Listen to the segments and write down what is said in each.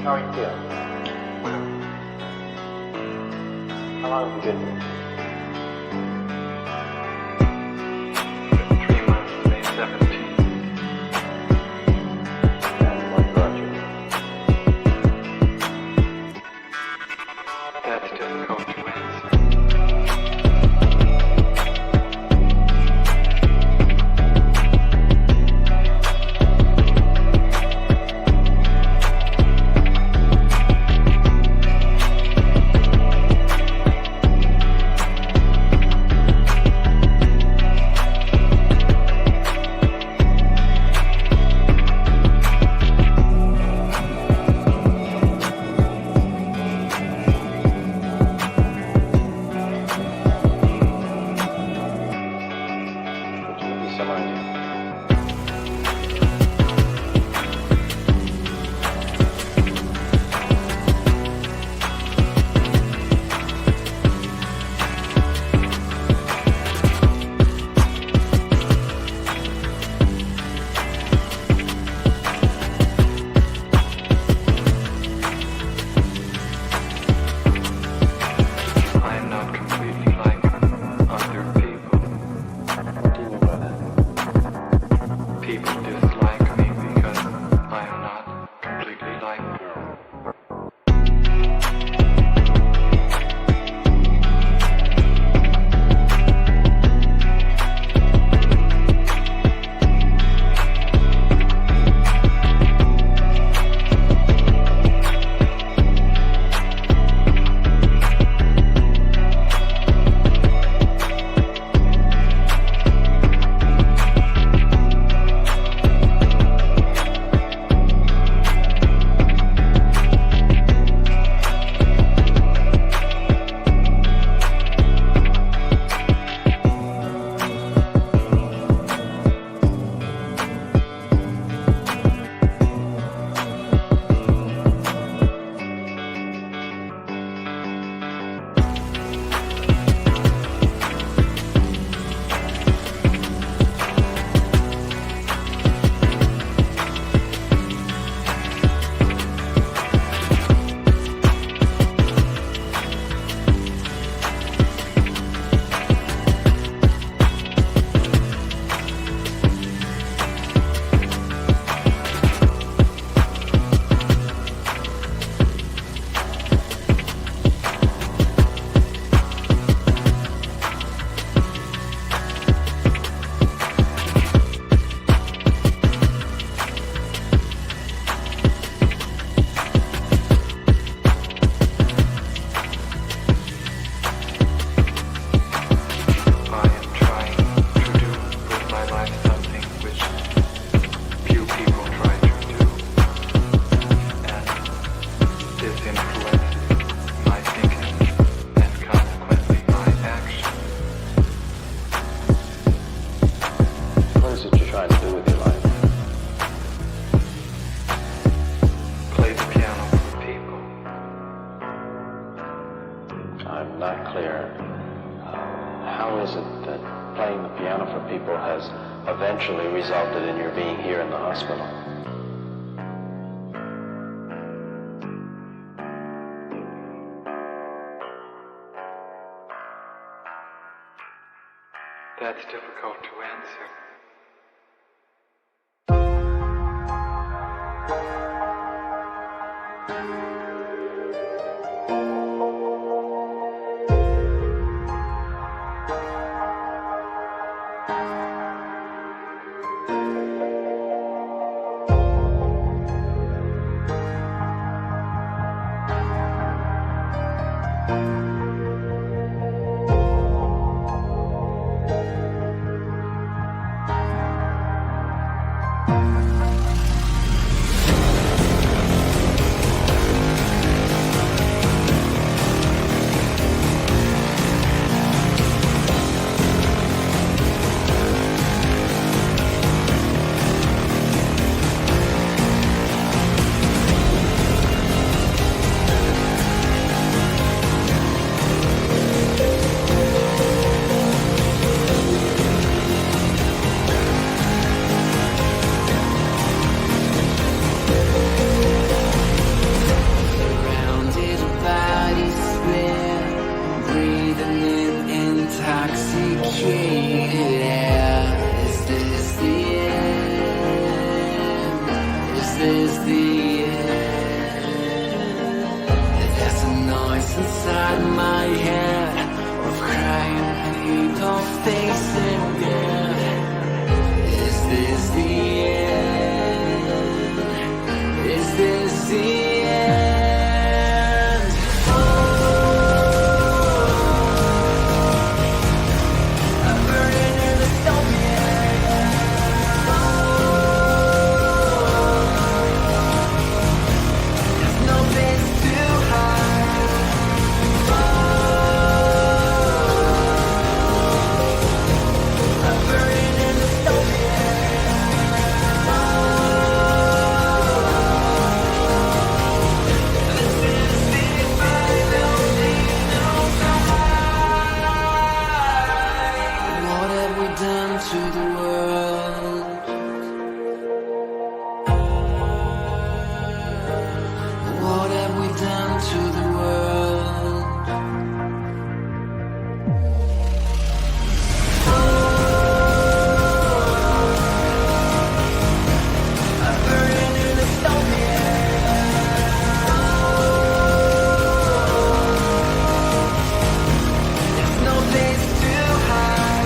How are you feeling? Well, How long have you been here? 3 months, May 17th. And what brought you? That's difficult to answer. Could you give me some idea? I am not completely like other people. What do you mean by that? People dislike me because I am not completely like them. I am trying to do with my life something which few people try to do, and this influences my thinking and consequently my action. What is it you're trying to do with your life? Play the piano for people. I'm not clear. How is it that playing the piano for people has eventually resulted in your being here in the hospital? That's difficult to answer. is the end. There's a noise inside my head of crying people facing death. Is this the end? Is this the end? Oh, I'm burning in the stone. To the world, what have we done to the world? I'm burning in the stone. There's no place to hide.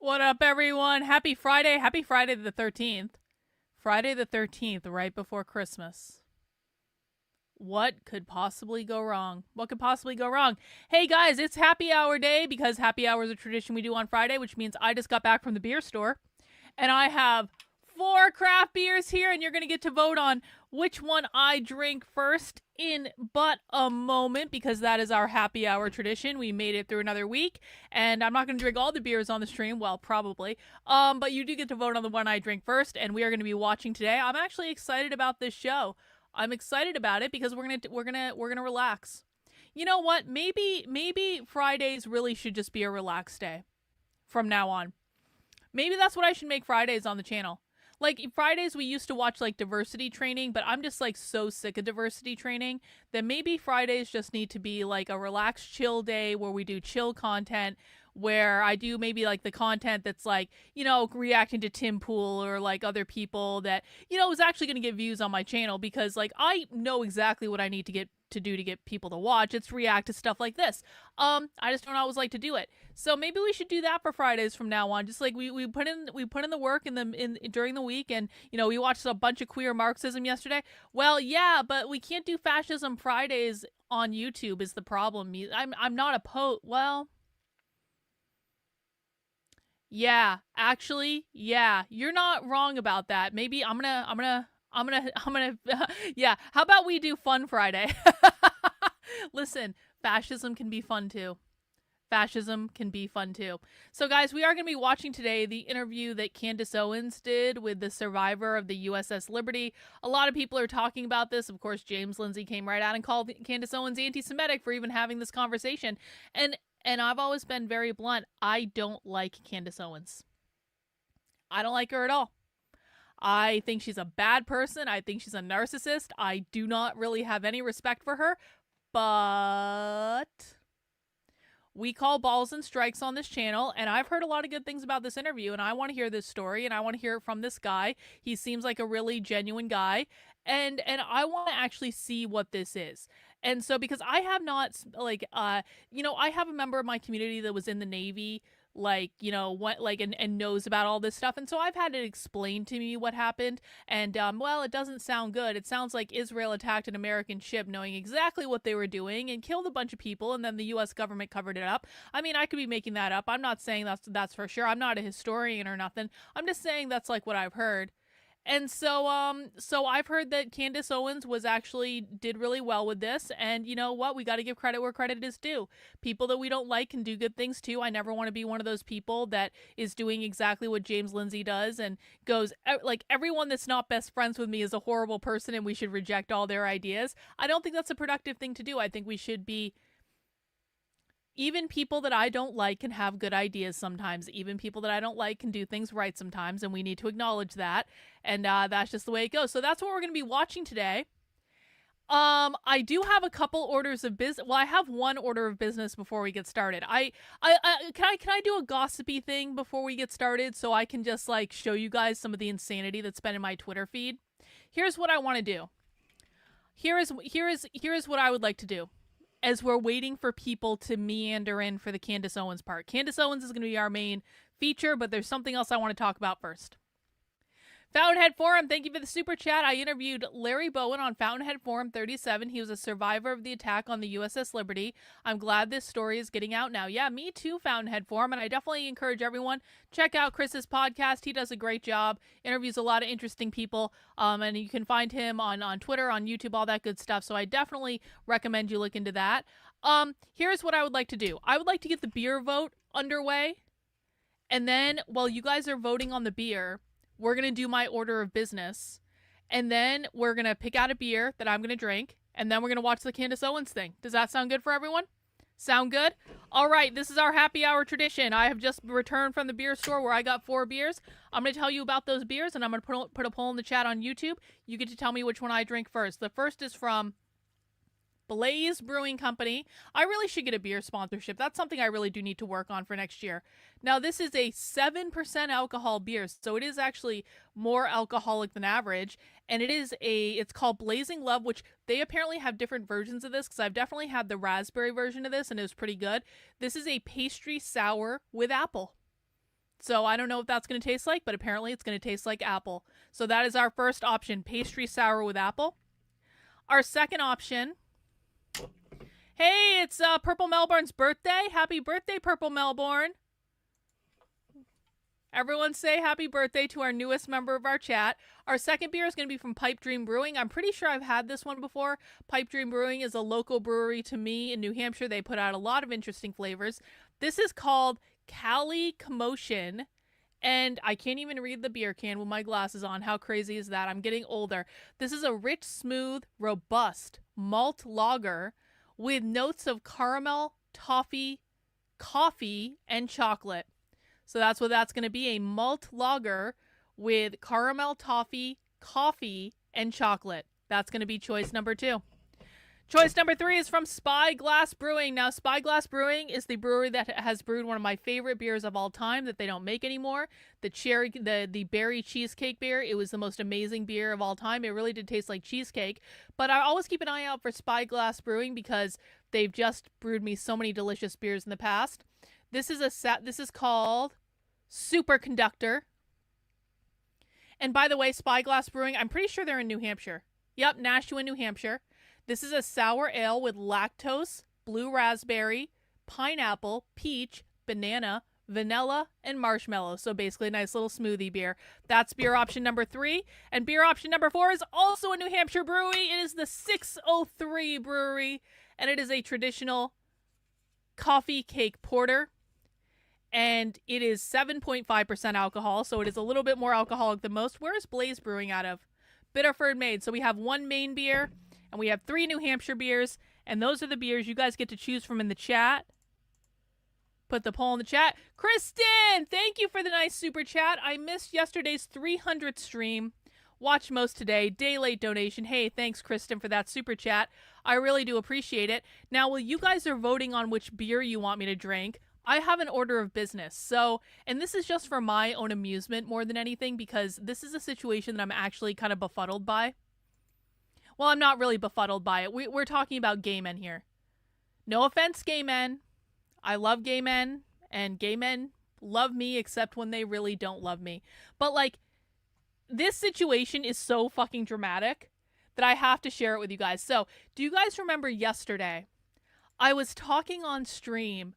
What up, everyone? Happy Friday. Happy Friday the 13th. Friday the 13th, right before Christmas. What could possibly go wrong? What could possibly go wrong? Hey, guys, it's happy hour day because happy hour is a tradition we do on Friday, which means I just got back from the beer store. And I have 4 craft beers here, and you're going to get to vote on which one I drink first in but a moment, because that is our happy hour tradition. We made it through another week, and I'm not going to drink all the beers on the stream. Well, probably. But you do get to vote on the one I drink first, and we are going to be watching today. I'm actually excited about this show. I'm excited about it because we're gonna relax. You know what? Maybe Fridays really should just be a relaxed day from now on. Maybe that's what I should make Fridays on the channel. Like, Fridays we used to watch, like, diversity training, but I'm just, like, so sick of diversity training that maybe Fridays just need to be, like, a relaxed, chill day where we do chill content, where I do maybe, like, the content that's, like, you know, reacting to Tim Pool or, like, other people that, you know, is actually going to get views on my channel, because, like, I know exactly what I need to do to get people to watch. It's react to stuff like this. I just don't always like to do it. So maybe we should do that for Fridays from now on. Just like we put in the work during the week, and you know, we watched a bunch of queer Marxism yesterday. Well, yeah, but we can't do fascism Fridays on YouTube is the problem. I'm not well, yeah, actually, yeah, you're not wrong about that. Maybe I'm gonna yeah, how about we do Fun Friday? Listen, fascism can be fun too. Fascism can be fun too. So, guys, we are going to be watching today the interview that Candace Owens did with the survivor of the USS Liberty. A lot of people are talking about this. Of course, James Lindsay came right out and called Candace Owens anti-Semitic for even having this conversation. And I've always been very blunt. I don't like Candace Owens. I don't like her at all. I think she's a bad person. I think she's a narcissist. I do not really have any respect for her. But we call balls and strikes on this channel, and I've heard a lot of good things about this interview, and I want to hear this story, and I want to hear it from this guy. He seems like a really genuine guy, and I want to actually see what this is. And so, because I have not, like, you know, I have a member of my community that was in the Navy, like, you know, what, like, and knows about all this stuff, and so I've had it explained to me what happened, and well, it doesn't sound good. It sounds like Israel attacked an American ship knowing exactly what they were doing and killed a bunch of people, and then the U.S. government covered it up. I mean, I could be making that up. I'm not saying that's for sure. I'm not a historian or nothing. I'm just saying that's like what I've heard. And so, so I've heard that Candace Owens did really well with this, and you know what? We got to give credit where credit is due. People that we don't like can do good things too. I never want to be one of those people that is doing exactly what James Lindsay does and goes, like, everyone that's not best friends with me is a horrible person and we should reject all their ideas. I don't think that's a productive thing to do. I think we should be, even people that I don't like can have good ideas sometimes. Even people that I don't like can do things right sometimes, and we need to acknowledge that. And that's just the way it goes. So that's what we're going to be watching today. I do have a couple orders of business. Well, I have one order of business before we get started. Can I do a gossipy thing before we get started so I can just, like, show you guys some of the insanity that's been in my Twitter feed? Here's what I want to do. Here is what I would like to do as we're waiting for people to meander in for the Candace Owens part. Candace Owens is going to be our main feature, but there's something else I want to talk about first. Fountainhead Forum, thank you for the super chat. I interviewed Larry Bowen on Fountainhead Forum 37. He was a survivor of the attack on the USS Liberty. I'm glad this story is getting out now. Yeah, me too, Fountainhead Forum, and I definitely encourage everyone, check out Chris's podcast. He does a great job, interviews a lot of interesting people, and you can find him on Twitter, on YouTube, all that good stuff. So I definitely recommend you look into that. Here's what I would like to do. I would like to get the beer vote underway, and then while you guys are voting on the beer, we're going to do my order of business, and then we're going to pick out a beer that I'm going to drink, and then we're going to watch the Candace Owens thing. Does that sound good for everyone? Sound good? All right, this is our happy hour tradition. I have just returned from the beer store where I got 4 beers. I'm going to tell you about those beers, and I'm going to put a poll in the chat on YouTube. You get to tell me which one I drink first. The first is from Blaze Brewing Company. I really should get a beer sponsorship. That's something I really do need to work on for next year. Now, this is a 7% alcohol beer, so it is actually more alcoholic than average, and it's called Blazing Love, which they apparently have different versions of this, because I've definitely had the raspberry version of this, and it was pretty good. This is a pastry sour with apple. So I don't know what that's going to taste like, but apparently it's going to taste like apple. So that is our first option, pastry sour with apple. Our second option, hey, it's Purple Melbourne's birthday. Happy birthday, Purple Melbourne. Everyone say happy birthday to our newest member of our chat. Our second beer is going to be from Pipe Dream Brewing. I'm pretty sure I've had this one before. Pipe Dream Brewing is a local brewery to me in New Hampshire. They put out a lot of interesting flavors. This is called Cali Commotion, and I can't even read the beer can with my glasses on. How crazy is that? I'm getting older. This is a rich, smooth, robust malt lager with notes of caramel, toffee, coffee, and chocolate. So that's what that's going to be, a malt lager with caramel, toffee, coffee, and chocolate. That's going to be choice number 2. Choice number 3 is from Spyglass Brewing. Now, Spyglass Brewing is the brewery that has brewed one of my favorite beers of all time that they don't make anymore. The berry cheesecake beer. It was the most amazing beer of all time. It really did taste like cheesecake. But I always keep an eye out for Spyglass Brewing because they've just brewed me so many delicious beers in the past. This is called Superconductor. And by the way, Spyglass Brewing, I'm pretty sure they're in New Hampshire. Yep, Nashua, New Hampshire. This is a sour ale with lactose, blue raspberry, pineapple, peach, banana, vanilla, and marshmallow. So basically a nice little smoothie beer. That's beer option number 3. And beer option number 4 is also a New Hampshire brewery. It is the 603 Brewery. And it is a traditional coffee cake porter. And it is 7.5% alcohol. So it is a little bit more alcoholic than most. Where is Blaze Brewing out of? Biddeford, Maine. So we have 1 Maine beer. And we have 3 New Hampshire beers. And those are the beers you guys get to choose from in the chat. Put the poll in the chat. Kristen, thank you for the nice super chat. I missed yesterday's 300th stream. Watched most today. Day late donation. Hey, thanks, Kristen, for that super chat. I really do appreciate it. Now, while you guys are voting on which beer you want me to drink, I have an order of business. So, and this is just for my own amusement more than anything because this is a situation that I'm actually kind of befuddled by. Well, I'm not really befuddled by it. We're talking about gay men here. No offense, gay men. I love gay men, and gay men love me except when they really don't love me. But, like, this situation is so fucking dramatic that I have to share it with you guys. So, do you guys remember yesterday? I was talking on stream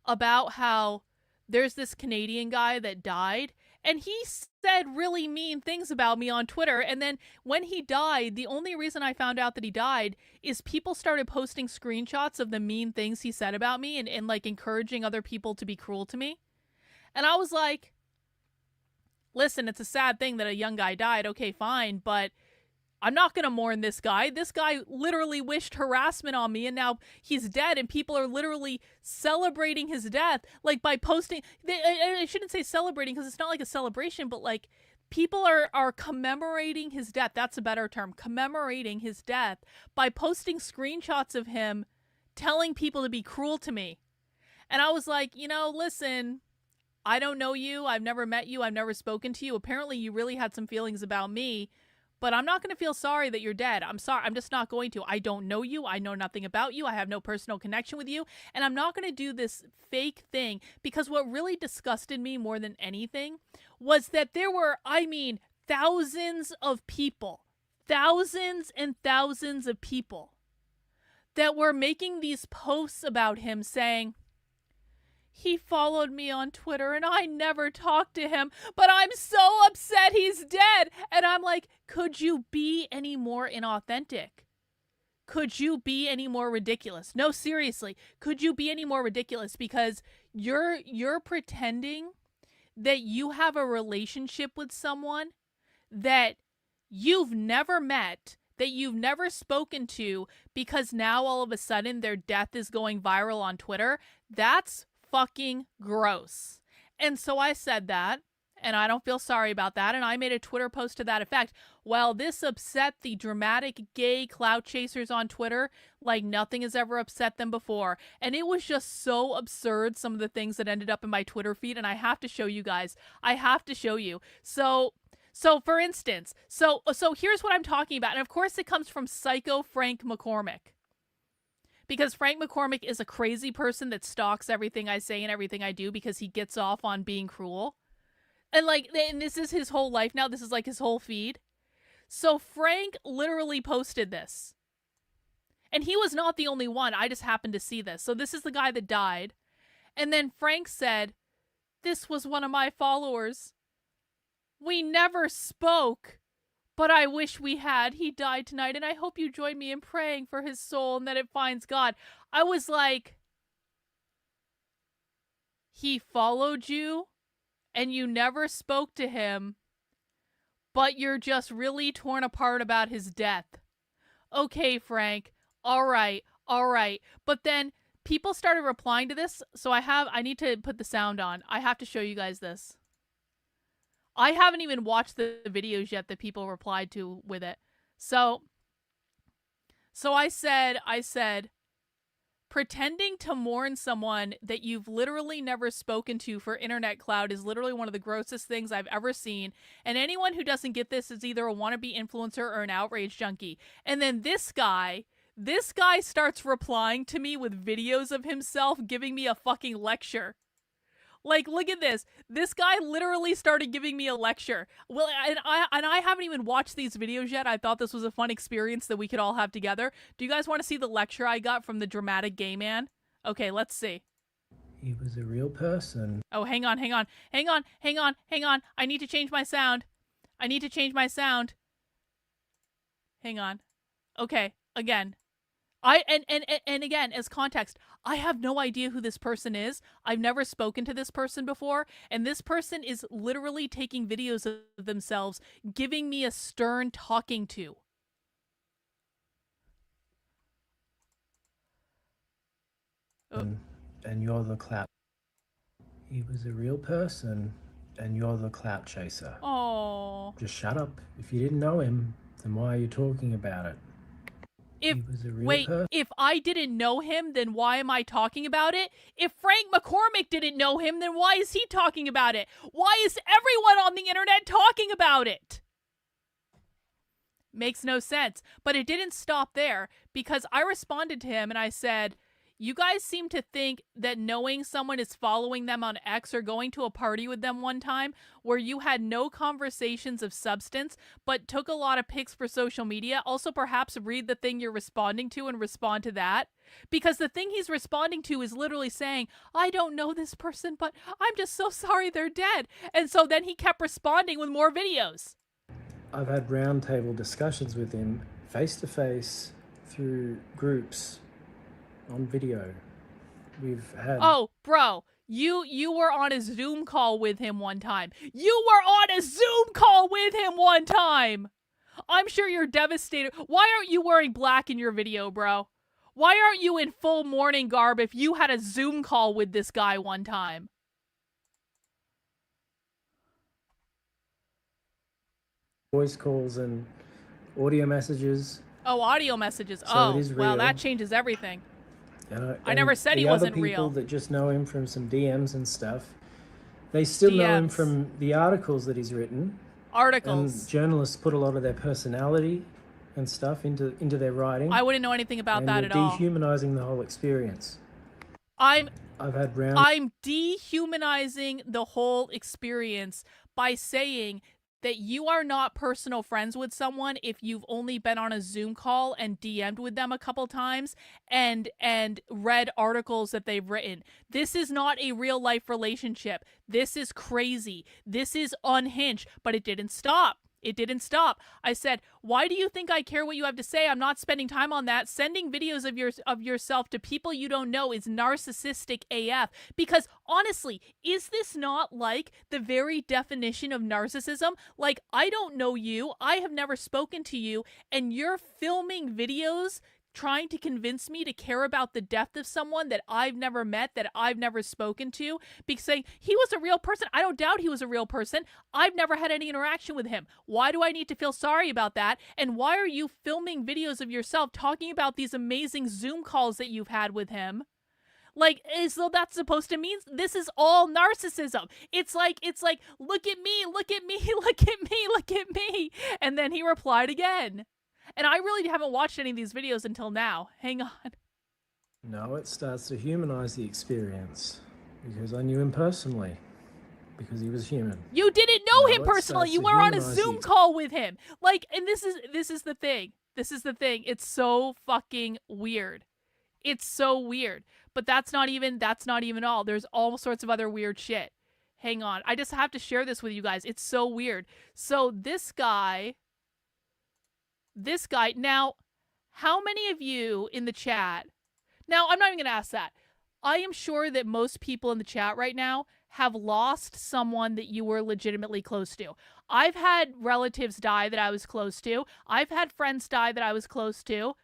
about how there's this Canadian guy that died, and he said really mean things about me on Twitter. And then when he died, the only reason I found out that he died is people started posting screenshots of the mean things he said about me and like encouraging other people to be cruel to me. And I was like, listen, it's a sad thing that a young guy died. Okay, fine. But I'm not going to mourn this guy. This guy literally wished harassment on me, and now he's dead, and people are literally celebrating his death, like by posting. I shouldn't say celebrating because it's not like a celebration, but like people are commemorating his death. That's a better term, commemorating his death by posting screenshots of him telling people to be cruel to me. And I was like, listen, I don't know you. I've never met you. I've never spoken to you. Apparently, you really had some feelings about me. But I'm not going to feel sorry that you're dead. I'm sorry. I'm just not going to. I don't know you. I know nothing about you. I have no personal connection with you. And I'm not going to do this fake thing because what really disgusted me more than anything was that there were, thousands of people, thousands and thousands of people that were making these posts about him saying, he followed me on Twitter and I never talked to him, but I'm so upset he's dead. And I'm like, could you be any more inauthentic? Could you be any more ridiculous? No, seriously, could you be any more ridiculous? Because you're pretending that you have a relationship with someone that you've never met, that you've never spoken to, because now all of a sudden their death is going viral on Twitter. That's fucking gross. And so I said that, and I don't feel sorry about that, and I made a Twitter post to that effect. Well, this upset the dramatic gay clout chasers on Twitter like nothing has ever upset them before. And it was just so absurd, some of the things that ended up in my Twitter feed, and I have to show you guys. I have to show you. So for instance, so here's what I'm talking about. And of course it comes from Psycho Frank McCormick. Because Frank McCormick is a crazy person that stalks everything I say and everything I do because he gets off on being cruel. And like, and this is his whole life now. This is like his whole feed. So Frank literally posted this. And he was not the only one. I just happened to see this. So this is the guy that died. And then Frank said, "This was one of my followers. We never spoke, but I wish we had. He died tonight, and I hope you join me in praying for his soul and that it finds God." I was like, he followed you, and you never spoke to him, but you're just really torn apart about his death. Okay, Frank. All right. But then people started replying to this, so I need to put the sound on. I have to show you guys this. I haven't even watched the videos yet that people replied to with it. So I said, pretending to mourn someone that you've literally never spoken to for internet clout is literally one of the grossest things I've ever seen. And anyone who doesn't get this is either a wannabe influencer or an outrage junkie. And then this guy starts replying to me with videos of himself giving me a fucking lecture. Like, look at this. This guy literally started giving me a lecture. Well, and I haven't even watched these videos yet. I thought this was a fun experience that we could all have together. Do you guys want to see the lecture I got from the dramatic gay man? Okay, let's see. He was a real person. Oh, hang on. I need to change my sound. Hang on. Okay, again. And again, as context, I have no idea who this person is. I've never spoken to this person before, and this person is literally taking videos of themselves, giving me a stern talking to. And you're the clout. He was a real person, and you're the clout chaser. Oh. Just shut up. If you didn't know him, then why are you talking about it? If I didn't know him, then why am I talking about it? If Frank McCormick didn't know him, then why is he talking about it? Why is everyone on the internet talking about it? Makes no sense. But it didn't stop there, because I responded to him and I said, you guys seem to think that knowing someone is following them on X or going to a party with them one time where you had no conversations of substance but took a lot of pics for social media, also perhaps read the thing you're responding to and respond to that. Because the thing he's responding to is literally saying, I don't know this person, but I'm just so sorry they're dead. And so then he kept responding with more videos. I've had roundtable discussions with him face-to-face through groups. On video. We've had... Oh, bro, you were on a Zoom call with him one time. I'm sure you're devastated. Why aren't you wearing black in your video, bro? Why aren't you in full mourning garb if you had a Zoom call with this guy one time? Voice calls and audio messages. Oh, audio messages. So oh, it is well, real. that changes everything. And I never said he wasn't real. The other people that just know him from some DMs and stuff, they still know him from the articles that he's written. Articles. And journalists put a lot of their personality and stuff into their writing. I wouldn't know anything about that at all. Dehumanizing the whole experience. I'm I'm dehumanizing the whole experience by saying that you are not personal friends with someone if you've only been on a Zoom call and DM'd with them a couple times and read articles that they've written. This is not a real life relationship. This is crazy. This is unhinged. But it didn't stop. I said, why do you think I care what you have to say? I'm not spending time on that. Sending videos of yourself to people you don't know is narcissistic AF. Because honestly, is this not like the very definition of narcissism? Like, I don't know you. I have never spoken to you. And you're filming videos trying to convince me to care about the death of someone that I've never met, that I've never spoken to, because saying he was a real person. I don't doubt he was a real person. I've never had any interaction with him. Why do I need to feel sorry about that? And why are you filming videos of yourself talking about these amazing Zoom calls that you've had with him? Like, as though that's supposed to mean this is all narcissism. It's like, look at me. And then he replied again. And I really haven't watched any of these videos until now. Hang on. No, it starts to humanize the experience because I knew him personally. because he was human. You didn't know Now him let's personally. start You to were on a humanize Zoom you. call with him. Like, and this is the thing. This is the thing. It's so fucking weird. It's so weird. But that's not even all. There's all sorts of other weird shit. Hang on. I just have to share this with you guys. It's so weird. So this guy, now, how many of you in the chat, now I'm not even going to ask that. I am sure that most people in the chat right now have lost someone that you were legitimately close to. I've had relatives die that I was close to. I've had friends die that I was close to.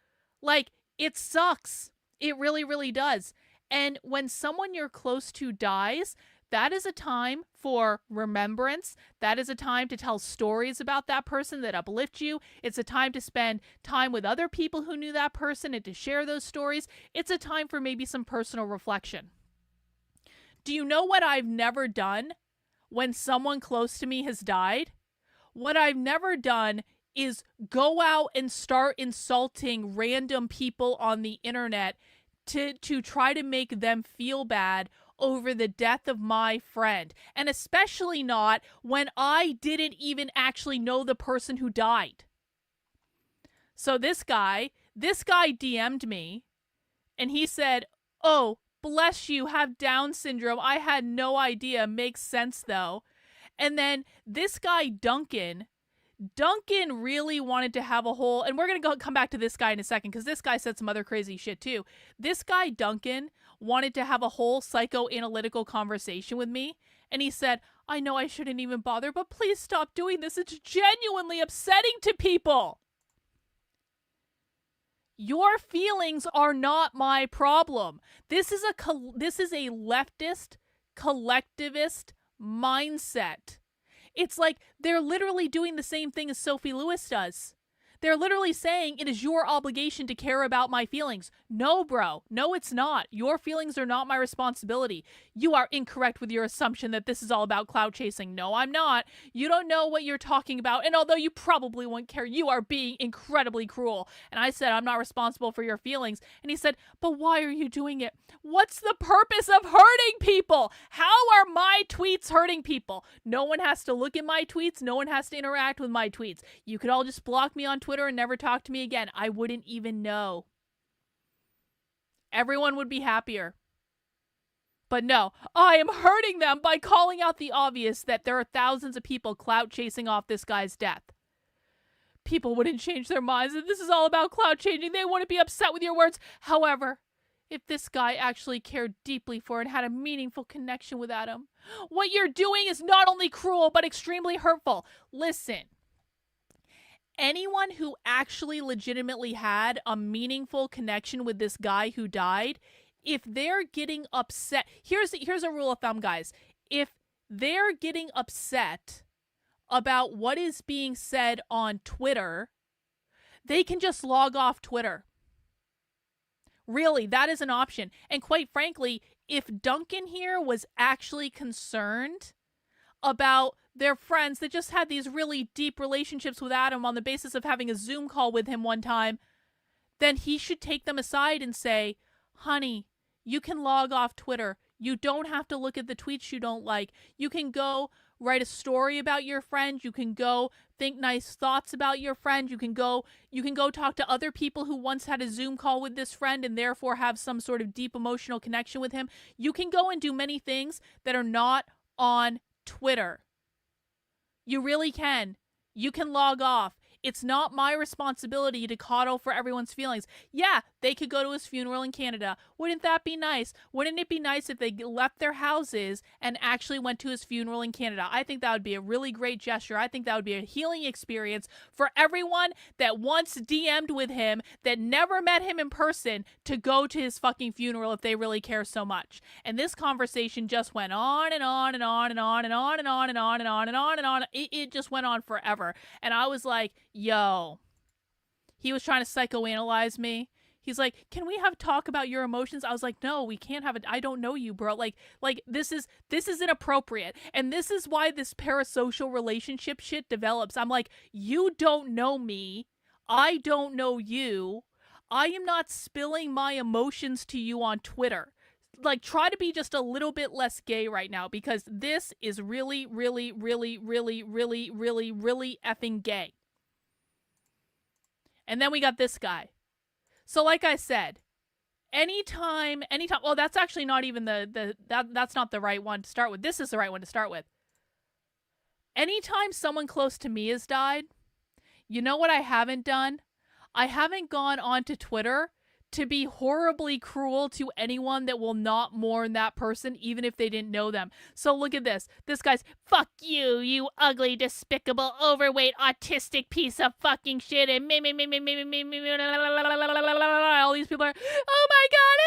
Like, it sucks. It really, really does. And when someone you're close to dies, that is a time for remembrance. That is a time to tell stories about that person that uplift you. It's a time to spend time with other people who knew that person and to share those stories. It's a time for maybe some personal reflection. Do you know what I've never done when someone close to me has died? What I've never done is go out and start insulting random people on the internet to try to make them feel bad over the death of my friend. And especially not when I didn't even actually know the person who died. So this guy DM'd me and he said, "Oh, bless you, have Down syndrome. I had no idea. Makes sense though." And then this guy Duncan really wanted to have a whole, and we're going to come back to this guy in a second because this guy said some other crazy shit too. This guy Duncan wanted to have a whole psychoanalytical conversation with me. And he said, "I know I shouldn't even bother, but please stop doing this. It's genuinely upsetting to people." Your feelings are not my problem. This is a leftist, collectivist mindset. It's like they're literally doing the same thing as Sophie Lewis does. They're literally saying it is your obligation to care about my feelings. No, bro. No, it's not. Your feelings are not my responsibility. You are incorrect with your assumption that this is all about clout chasing. No, I'm not. You don't know what you're talking about. And although you probably won't care, you are being incredibly cruel. And I said, I'm not responsible for your feelings. And he said, but why are you doing it? What's the purpose of hurting people? How are my tweets hurting people? No one has to look at my tweets. No one has to interact with my tweets. You could all just block me on Twitter and never talk to me again. I wouldn't even know. Everyone would be happier. But no, I am hurting them by calling out the obvious that there are thousands of people clout chasing off this guy's death. People wouldn't change their minds that this is all about clout chasing. They wouldn't be upset with your words. However, if this guy actually cared deeply for and had a meaningful connection with Adam, what you're doing is not only cruel but extremely hurtful. Listen. Anyone who actually legitimately had a meaningful connection with this guy who died, if they're getting upset, here's a rule of thumb, guys. If they're getting upset about what is being said on Twitter, they can just log off Twitter. Really, that is an option. And quite frankly, if Duncan here was actually concerned about their friends that just had these really deep relationships with Adam on the basis of having a Zoom call with him one time, then he should take them aside and say, honey, you can log off Twitter. You don't have to look at the tweets you don't like. You can go write a story about your friend. You can go think nice thoughts about your friend. You can go talk to other people who once had a Zoom call with this friend and therefore have some sort of deep emotional connection with him. You can go and do many things that are not on Twitter. You really can. You can log off. It's not my responsibility to coddle for everyone's feelings. Yeah, they could go to his funeral in Canada. Wouldn't that be nice? Wouldn't it be nice if they left their houses and actually went to his funeral in Canada? I think that would be a really great gesture. I think that would be a healing experience for everyone that once DM'd with him, that never met him in person, to go to his fucking funeral if they really care so much. And this conversation just went on and on and on and on and on and on and on and on and on and on. It just went on forever. And I was like, yo, he was trying to psychoanalyze me. He's like, can we have talk about your emotions? I was like, no, we can't have it. I don't know you, bro. Like this is inappropriate. And this is why this parasocial relationship shit develops. I'm like, you don't know me. I don't know you. I am not spilling my emotions to you on Twitter. like, try to be just a little bit less gay right now, because this is really, really, really, really, really, really, really effing gay. And then we got this guy. So like I said, anytime, well, that's actually not even that's not the right one to start with. This is the right one to start with. Anytime someone close to me has died, you know what I haven't done? I haven't gone onto Twitter to be horribly cruel to anyone that will not mourn that person, even if they didn't know them. So look at this. This guy's, fuck you, you ugly, despicable, overweight, autistic piece of fucking shit. And all these people are, oh my god,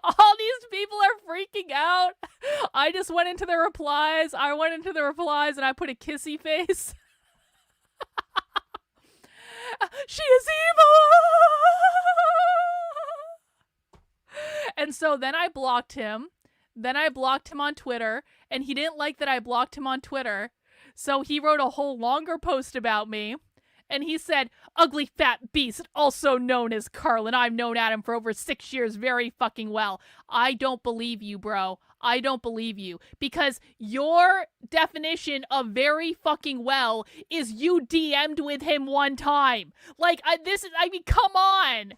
all these people are freaking out. I just went into the replies. And I put a kissy face. She is evil! And so then I blocked him. On Twitter. And he didn't like that I blocked him on Twitter. So he wrote a whole longer post about me. And he said, ugly fat beast, also known as Carlin. I've known Adam for over 6 years very fucking well. I don't believe you, bro. I don't believe you. Because your definition of very fucking well is you DM'd with him one time. Like, come on.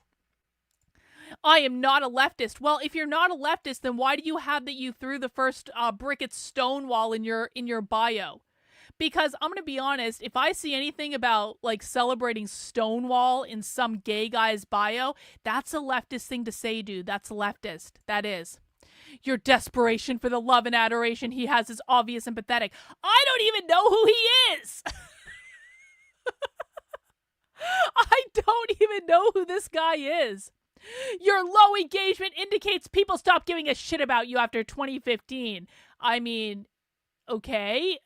I am not a leftist. Well, if you're not a leftist, then why do you have that you threw the first brick at Stonewall in your bio? Because I'm going to be honest, if I see anything about, like, celebrating Stonewall in some gay guy's bio, that's a leftist thing to say, dude. That's leftist. That is. Your desperation for the love and adoration he has is obvious and pathetic. I don't even know who he is! I don't even know who this guy is. Your low engagement indicates people stopped giving a shit about you after 2015. I mean, okay.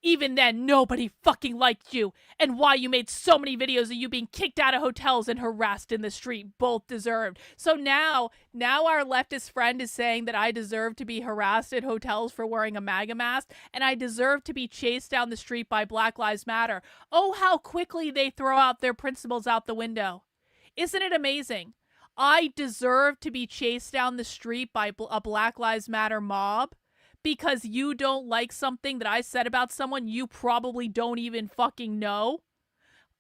Even then, nobody fucking liked you. And why you made so many videos of you being kicked out of hotels and harassed in the street. Both deserved. So now our leftist friend is saying that I deserve to be harassed at hotels for wearing a MAGA mask. And I deserve to be chased down the street by Black Lives Matter. Oh, how quickly they throw out their principles out the window. Isn't it amazing? I deserve to be chased down the street by a Black Lives Matter mob. Because you don't like something that I said about someone you probably don't even fucking know?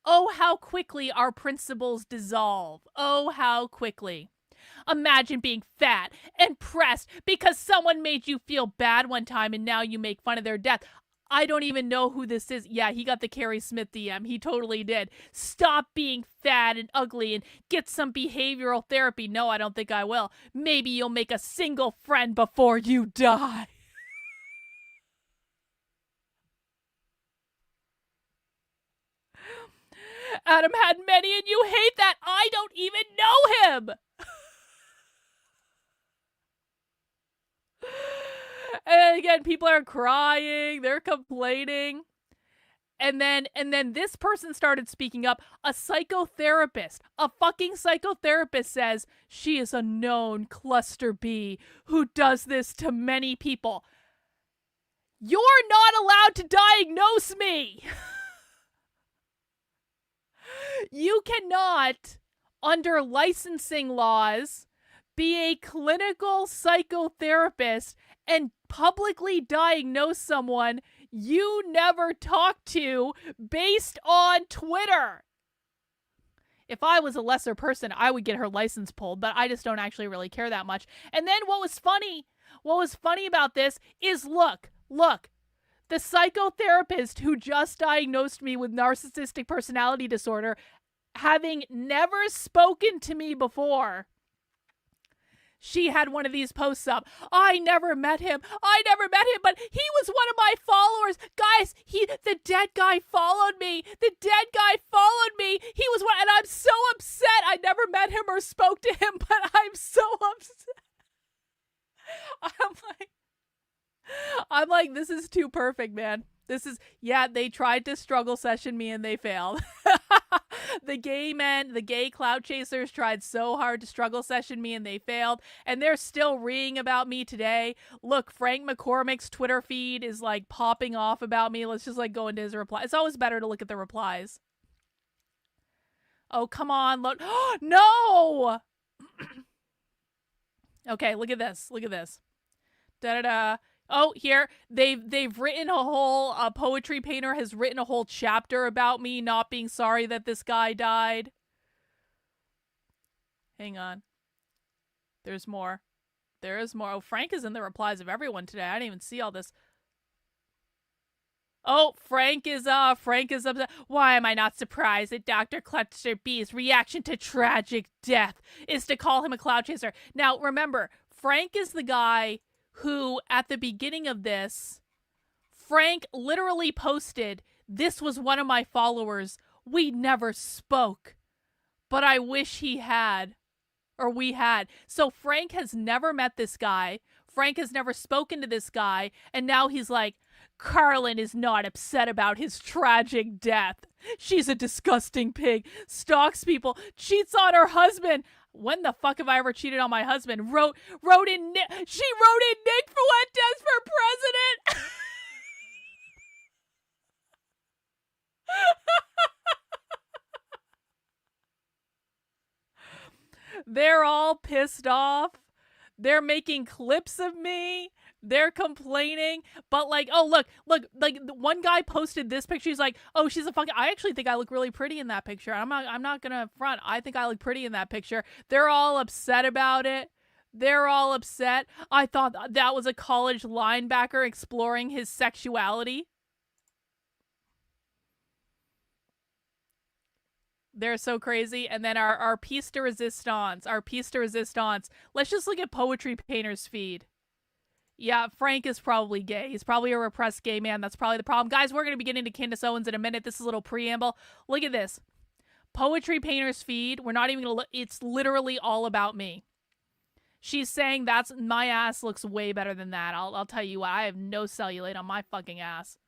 Oh, how quickly our principles dissolve. Oh, how quickly. Imagine being fat and pressed because someone made you feel bad one time and now you make fun of their death. I don't even know who this is. Yeah, he got the Carrie Smith DM. He totally did. Stop being fat and ugly and get some behavioral therapy. No, I don't think I will. Maybe you'll make a single friend before you die. Adam had many and you hate that. I don't even know him. And again, people are crying. They're complaining. And then this person started speaking up. A psychotherapist, a fucking psychotherapist says she is a known cluster B who does this to many people. You're not allowed to diagnose me. You cannot, under licensing laws, be a clinical psychotherapist and publicly diagnose someone you never talked to based on Twitter. If I was a lesser person, I would get her license pulled, but I just don't actually really care that much. And then what was funny about this is look, the psychotherapist who just diagnosed me with narcissistic personality disorder, having never spoken to me before, she had one of these posts up. I never met him, but he was one of my followers. Guys, the dead guy followed me. He was one, and I'm so upset. I never met him or spoke to him, but I'm so upset. I'm like, this is too perfect, man. They tried to struggle session me and they failed. The gay clout chasers tried so hard to struggle session me and they failed. And they're still reading about me today. Look, Frank McCormick's Twitter feed is like popping off about me. Let's just like go into his reply. It's always better to look at the replies. Oh, come on. Look. No! Okay, look at this. Look at this. Da-da-da. Oh, here. They've written a whole... A poetry painter has written a whole chapter about me not being sorry that this guy died. Hang on. There's more. There is more. Oh, Frank is in the replies of everyone today. I didn't even see all this. Oh, Frank is upset. Why am I not surprised that Dr. Cluster B's reaction to tragic death is to call him a cloud chaser? Now, remember, Frank is the guy who, at the beginning of this, Frank literally posted, "This was one of my followers. We never spoke, but I wish he had." Or we had. So Frank has never met this guy. Frank has never spoken to this guy. And now he's like, Carlin is not upset about his tragic death. She's a disgusting pig. Stalks people. Cheats on her husband. When the fuck have I ever cheated on my husband? She wrote in Nick Fuentes for president. They're all pissed off. They're making clips of me. They're complaining. But like, oh, look, like one guy posted this picture. He's like, oh, she's a fucking... I actually think I look really pretty in that picture. I'm not gonna front. I think I look pretty in that picture. They're all upset about it. They're all upset. I thought that was a college linebacker exploring his sexuality. They're so crazy. And then our piece de resistance. Let's just look at Poetry Painter's feed. Yeah, Frank is probably gay. He's probably a repressed gay man. That's probably the problem. Guys, we're going to be getting to Candace Owens in a minute. This is a little preamble. Look at this. Poetry Painter's feed. We're not even going to look. It's literally all about me. She's saying my ass looks way better than that. I'll tell you what. I have no cellulite on my fucking ass.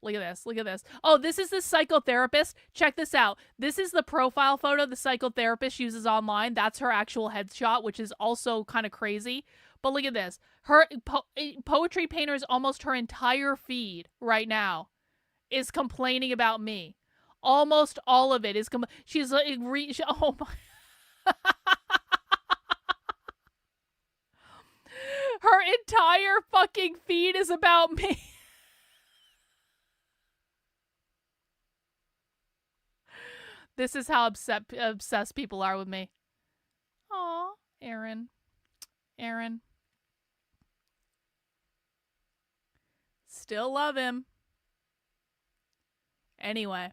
Look at this. Look at this. Oh, this is the psychotherapist. Check this out. This is the profile photo the psychotherapist uses online. That's her actual headshot, which is also kind of crazy. But look at this. Her Poetry Painter's almost her entire feed right now is complaining about me. Almost all of it is she's like, oh my. Her entire fucking feed is about me. This is how obsessed people are with me. Aw, Aaron. Still love him. Anyway.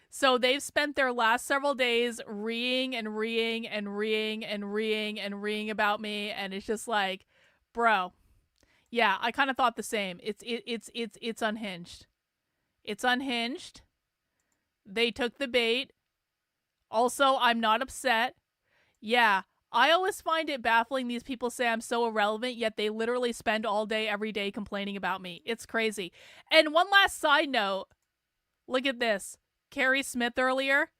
So they've spent their last several days reeing about me, and it's just like, bro. Yeah, I kind of thought the same. It's unhinged. It's unhinged. They took the bait. Also, I'm not upset. Yeah, I always find it baffling these people say I'm so irrelevant, yet they literally spend all day, every day complaining about me. It's crazy. And one last side note. Look at this. Carrie Smith earlier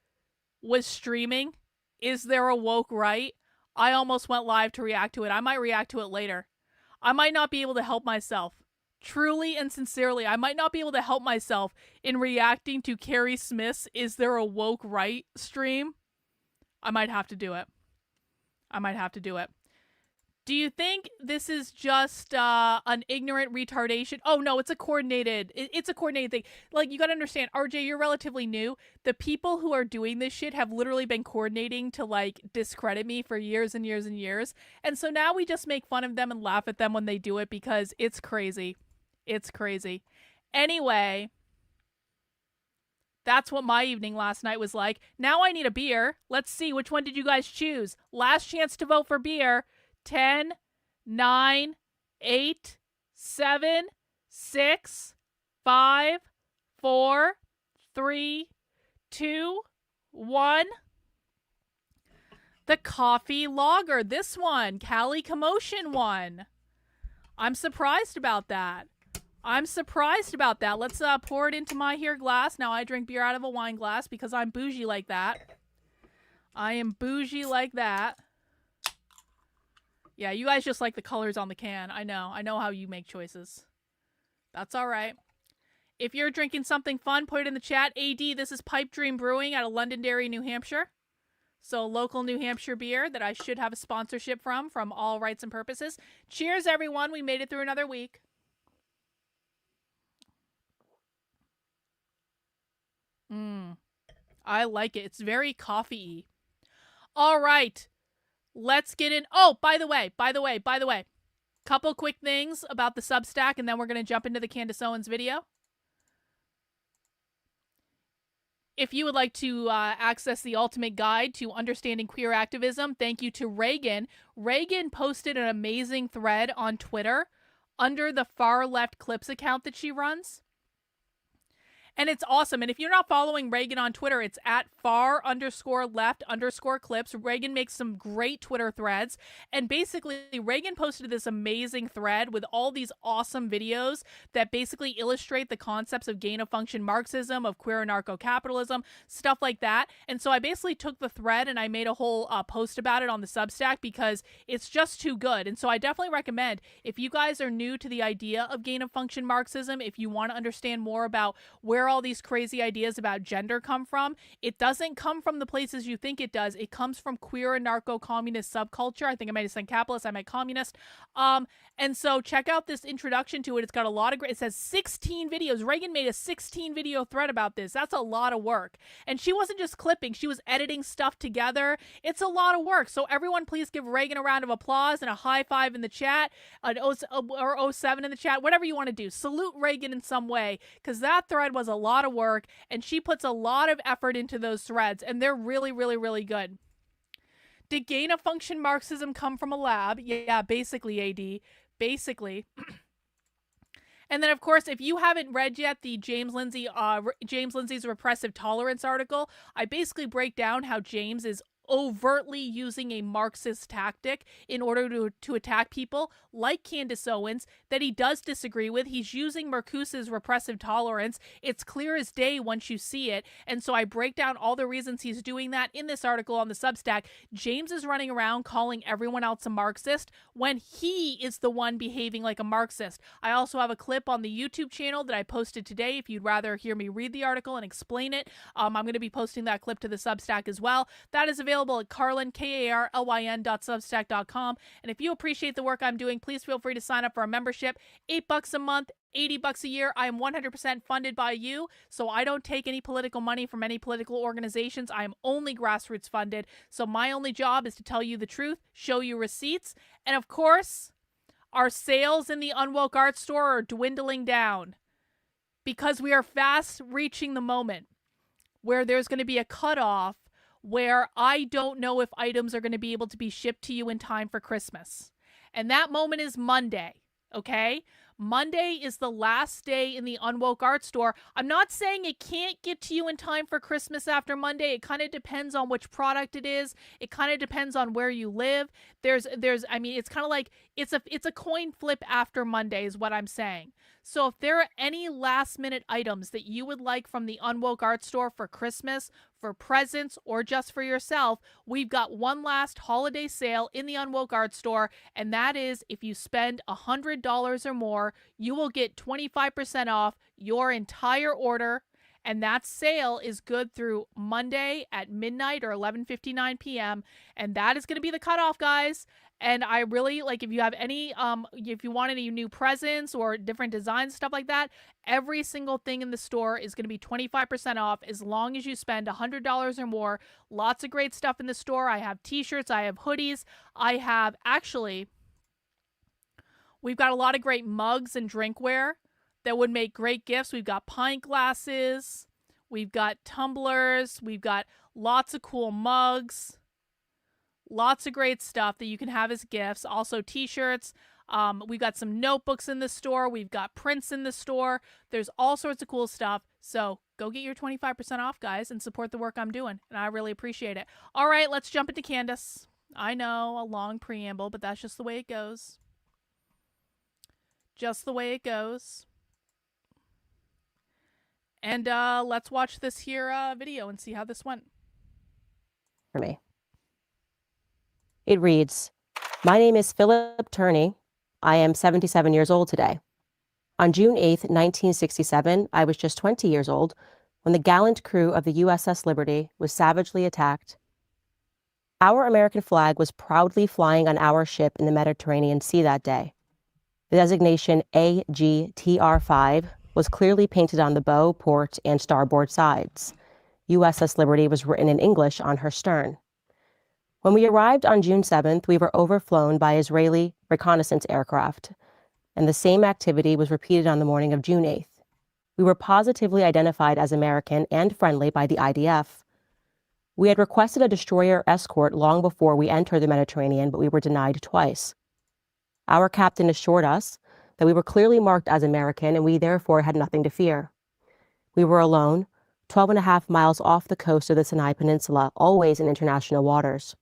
was streaming. Is there a woke right? I almost went live to react to it. I might react to it later. I might not be able to help myself. Truly and sincerely, I might not be able to help myself in reacting to Carrie Smith's Is There a Woke Right stream. I might have to do it. Do you think this is just an ignorant retardation? Oh, no, it's a coordinated... It's a coordinated thing. Like, you gotta understand, RJ, you're relatively new. The people who are doing this shit have literally been coordinating to, like, discredit me for years and years and years. And so now we just make fun of them and laugh at them when they do it because it's crazy. It's crazy. Anyway, that's what my evening last night was like. Now I need a beer. Let's see, which one did you guys choose? Last chance to vote for beer. 10, 9, 8, 7, 6, 5, 4, 3, 2, 1. The coffee lager. This one. Cali Commotion one. I'm surprised about that. Let's pour it into my here glass. Now I drink beer out of a wine glass because I'm bougie like that. Yeah, you guys just like the colors on the can. I know how you make choices. That's all right. If you're drinking something fun, put it in the chat. AD, this is Pipe Dream Brewing out of Londonderry, New Hampshire. So local New Hampshire beer that I should have a sponsorship from all rights and purposes. Cheers, everyone. We made it through another week. I like it. It's very coffee-y. All right. Let's get in. Oh, by the way. Couple quick things about the Substack, and then we're going to jump into the Candace Owens video. If you would like to access the ultimate guide to understanding queer activism, thank you to Reagan. Reagan posted an amazing thread on Twitter under the Far Left Clips account that she runs. And it's awesome. And if you're not following Reagan on Twitter, it's at far_left_clips. Reagan makes some great Twitter threads. And basically, Reagan posted this amazing thread with all these awesome videos that basically illustrate the concepts of gain-of-function Marxism, of queer anarcho-capitalism, stuff like that. And so I basically took the thread and I made a whole post about it on the Substack because it's just too good. And so I definitely recommend, if you guys are new to the idea of gain-of-function Marxism, if you want to understand more about where all these crazy ideas about gender come from, it doesn't come from the places you think it does. It comes from queer anarcho-communist subculture. I think I might have said capitalist, I meant communist. And so check out this introduction to it. It's got a lot of great, it says 16 videos. Reagan made a 16 video thread about this. That's a lot of work. And she wasn't just clipping, she was editing stuff together. It's a lot of work. So everyone please give Reagan a round of applause and a high five in the chat, or 07 in the chat, whatever you want to do. Salute Reagan in some way, because that thread was a lot of work, and she puts a lot of effort into those threads, and they're really, really, really good. Did gain-of-function Marxism come from a lab? Yeah, basically, AD. Basically. And then, of course, if you haven't read yet the James Lindsay's Repressive Tolerance article, I basically break down how James is overtly using a Marxist tactic in order to attack people like Candace Owens that he does disagree with. He's using Marcuse's repressive tolerance. It's clear as day once you see it. And so I break down all the reasons he's doing that in this article on the Substack. James is running around calling everyone else a Marxist when he is the one behaving like a Marxist. I also have a clip on the YouTube channel that I posted today if you'd rather hear me read the article and explain it. I'm going to be posting that clip to the Substack as well. That is available at Carlyn, KARLYN.substack.com. And if you appreciate the work I'm doing, please feel free to sign up for a membership. $8 a month, $80 a year. I am 100% funded by you, so I don't take any political money from any political organizations. I am only grassroots funded. So my only job is to tell you the truth, show you receipts, and of course, our sales in the Unwoke Art Store are dwindling down because we are fast reaching the moment where there's going to be a cutoff where I don't know if items are going to be able to be shipped to you in time for Christmas. And that moment is Monday, okay? Monday is the last day in the Unwoke Art Store. I'm not saying it can't get to you in time for Christmas after Monday. It kind of depends on which product it is. It kind of depends on where you live. I mean, it's kind of like, it's a coin flip after Monday is what I'm saying. So if there are any last minute items that you would like from the Unwoke Art Store for Christmas, for presents, or just for yourself, we've got one last holiday sale in the Unwoke Art Store, and that is if you spend $100 or more, you will get 25% off your entire order, and that sale is good through Monday at midnight or 11:59 p.m., and that is going to be the cutoff, guys. And I really, like, if you have any, if you want any new presents or different designs, stuff like that, every single thing in the store is going to be 25% off as long as you spend $100 or more. Lots of great stuff in the store. I have t-shirts, I have hoodies, I have, actually, we've got a lot of great mugs and drinkware that would make great gifts. We've got pint glasses, we've got tumblers, we've got lots of cool mugs. Lots of great stuff that you can have as gifts. Also t-shirts. We've got some notebooks in the store. We've got prints in the store. There's all sorts of cool stuff. So go get your 25% off, guys, and support the work I'm doing. And I really appreciate it. All right, let's jump into Candace. I know, a long preamble, but that's just the way it goes. Just the way it goes. And let's watch this here video and see how this went. For me. It reads, "My name is Philip Turney. I am 77 years old today. On June 8, 1967, I was just 20 years old when the gallant crew of the USS Liberty was savagely attacked. Our American flag was proudly flying on our ship in the Mediterranean Sea that day. The designation AGTR-5 was clearly painted on the bow, port, and starboard sides. USS Liberty was written in English on her stern. When we arrived on June 7th, we were overflown by Israeli reconnaissance aircraft, and the same activity was repeated on the morning of June 8th. We were positively identified as American and friendly by the IDF. We had requested a destroyer escort long before we entered the Mediterranean, but we were denied twice. Our captain assured us that we were clearly marked as American and we therefore had nothing to fear. We were alone, 12.5 miles off the coast of the Sinai Peninsula, always in international waters.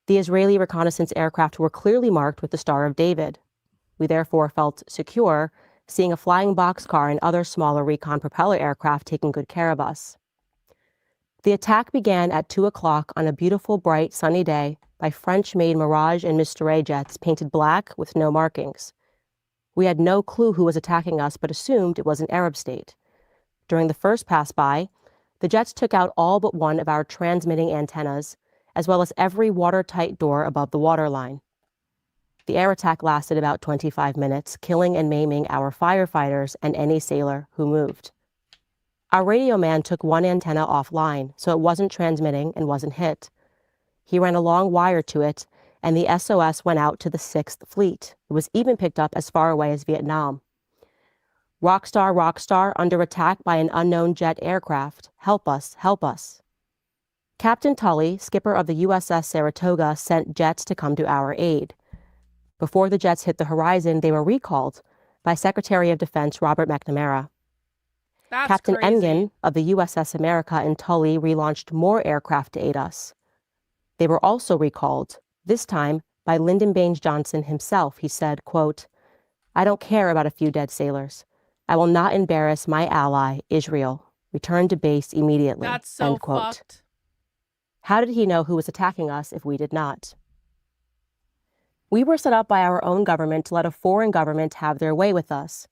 The Israeli reconnaissance aircraft were clearly marked with the Star of David. We therefore felt secure, seeing a flying boxcar and other smaller recon propeller aircraft taking good care of us. The attack began at 2 o'clock on a beautiful, bright, sunny day by French-made Mirage and Mistral jets painted black with no markings. We had no clue who was attacking us, but assumed it was an Arab state. During the first pass-by, the jets took out all but one of our transmitting antennas, as well as every watertight door above the waterline. The air attack lasted about 25 minutes, killing and maiming our firefighters and any sailor who moved. Our radio man took one antenna offline, so it wasn't transmitting and wasn't hit. He ran a long wire to it, and the SOS went out to the 6th Fleet. It was even picked up as far away as Vietnam. Rockstar, Rockstar, under attack by an unknown jet aircraft. Help us, help us. Captain Tully, skipper of the USS Saratoga, sent jets to come to our aid. Before the jets hit the horizon, they were recalled by Secretary of Defense Robert McNamara. That's Captain crazy. Engen of the USS America and Tully relaunched more aircraft to aid us. They were also recalled, this time by Lyndon Baines Johnson himself. He said, quote, "I don't care about a few dead sailors. I will not embarrass my ally, Israel. Return to base immediately." That's so end quote. fucked. How did he know who was attacking us if we did not? We were set up by our own government to let a foreign government have their way with us.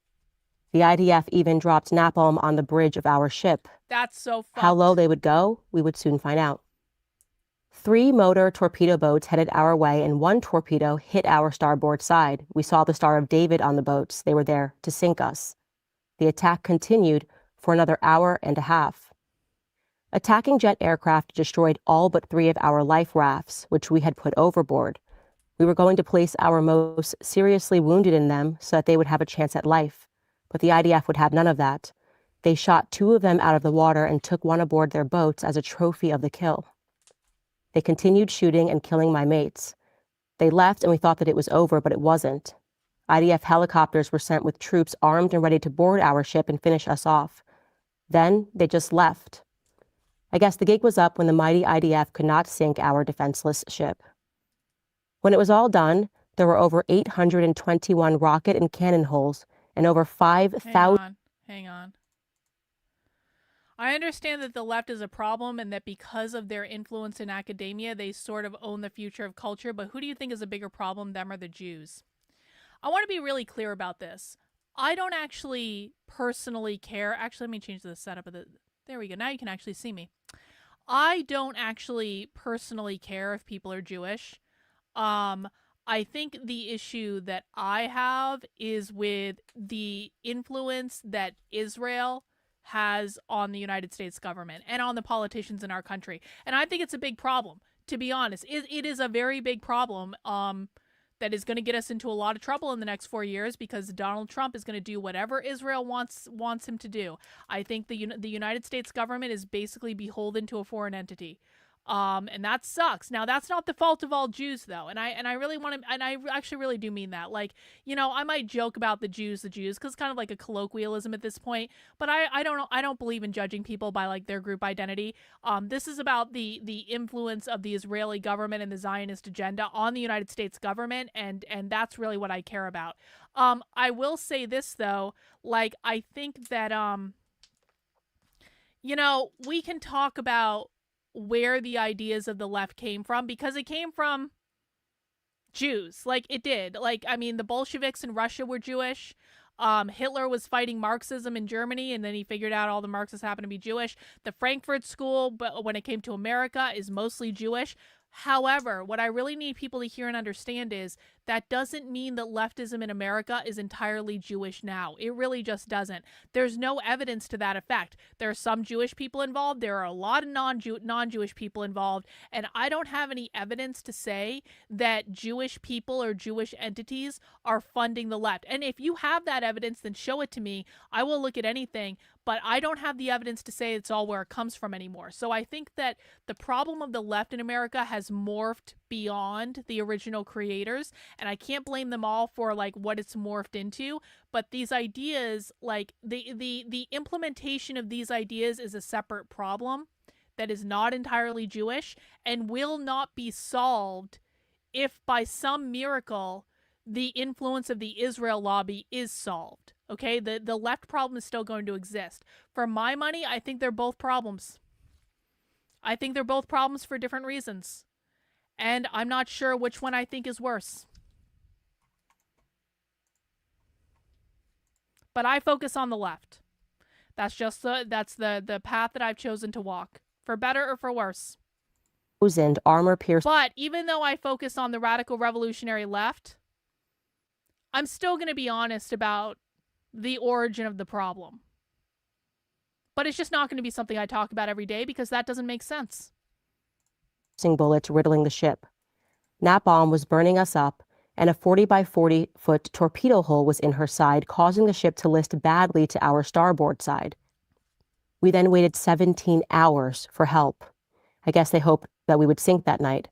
The IDF even dropped napalm on the bridge of our ship. That's so fucked. How low they would go, we would soon find out. 3 motor torpedo boats headed our way, and 1 torpedo hit our starboard side. We saw the Star of David on the boats. They were there to sink us. The attack continued for another hour and a half. Attacking jet aircraft destroyed all but 3 of our life rafts, which we had put overboard. We were going to place our most seriously wounded in them so that they would have a chance at life, but the IDF would have none of that. They shot 2 of them out of the water and took 1 aboard their boats as a trophy of the kill. They continued shooting and killing my mates. They left and we thought that it was over, but it wasn't. IDF helicopters were sent with troops armed and ready to board our ship and finish us off. Then they just left. I guess the gig was up when the mighty IDF could not sink our defenseless ship. When it was all done, there were over 821 rocket and cannon holes and over 5,000... Hang on. I understand that the left is a problem and that because of their influence in academia, they sort of own the future of culture, but who do you think is a bigger problem, them or the Jews? I want to be really clear about this. I don't actually personally care. Actually, let me change the setup of the... There we go. Now you can actually see me. I don't actually personally care if people are Jewish. I think the issue that I have is with the influence that Israel has on the United States government and on the politicians in our country. And I think it's a big problem, to be honest. It is a very big problem that is going to get us into a lot of trouble in the next 4 years because Donald Trump is going to do whatever Israel wants him to do. I think the United States government is basically beholden to a foreign entity. And that sucks. Now, that's not the fault of all Jews, though. And I really want to, and I actually really do mean that. Like, you know, I might joke about the Jews, because it's kind of like a colloquialism at this point. But I don't know. I don't believe in judging people by like their group identity. This is about the influence of the Israeli government and the Zionist agenda on the United States government, and that's really what I care about. I will say this though, like I think that you know, we can talk about where the ideas of the left came from because it came from Jews. Like it did. Like, I mean, the Bolsheviks in Russia were Jewish. Hitler was fighting Marxism in Germany, and then he figured out all the Marxists happen to be Jewish. The Frankfurt School, but when it came to America, is mostly Jewish. However, what I really need people to hear and understand is that doesn't mean that leftism in America is entirely Jewish now. It really just doesn't. There's no evidence to that effect. There are some Jewish people involved. There are a lot of non-Jewish people involved. And I don't have any evidence to say that Jewish people or Jewish entities are funding the left. And if you have that evidence, then show it to me. I will look at anything. But I don't have the evidence to say it's all where it comes from anymore. So I think that the problem of the left in America has morphed beyond the original creators, and I can't blame them all for like what it's morphed into. But these ideas, like the implementation of these ideas, is a separate problem that is not entirely Jewish and will not be solved if by some miracle the influence of the Israel lobby is solved. Okay, the left problem is still going to exist. For my money, I think they're both problems. I think they're both problems for different reasons. And I'm not sure which one I think is worse. But I focus on the left. That's just the path that I've chosen to walk, for better or for worse. Armor-pierced. But even though I focus on the radical revolutionary left, I'm still going to be honest about the origin of the problem. But it's just not going to be something I talk about every day because that doesn't make sense. Bullets riddling the ship. Napalm was burning us up, and a 40 by 40 foot torpedo hole was in her side, causing the ship to list badly to our starboard side. We then waited 17 hours for help. I guess they hoped that we would sink that night.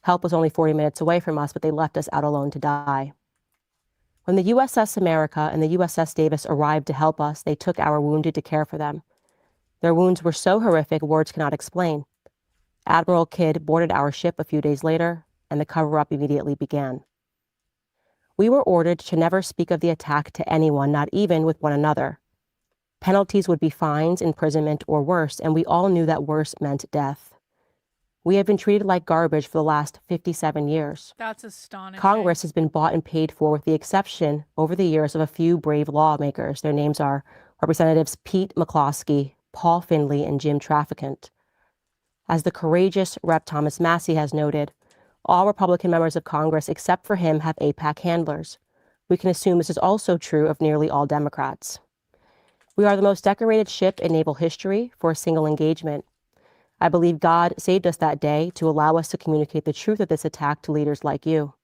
Help was only 40 minutes away from us, but they left us out alone to die. When the USS America and the USS Davis arrived to help us, they took our wounded to care for them. Their wounds were so horrific, words cannot explain. Admiral Kidd boarded our ship a few days later, and the cover-up immediately began. We were ordered to never speak of the attack to anyone, not even with one another. Penalties would be fines, imprisonment, or worse, and we all knew that worse meant death. We have been treated like garbage for the last 57 years. That's astonishing. Congress has been bought and paid for, with the exception, over the years, of a few brave lawmakers. Their names are Representatives Pete McCloskey, Paul Findley, and Jim Traficant. As the courageous Rep. Thomas Massey has noted, all Republican members of Congress except for him have AIPAC handlers. We can assume this is also true of nearly all Democrats. We are the most decorated ship in naval history for a single engagement. I believe God saved us that day to allow us to communicate the truth of this attack to leaders like you.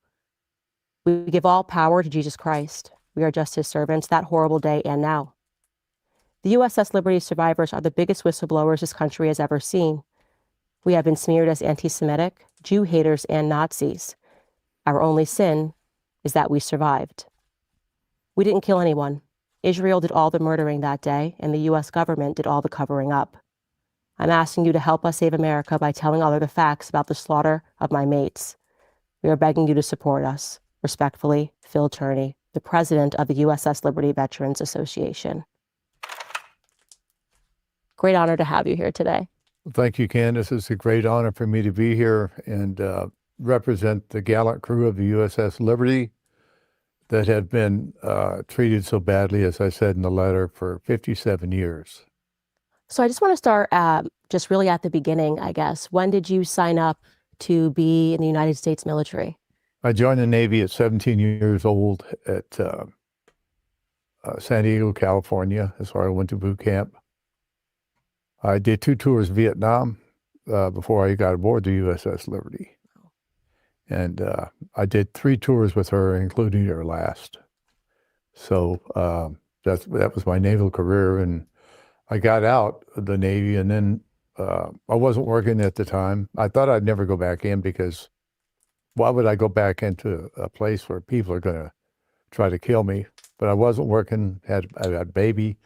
We give all power to Jesus Christ. We are just his servants that horrible day and now. The USS Liberty survivors are the biggest whistleblowers this country has ever seen. We have been smeared as anti-Semitic, Jew haters, and Nazis. Our only sin is that we survived. We didn't kill anyone. Israel did all the murdering that day, and the U.S. government did all the covering up. I'm asking you to help us save America by telling others the facts about the slaughter of my mates. We are begging you to support us. Respectfully, Phil Turney, the president of the USS Liberty Veterans Association. Great honor to have you here today. Thank you, Candace. It's a great honor for me to be here and represent the gallant crew of the USS Liberty that have been treated so badly, as I said in the letter, for 57 years. So I just want to start just really at the beginning, I guess. When did you sign up to be in the United States military? I joined the Navy at 17 years old at San Diego, California. That's where I went to boot camp. I did 2 tours of Vietnam before I got aboard the USS Liberty. And I did 3 tours with her, including her last. So that was my naval career. And I got out of the Navy, and then I wasn't working at the time. I thought I'd never go back in because why would I go back into a place where people are going to try to kill me? But I wasn't working, I had a baby.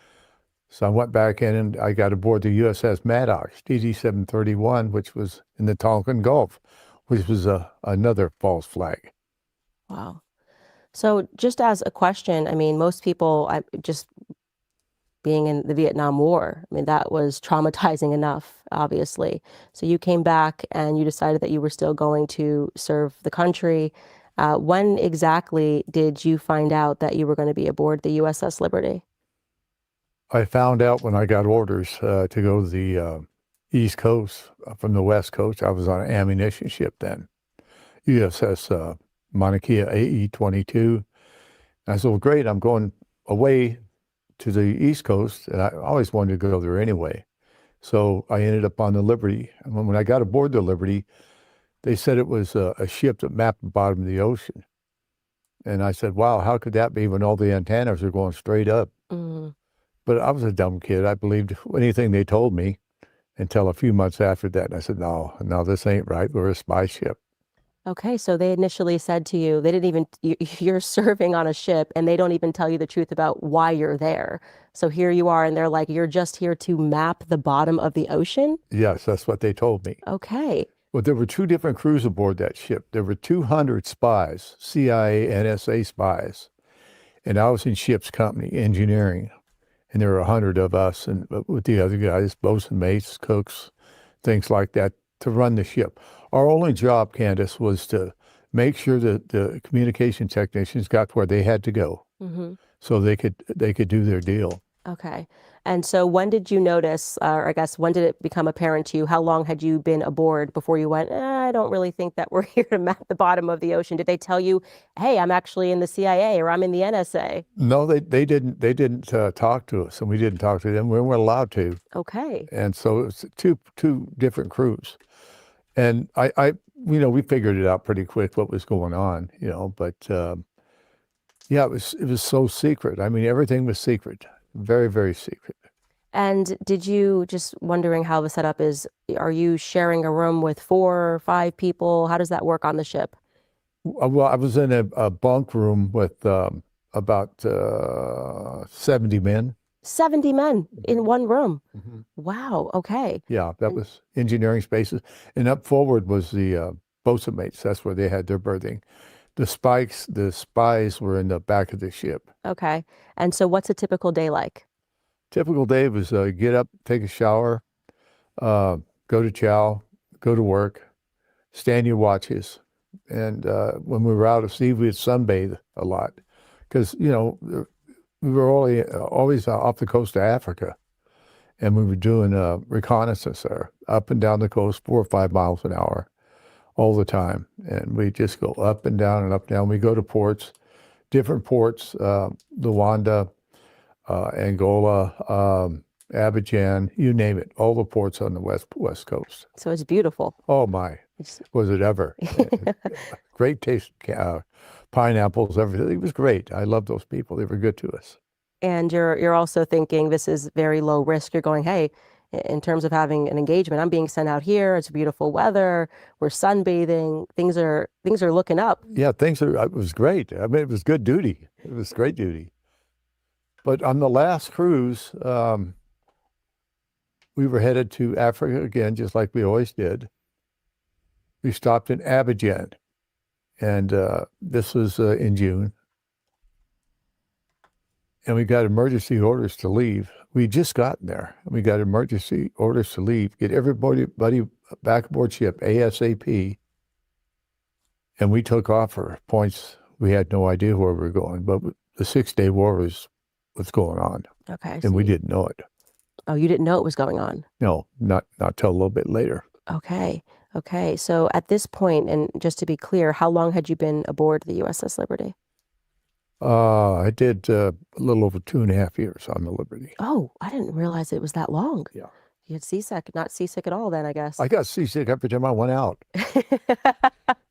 So I went back in and I got aboard the USS Maddox, DD-731, which was in the Tonkin Gulf, which was another false flag. Wow. So just as a question, I mean, most people, just being in the Vietnam War, I mean, that was traumatizing enough, obviously. So you came back and you decided that you were still going to serve the country. When exactly did you find out that you were going to be aboard the USS Liberty? I found out when I got orders to go to the East Coast from the West Coast. I was on an ammunition ship then, USS Mauna Kea AE-22. I said, well, great, I'm going away to the East Coast, and I always wanted to go there anyway. So I ended up on the Liberty. And when I got aboard the Liberty, they said it was a ship that mapped the bottom of the ocean. And I said, wow, how could that be when all the antennas are going straight up? Mm. But I was a dumb kid. I believed anything they told me until a few months after that. And I said, no, this ain't right. We're a spy ship. Okay, so they initially said to you, they didn't even, you're serving on a ship and they don't even tell you the truth about why you're there. So here you are, and they're like, you're just here to map the bottom of the ocean? Yes, that's what they told me. Okay. Well, there were 2 different crews aboard that ship. There were 200 spies, CIA, NSA spies. And I was in ship's company, engineering. And there were 100 of us, and with the other guys, bosun mates, cooks, things like that, to run the ship. Our only job, Candace, was to make sure that the communication technicians got where they had to go, so they could do their deal. Okay. And so when did you notice, or I guess when did it become apparent to you? How long had you been aboard before you went, I don't really think that we're here to map the bottom of the ocean? Did they tell you, hey, I'm actually in the CIA or I'm in the NSA? No, they didn't talk to us, and we didn't talk to them. We weren't allowed to. Okay. And so it was two different crews. And I we figured it out pretty quick what was going on, but yeah, it was so secret. I mean, everything was secret, very, very secret. And did you, just wondering how the setup is, are you sharing a room with 4 or 5 people? How does that work on the ship? Well, I was in a bunk room with about 70 men. 70 men in one room. Wow. Okay. Yeah, that was engineering spaces. And up forward was the bosun mates. That's where they had their berthing. The spies were in the back of the ship. Okay. And so what's a typical day like? Typical day was get up, take a shower, go to chow, go to work, stand your watches. And when we were out of sea, we'd sunbathe a lot because, we were always off the coast of Africa. And we were doing reconnaissance there, up and down the coast, 4 or 5 miles an hour, all the time. And we just go up and down and up and down. We go to ports, different ports, Luanda, Angola, Abidjan, you name it, all the ports on the west coast. So it's beautiful. Oh my, was it ever. Great taste, pineapples, everything. It was great. I love those people. They were good to us. And you're also thinking this is very low risk. You're going, hey, in terms of having an engagement, I'm being sent out here. It's beautiful weather. We're sunbathing. Things are looking up. Yeah, it was great. I mean, it was good duty. It was great duty. But on the last cruise, we were headed to Africa again, just like we always did. We stopped in Abidjan, and this was in June. And we got emergency orders to leave. We just gotten there. We got emergency orders to leave, get everybody back aboard ship ASAP. And we took off for points. We had no idea where we were going, but the 6-day war was what's going on. Okay. And we didn't know it. Oh, you didn't know it was going on? No, not till a little bit later. Okay. Okay. So at this point, and just to be clear, how long had you been aboard the USS Liberty? I did a little over 2.5 years on the Liberty. Oh, I didn't realize it was that long. Yeah. You had seasick, not seasick at all then, I guess. I got seasick every time I went out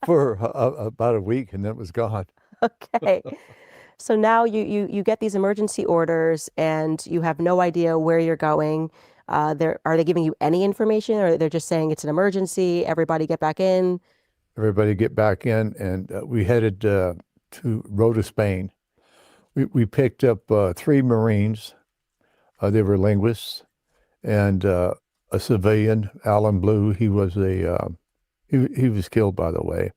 for about a week, and then it was gone. Okay. So now you get these emergency orders and you have no idea where you're going. Are they giving you any information, or they're just saying it's an emergency, everybody get back in? Everybody get back in, and we headed to Rota, Spain. We picked up 3 Marines. They were linguists, and a civilian, Alan Blue. He was he was killed, by the way.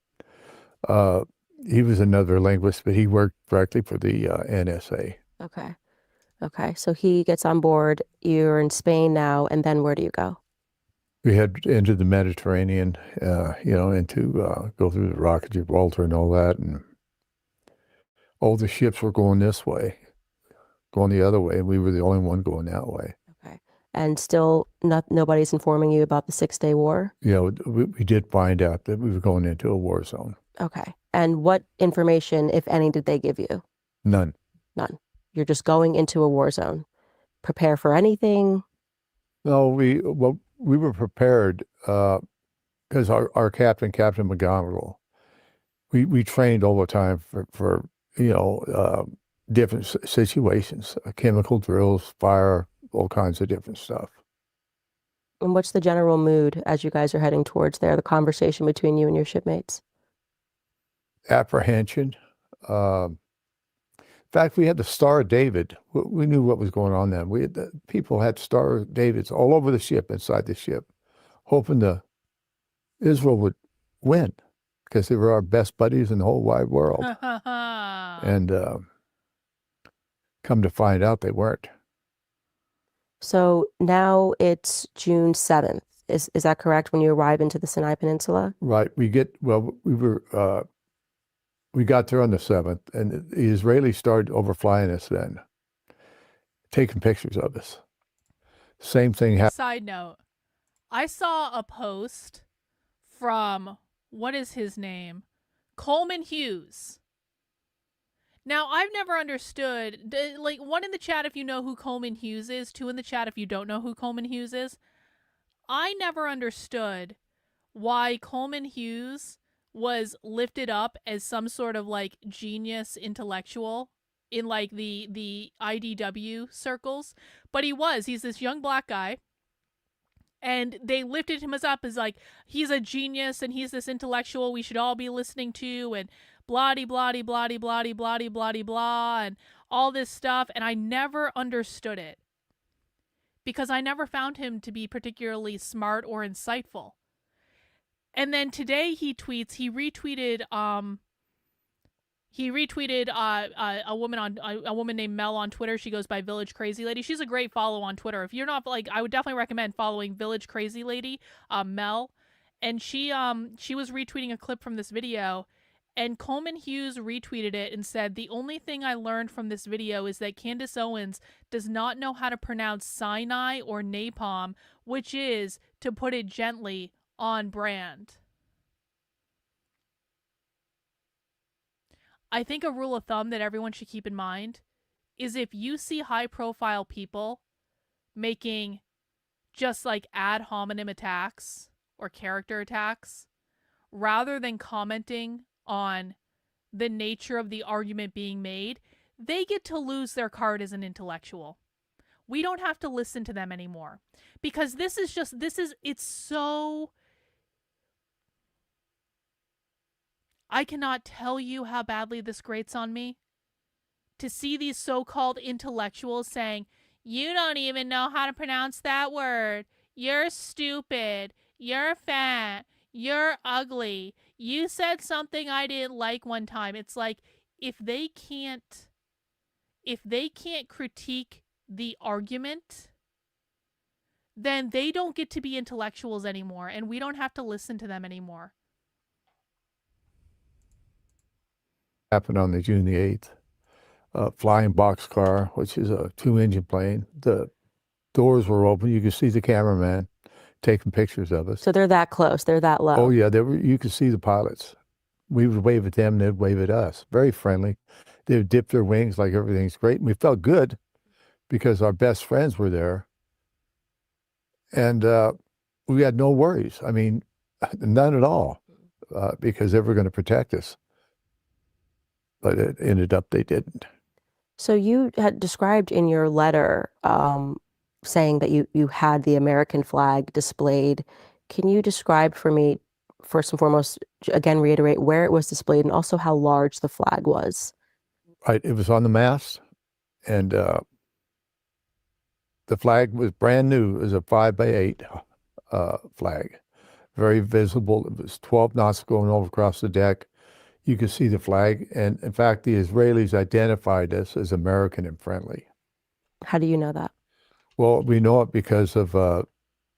He was another linguist, but he worked directly for the NSA. Okay. Okay. So he gets on board. You're in Spain now, and then where do you go? We had into the Mediterranean, into go through the Rock of Gibraltar and all that, and all the ships were going this way, going the other way, and we were the only one going that way. Okay. And still nobody's informing you about the 6-Day War? We did find out that we were going into a war zone. Okay. And what information, if any, did they give you? None. None. You're just going into a war zone. Prepare for anything? No, we were prepared because our captain, Captain McGonigal, we trained all the time for different situations, chemical drills, fire, all kinds of different stuff. And what's the general mood as you guys are heading towards there, the conversation between you and your shipmates? Apprehension. In fact, we had the Star of David. We knew what was going on then. People had Star of Davids all over the ship, inside the ship, hoping Israel would win because they were our best buddies in the whole wide world. And come to find out they weren't. So now it's June 7th. Is that correct, when you arrive into the Sinai Peninsula? Right. We got there on the 7th, and the Israelis started overflying us then, taking pictures of us. Same thing happened. Side note, I saw a post from, what is his name? Coleman Hughes. Now, I've never understood, like, 1 in the chat if you know who Coleman Hughes is, 2 in the chat if you don't know who Coleman Hughes is. I never understood why Coleman Hughes was lifted up as some sort of, like, genius intellectual in, like, the IDW circles. But he's this young black guy. And they lifted him up as, like, he's a genius and he's this intellectual we should all be listening to, and blah-de, blah-de, blah-de, blah-de, blah-de, blah-de, blah, and all this stuff. And I never understood it because I never found him to be particularly smart or insightful. And then today he retweeted a woman named Mel on Twitter. She goes by Village Crazy Lady. She's a great follow on Twitter. If you're not, like, I would definitely recommend following Village Crazy Lady, Mel. And she was retweeting a clip from this video, and Coleman Hughes retweeted it and said, "The only thing I learned from this video is that Candace Owens does not know how to pronounce Sinai or napalm, which is, to put it gently, on brand." I think a rule of thumb that everyone should keep in mind is if you see high-profile people making just, like, ad hominem attacks or character attacks, rather than commenting on the nature of the argument being made, they get to lose their card as an intellectual. We don't have to listen to them anymore because it's so... I cannot tell you how badly this grates on me to see these so-called intellectuals saying, "You don't even know how to pronounce that word. You're stupid. You're fat. You're ugly. You said something I didn't like one time." It's like, if they can't critique the argument, then they don't get to be intellectuals anymore, and we don't have to listen to them anymore. Happened on the June the 8th. Flying boxcar, which is a 2-engine plane. The doors were open. You could see the cameraman taking pictures of us. So they're that close. They're that low. Oh, yeah. You could see the pilots. We would wave at them, they'd wave at us. Very friendly. They would dip their wings like everything's great. And we felt good because our best friends were there. And we had no worries. I mean, none at all, because they were going to protect us. But it ended up they didn't. So you had described in your letter saying that you had the American flag displayed. Can you describe for me, first and foremost, again, reiterate where it was displayed and also how large the flag was? Right. It was on the mast, and the flag was brand new. It was a 5x8 flag, very visible. It was 12 knots going over across the deck. You could see the flag, and in fact, the Israelis identified us as American and friendly. How do you know that? Well, we know it because of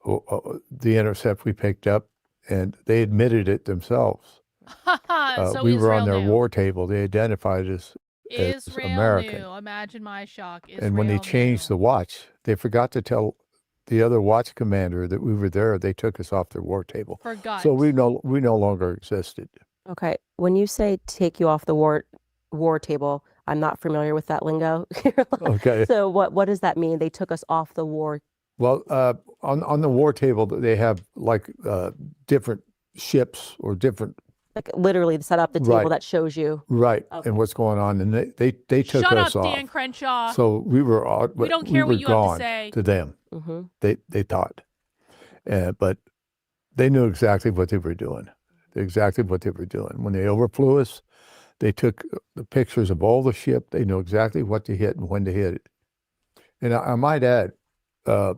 the intercept we picked up, and they admitted it themselves. So We were on Israel their knew. war table. They identified us as Israel American. knew. Imagine my shock. And when they Israel changed knew. the watch, they forgot to tell the other watch commander that we were there. They took us off their war table. Forgot. So we no longer existed. Okay. When you say take you off the war table, I'm not familiar with that lingo. Okay. So what does that mean? They took us off the war. Well, on the war table, they have like different ships or different. Like literally set up the table Right. that shows you. Right. Okay. And what's going on. And they took Shut us up, off. Dan Crenshaw. So we were We don't care were what you have to gone say. to them. Mm-hmm. They thought. But they knew exactly what they were doing. Exactly what they were doing. When they overflew us, they took the pictures of all the ship. They knew exactly what to hit and when to hit it. And I might add, I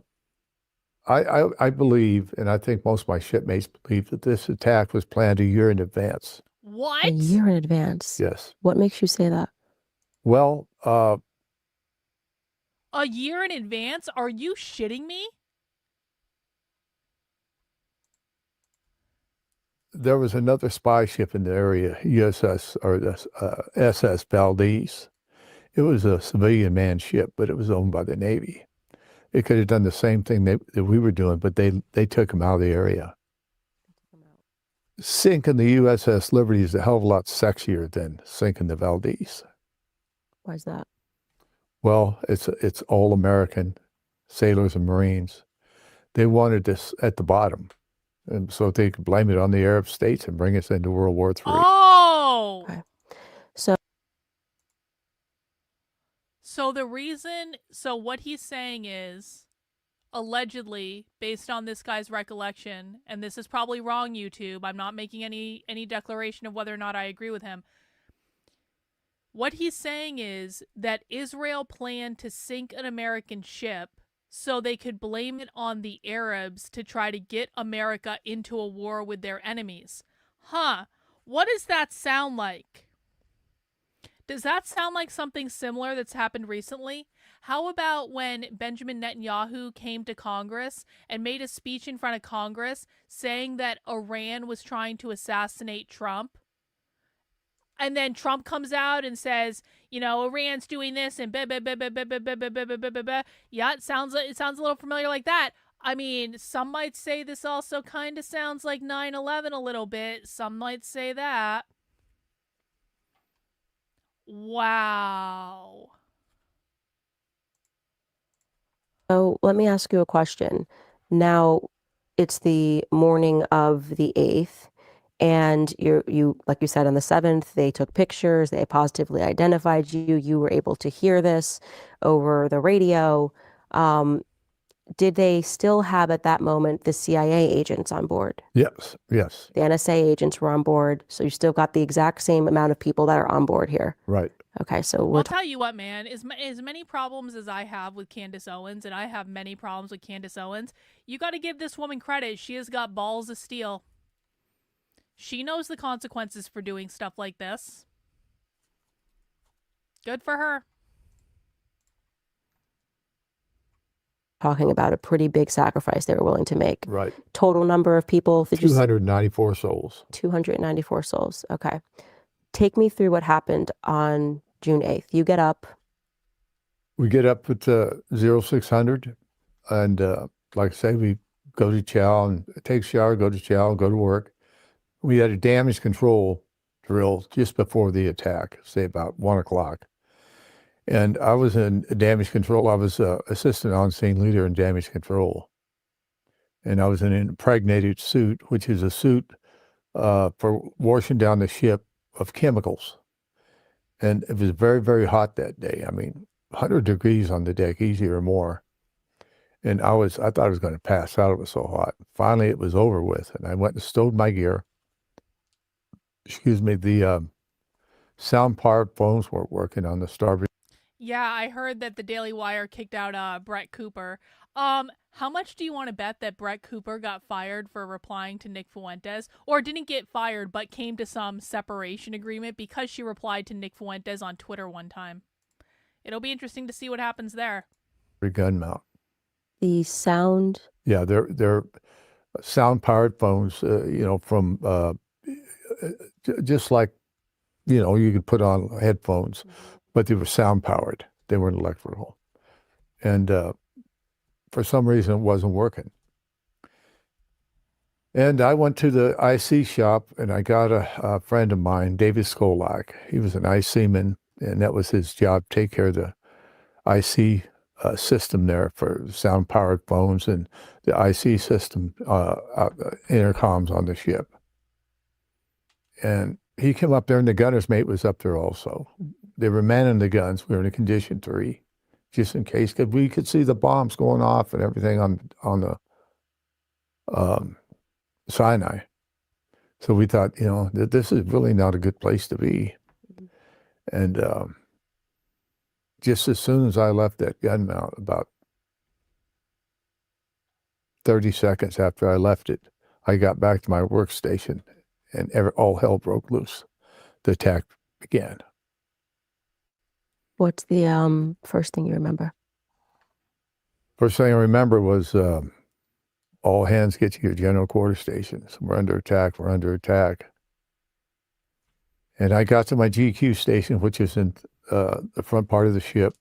believe, and I think most of my shipmates believe, that this attack was planned a year in advance. What? A year in advance. Yes. What makes you say that? Well, A year in advance? Are you shitting me? there was another spy ship in the area, USS or SS Valdez. It was a civilian manned ship, but it was owned by the Navy. It could have done the same thing that we were doing, but they took them out of the area. Sinking the USS Liberty is a hell of a lot sexier than sinking the Valdez. Why is that? Well, it's all American sailors and Marines. They wanted this at the bottom, and so they could blame it on the Arab states and bring us into World War III. Oh! Okay. So what he's saying is, allegedly, based on this guy's recollection, and this is probably wrong, YouTube, I'm not making any declaration of whether or not I agree with him. What he's saying is that Israel planned to sink an American ship so they could blame it on the Arabs to try to get America into a war with their enemies. Huh. What does that sound like? Does that sound like something similar that's happened recently? How about when Benjamin Netanyahu came to Congress and made a speech in front of Congress saying that Iran was trying to assassinate Trump? And then Trump comes out and says, you know, Iran's doing this and blah, blah, blah, blah, blah, blah, blah, blah, blah, blah, blah, blah. Yeah, it sounds a little familiar like that. I mean, some might say this also kind of sounds like 9/11 a little bit. Some might say that. Wow. So let me ask you a question. Now, it's the morning of the 8th, and you like you said, on the 7th, they took pictures, they positively identified you, you were able to hear this over the radio. Did they still have at that moment the CIA agents on board? Yes, yes. The NSA agents were on board, so you still got the exact same amount of people that are on board here. Right. Okay, so I'll tell you what, man, as many problems as I have with Candace Owens, and I have many problems with Candace Owens, you got to give this woman credit. She has got balls of steel. She knows the consequences for doing stuff like this. Good for her. talking about a pretty big sacrifice they were willing to make. Right. Total number of people, 294 souls. 294 souls. Okay. Take me through what happened on June 8th. You get up. We get up at 0600, and like I say, we go to chow and take a shower, go to chow, and go to work. We had a damage control drill just before the attack, say about 1 o'clock. And I was in damage control. I was assistant on-scene leader in damage control. And I was in an impregnated suit, which is a suit for washing down the ship of chemicals. And it was very, very hot that day. I mean, 100 degrees on the deck, easy or more. And I thought I was going to pass out. It was so hot. Finally, it was over with. And I went and stowed my gear. Excuse me, the sound-powered phones weren't working on the starboard. Yeah, I heard that the Daily Wire kicked out Brett Cooper. How much do you want to bet that Brett Cooper got fired for replying to Nick Fuentes? Or didn't get fired, but came to some separation agreement because she replied to Nick Fuentes on Twitter one time? It'll be interesting to see what happens there. Gun mount. The sound Yeah, they're sound-powered phones, from just like, you could put on headphones, but they were sound-powered. They weren't electrical. And for some reason, it wasn't working. And I went to the IC shop, and I got a friend of mine, David Skolak. He was an IC-man, and that was his job, take care of the IC system there for sound-powered phones and the IC system, intercoms on the ship. And he came up there, and the gunner's mate was up there also. They were manning the guns. We were in a condition 3, just in case, because we could see the bombs going off and everything on the Sinai. So we thought, that this is really not a good place to be. And just as soon as I left that gun mount, about 30 seconds after I left it, I got back to my workstation, and all hell broke loose. The attack began. What's the first thing you remember? First thing I remember was all hands get to your general quarter stations. We're under attack. We're under attack. And I got to my GQ station, which is in the front part of the ship.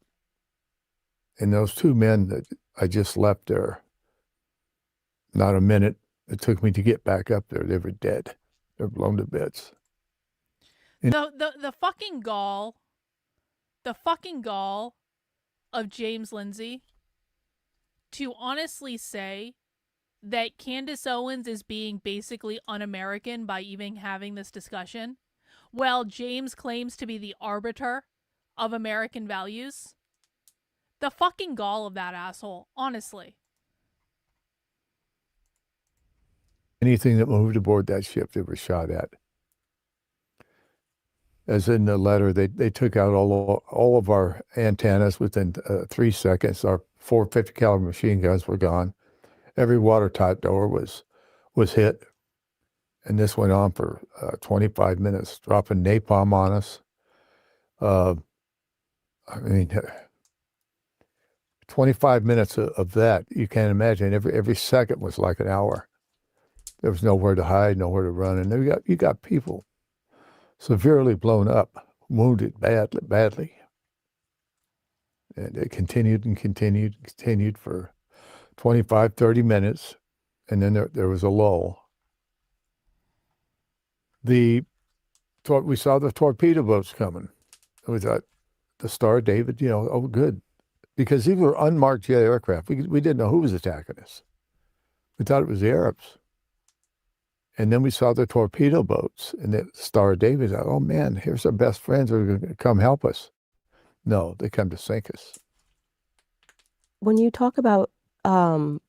And those 2 men that I just left there, not a minute it took me to get back up there. They were dead. They're blown to bits. The fucking gall of James Lindsay to honestly say that Candace Owens is being basically un-American by even having this discussion, while James claims to be the arbiter of American values. The fucking gall of that asshole, honestly. Anything that moved aboard that ship, they were shot at. As in the letter, they took out all of our antennas within 3 seconds. Our 450 caliber machine guns were gone. Every watertight door was hit. And this went on for 25 minutes, dropping napalm on us. 25 minutes of that, you can't imagine. Every second was like an hour. There was nowhere to hide, nowhere to run. And you got people severely blown up, wounded badly. And it continued and continued and continued for 25, 30 minutes. And then there was a lull. We saw the torpedo boats coming. We thought, the Star of David, oh, good. Because these were unmarked jet aircraft. We didn't know who was attacking us. We thought it was the Arabs. And then we saw the torpedo boats, and the Star of David. Oh man, here's our best friends who are going to come help us. No, they come to sink us. When you talk about them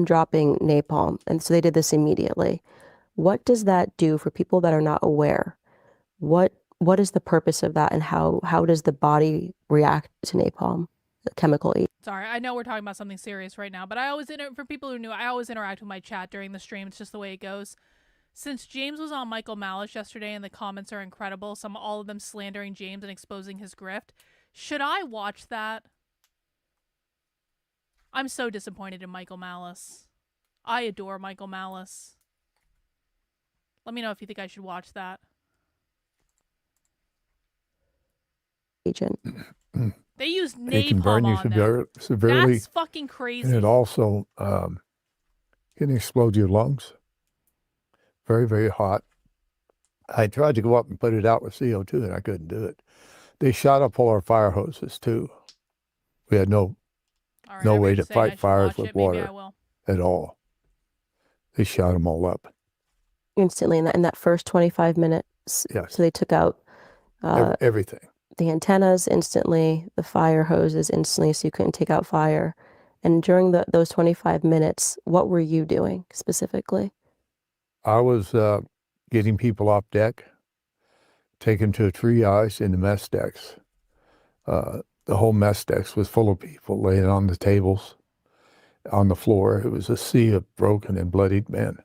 dropping napalm, and so they did this immediately, what does that do for people that are not aware? What is the purpose of that, and how does the body react to napalm chemically? Sorry, I know we're talking about something serious right now, but for people who knew, I always interact with my chat during the stream. It's just the way it goes. Since James was on Michael Malice yesterday and the comments are incredible, all of them slandering James and exposing his grift, should I watch that? I'm so disappointed in Michael Malice. I adore Michael Malice. Let me know if you think I should watch that. Agent. They used It can burn napalm you on them. severely. That's fucking crazy. And it also can explode your lungs. Very, very hot. I tried to go up and put it out with CO2, and I couldn't do it. They shot up all our fire hoses, too. We had no way to fight fires with water at all. They shot them all up. Instantly in that first 25 minutes. Yes. So they took out everything. The antennas instantly, the fire hoses instantly, so you couldn't take out fire. And during those 25 minutes, what were you doing specifically? I was getting people off deck, taken to a triage in the mess decks. The whole mess decks was full of people laying on the tables, on the floor. It was a sea of broken and bloodied men.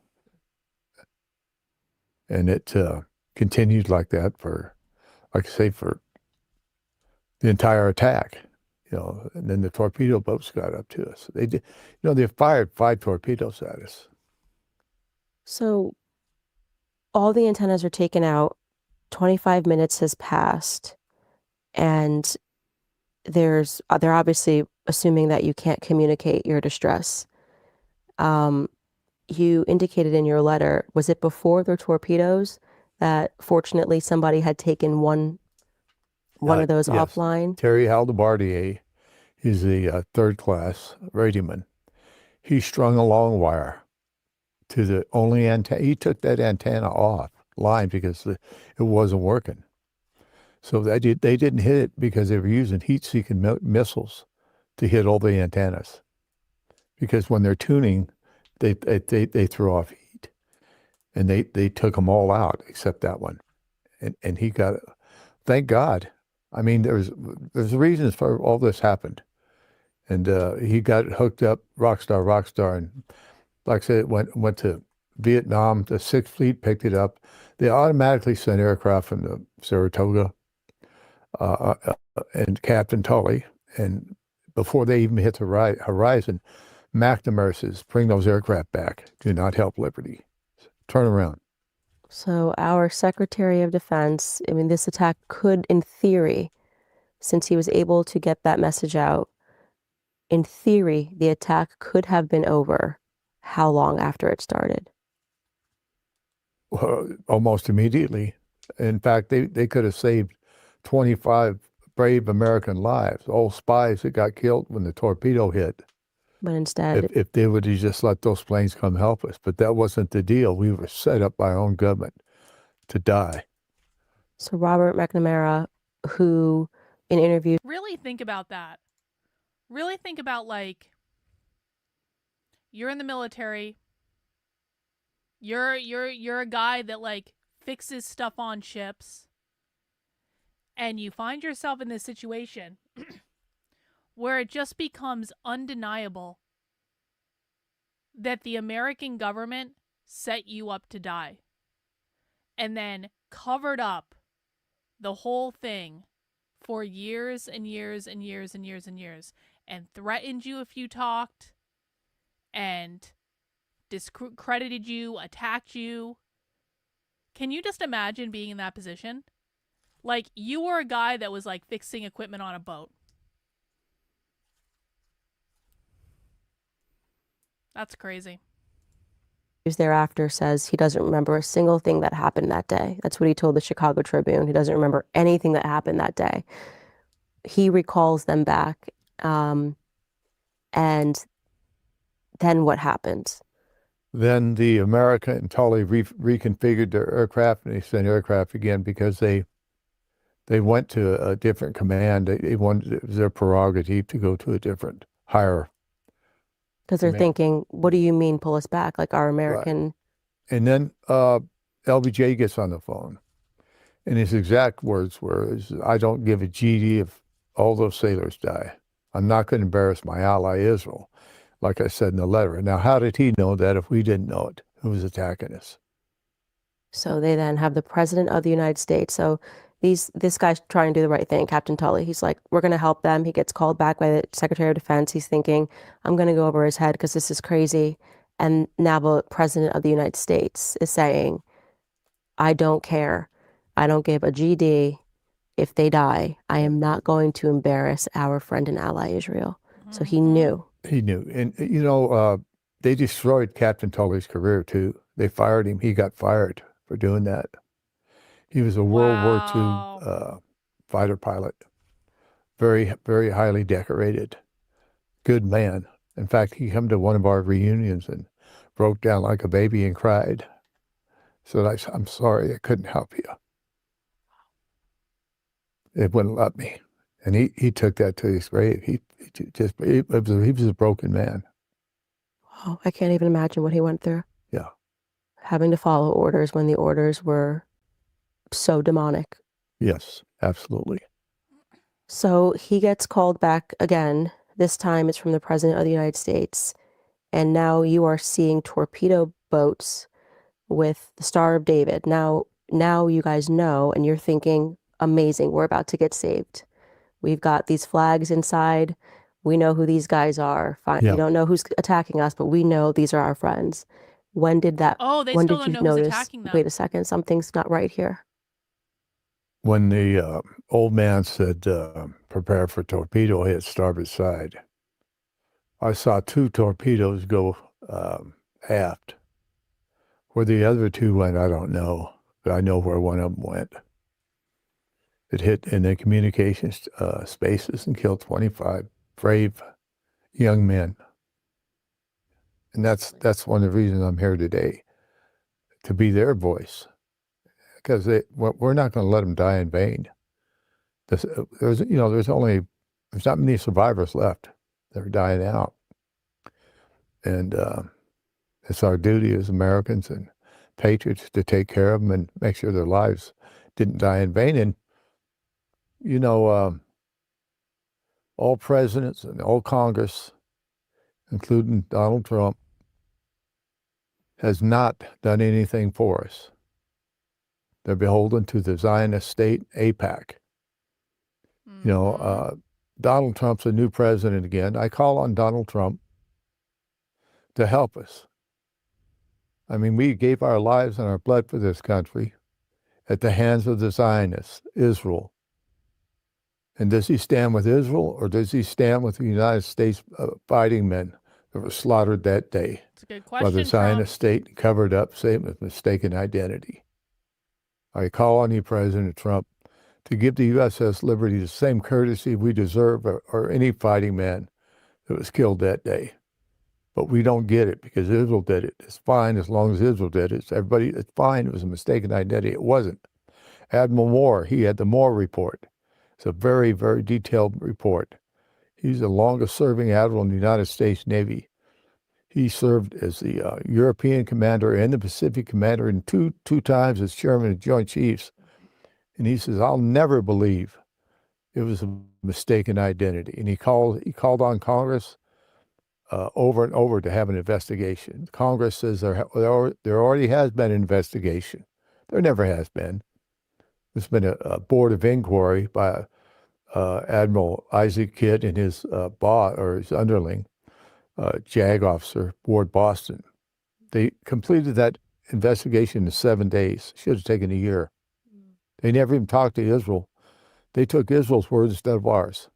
And it continued like that for the entire attack. And then the torpedo boats got up to us. They did, they fired 5 torpedoes at us. So all the antennas are taken out. 25 minutes has passed, and they're obviously assuming that you can't communicate your distress. You indicated in your letter, was it before the torpedoes that fortunately somebody had taken one of those yes. offline? Terry Haldebardier, he's the third class radioman. He strung a long wire to the only antenna. He took that antenna offline because it wasn't working. So they didn't hit it because they were using heat-seeking missiles to hit all the antennas. Because when they're tuning, they throw off heat, and they took them all out except that one, and he got it. Thank God. I mean, there's reasons for all this happened, and he got hooked up, rock star, and like I said, it went to Vietnam. The Sixth Fleet picked it up. They automatically sent aircraft from the Saratoga and Captain Tully, and before they even hit the horizon, McNamara says, "Bring those aircraft back. Do not help Liberty. Turn around." So our Secretary of Defense, I mean, this attack could, in theory, since he was able to get that message out, in theory, the attack could have been over. How long after it started? Well, almost immediately. In fact, they could have saved 25 brave American lives, all spies that got killed when the torpedo hit. But instead, if they would have just let those planes come help us. But that wasn't the deal. We were set up by our own government to die. So Robert McNamara, who in interviews... Really think about that. Really think about, like, you're in the military. You're a guy that, like, fixes stuff on ships. And you find yourself in this situation where it just becomes undeniable that the American government set you up to die and then covered up the whole thing for years and years and years and years and years and threatened you if you talked and discredited you, attacked you. Can you just imagine being in that position? Like, you were a guy that was, like, fixing equipment on a boat. That's crazy. Thereafter says he doesn't remember a single thing that happened that day. That's what he told the Chicago Tribune. He doesn't remember anything that happened that day. He recalls them back. And then what happens? Then the America and Tully reconfigured their aircraft, and they sent aircraft again because they went to a different command. They wanted, it was their prerogative to go to a different, higher. Because they're thinking, what do you mean pull us back? Like our American... Right. And then LBJ gets on the phone, and his exact words were, "I don't give a GD if all those sailors die. I'm not going to embarrass my ally Israel," like I said in the letter. Now, how did he know that if we didn't know it? Who was attacking us? So they then have the President of the United States. So this guy's trying to do the right thing, Captain Tully. He's like, we're going to help them. He gets called back by the Secretary of Defense. He's thinking, I'm going to go over his head because this is crazy. And now the President of the United States is saying, I don't care. I don't give a GD if they die. I am not going to embarrass our friend and ally Israel. So he knew. He knew. And, they destroyed Captain Tully's career, too. They fired him. He got fired for doing that. He was a World War II fighter pilot. Very, very highly decorated. Good man. In fact, he came to one of our reunions and broke down like a baby and cried. Said, I'm sorry, I couldn't help you. It wouldn't let me. And he took that to his grave. He was a broken man. Oh, I can't even imagine what he went through. Yeah. Having to follow orders when the orders were so demonic. Yes, absolutely. So he gets called back again. This time it's from the President of the United States. And now you are seeing torpedo boats with the Star of David. Now you guys know, and you're thinking, amazing, we're about to get saved. We've got these flags inside. We know who these guys are. Fine. Yeah. We don't know who's attacking us, but we know these are our friends. When did that? Oh, they When still did don't you know who's notice? attacking them. Wait a second, something's not right here. When the old man said, prepare for torpedo hit starboard side, I saw 2 torpedoes go aft. Where the other 2 went, I don't know, but I know where one of them went. It hit in the communications spaces and killed 25 brave young men. And that's one of the reasons I'm here today, to be their voice, because we're not going to let them die in vain. There's not many survivors left. They're dying out, and it's our duty as Americans and patriots to take care of them and make sure their lives didn't die in vain. And all presidents and all Congress, including Donald Trump, has not done anything for us. They're beholden to the Zionist state, AIPAC. Donald Trump's a new president again. I call on Donald Trump to help us. I mean, we gave our lives and our blood for this country at the hands of the Zionists, Israel. And does he stand with Israel, or does he stand with the United States fighting men that were slaughtered that day? It's a good question, by the Zionist state covered up, saying with mistaken identity? I call on you, President Trump, to give the USS Liberty the same courtesy we deserve, or any fighting man that was killed that day. But we don't get it because Israel did it. It's fine as long as Israel did it. It's fine. It was a mistaken identity. It wasn't. Admiral Moore, he had the Moore report. It's a very, very detailed report. He's the longest serving admiral in the United States Navy. He served as the European commander and the Pacific commander, and two times as chairman of Joint Chiefs. And he says, I'll never believe it was a mistaken identity. And he called on Congress over and over to have an investigation. Congress says there already has been an investigation. There never has been. There's been a board of inquiry by Admiral Isaac Kidd and his boss, or his underling, JAG officer, Ward Boston. They completed that investigation in 7 days. Should have taken a year. They never even talked to Israel. They took Israel's word instead of ours.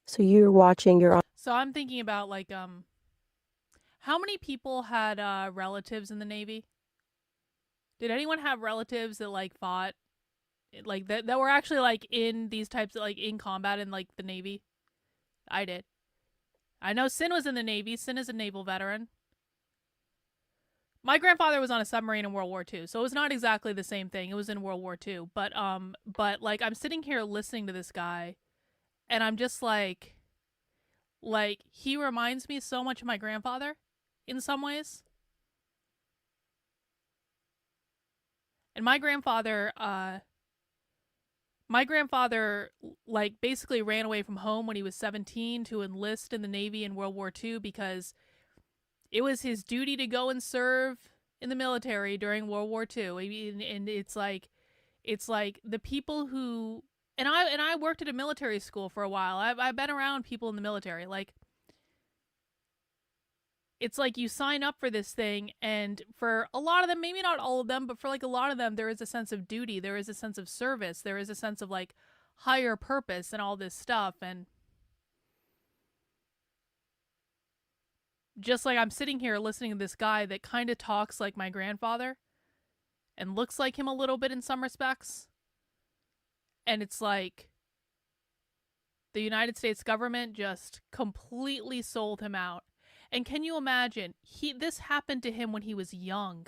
So you're watching your... So I'm thinking about, like, how many people had relatives in the Navy? Did anyone have relatives that, like, fought, like, that were actually, like, in these types of, like, in combat in, like, the Navy? I did. I know Sin was in the Navy. Sin is a naval veteran. My grandfather was on a submarine in World War II, so it was not exactly the same thing. It was in World War II. But like, I'm sitting here listening to this guy, and I'm just like, he reminds me so much of my grandfather in some ways. And my grandfather, like, basically ran away from home when he was 17 to enlist in the Navy in World War II because it was his duty to go and serve in the military during World War II. And it's like the people who, and I worked at a military school for a while. I've been around people in the military. Like, it's like you sign up for this thing, and for a lot of them, maybe not all of them, but for, like, a lot of them, there is a sense of duty. There is a sense of service. There is a sense of, like, higher purpose and all this stuff. And just like I'm sitting here listening to this guy that kind of talks like my grandfather and looks like him a little bit in some respects. And it's like the United States government just completely sold him out. And can you imagine? This happened to him when he was young.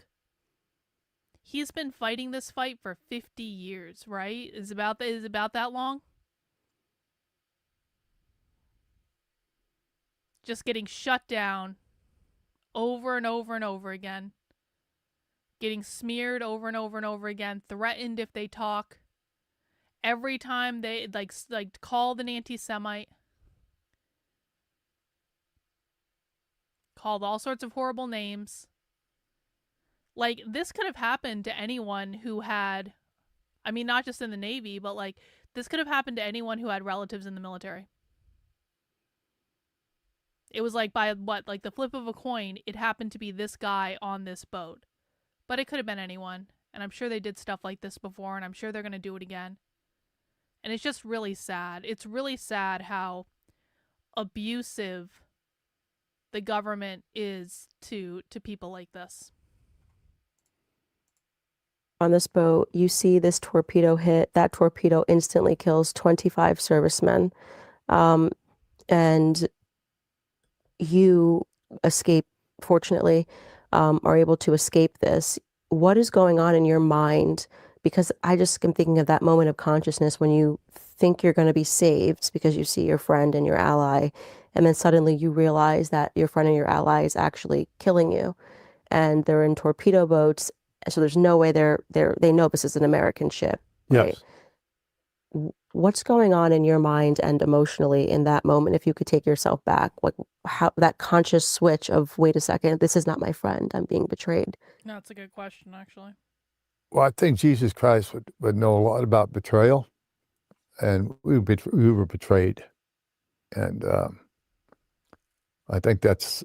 He's been fighting this fight for 50 years, right? Is about that long? Just getting shut down over and over and over again. Getting smeared over and over and over again. Threatened if they talk. Every time they like called an anti-Semite. Called all sorts of horrible names. Like, this could have happened to anyone who had, I mean, not just in the Navy, but, like, This could have happened to anyone who had relatives in the military. It was like by like the flip of a coin, it happened to be this guy on this boat. But it could have been anyone. And I'm sure they did stuff like this before, and I'm sure they're going to do it again. And it's just really sad. It's really sad how abusive the government is to people like this. On this boat, you see this torpedo hit. That torpedo instantly kills 25 servicemen. And you escape, fortunately, are able to escape this. What is going on in your mind? Because I just am thinking of that moment of consciousness when you think you're going to be saved because you see your friend and your ally, and then suddenly you realize that your friend and your ally is actually killing you, and they're in torpedo boats, so there's no way they know this is an American ship, right? Yes. What's going on in your mind and emotionally in that moment, if you could take yourself back, like how that conscious switch of, wait a second, this is not my friend, I'm being betrayed? No, that's a good question, actually. Well, I think Jesus Christ would know a lot about betrayal, and we were betrayed. And I think that's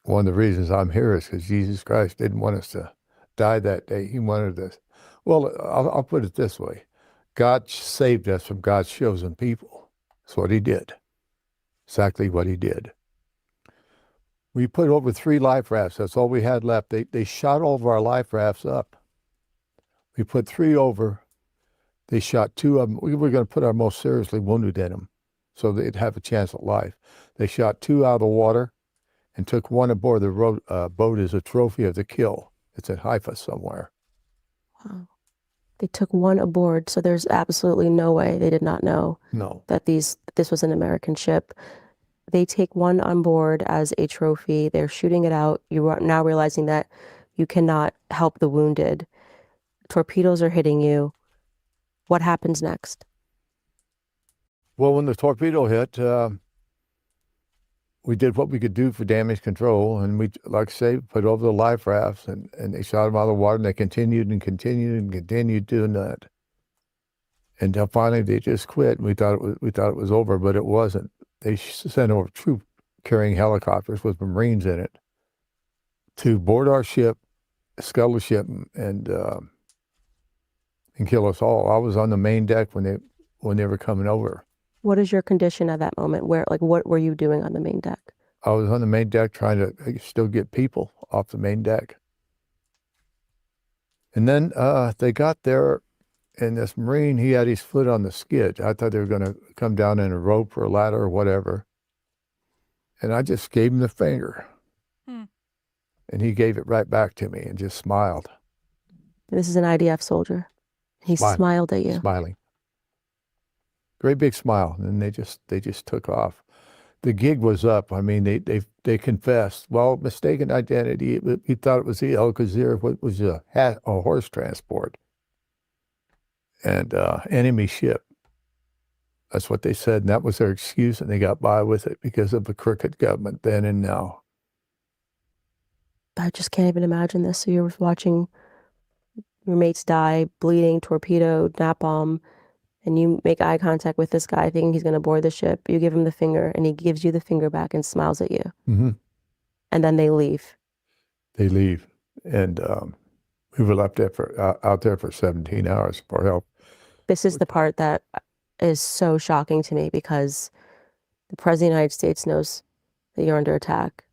one of the reasons I'm here is because Jesus Christ didn't want us to die that day. He wanted us. Well, I'll put it this way. God saved us from God's chosen people. That's what he did. Exactly what he did. We put over 3 life rafts. That's all we had left. They shot all of our life rafts up. We put 3 over. They shot 2 of them. We were going to put our most seriously wounded in them so they'd have a chance at life. They shot 2 out of the water and took 1 aboard the boat as a trophy of the kill. It's at Haifa somewhere. Wow. They took 1 aboard, so there's absolutely no way they did not know that this was an American ship. They take 1 on board as a trophy. They're shooting it out. You are now realizing that you cannot help the wounded. Torpedoes are hitting you. What happens next? Well, when the torpedo hit, we did what we could do for damage control, and we, like I say, put over the life rafts, and they shot them out of the water, and they continued and continued and continued doing that until finally they just quit. And we thought it was over, but it wasn't. They sent over troop carrying helicopters with Marines in it to board our ship, scuttle the ship, and kill us all. I was on the main deck when they were coming over. What is your condition at that moment? What were you doing on the main deck? I was on the main deck trying to still get people off the main deck. And then they got there, and this Marine, he had his foot on the skid. I thought they were going to come down in a rope or a ladder or whatever. And I just gave him the finger. And he gave it right back to me and just smiled. This is an IDF soldier. He smiled at you. Smiling. Great big smile. And they just took off. The gig was up. I mean, they confessed. Well, mistaken identity. He thought it was the El Khazir, what was a horse transport. And enemy ship. That's what they said. And that was their excuse. And they got by with it because of the crooked government then and now. I just can't even imagine this. So you're watching your mates die, bleeding, torpedoed, napalm, and you make eye contact with this guy thinking he's going to board the ship. You give him the finger, and he gives you the finger back and smiles at you. Mm-hmm. And then they leave. They leave. And we were left there out there for 17 hours for help. This is the part that is so shocking to me because the President of the United States knows that you're under attack.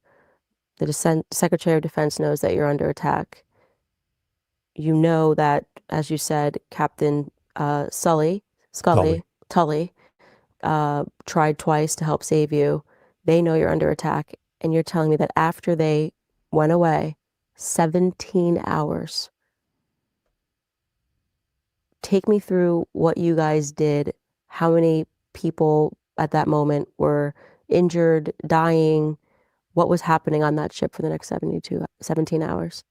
The Secretary of Defense knows that you're under attack. You know that, as you said, Captain Tully tried twice to help save you. They know you're under attack. And you're telling me that after they went away, 17 hours. Take me through what you guys did. How many people at that moment were injured, dying? What was happening on that ship for the next 17 hours?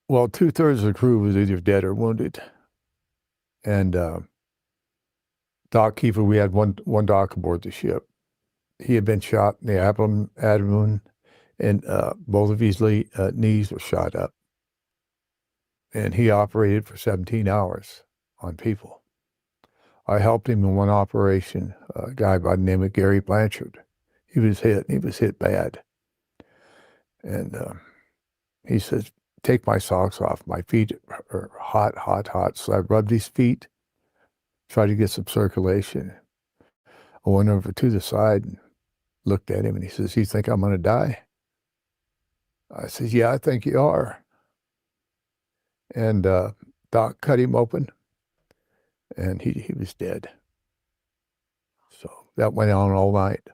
Well, 2/3 of the crew was either dead or wounded. And Doc Kiefer, we had one doc aboard the ship. He had been shot in the abdomen, and both of his knees were shot up. And he operated for 17 hours on people. I helped him in one operation, a guy by the name of Gary Blanchard. He was hit bad. And he says, take my socks off. My feet are hot, hot, hot. So I rubbed his feet, tried to get some circulation. I went over to the side and looked at him, and he says, you think I'm going to die? I says, yeah, I think you are. And Doc cut him open, and he was dead. So that went on all night.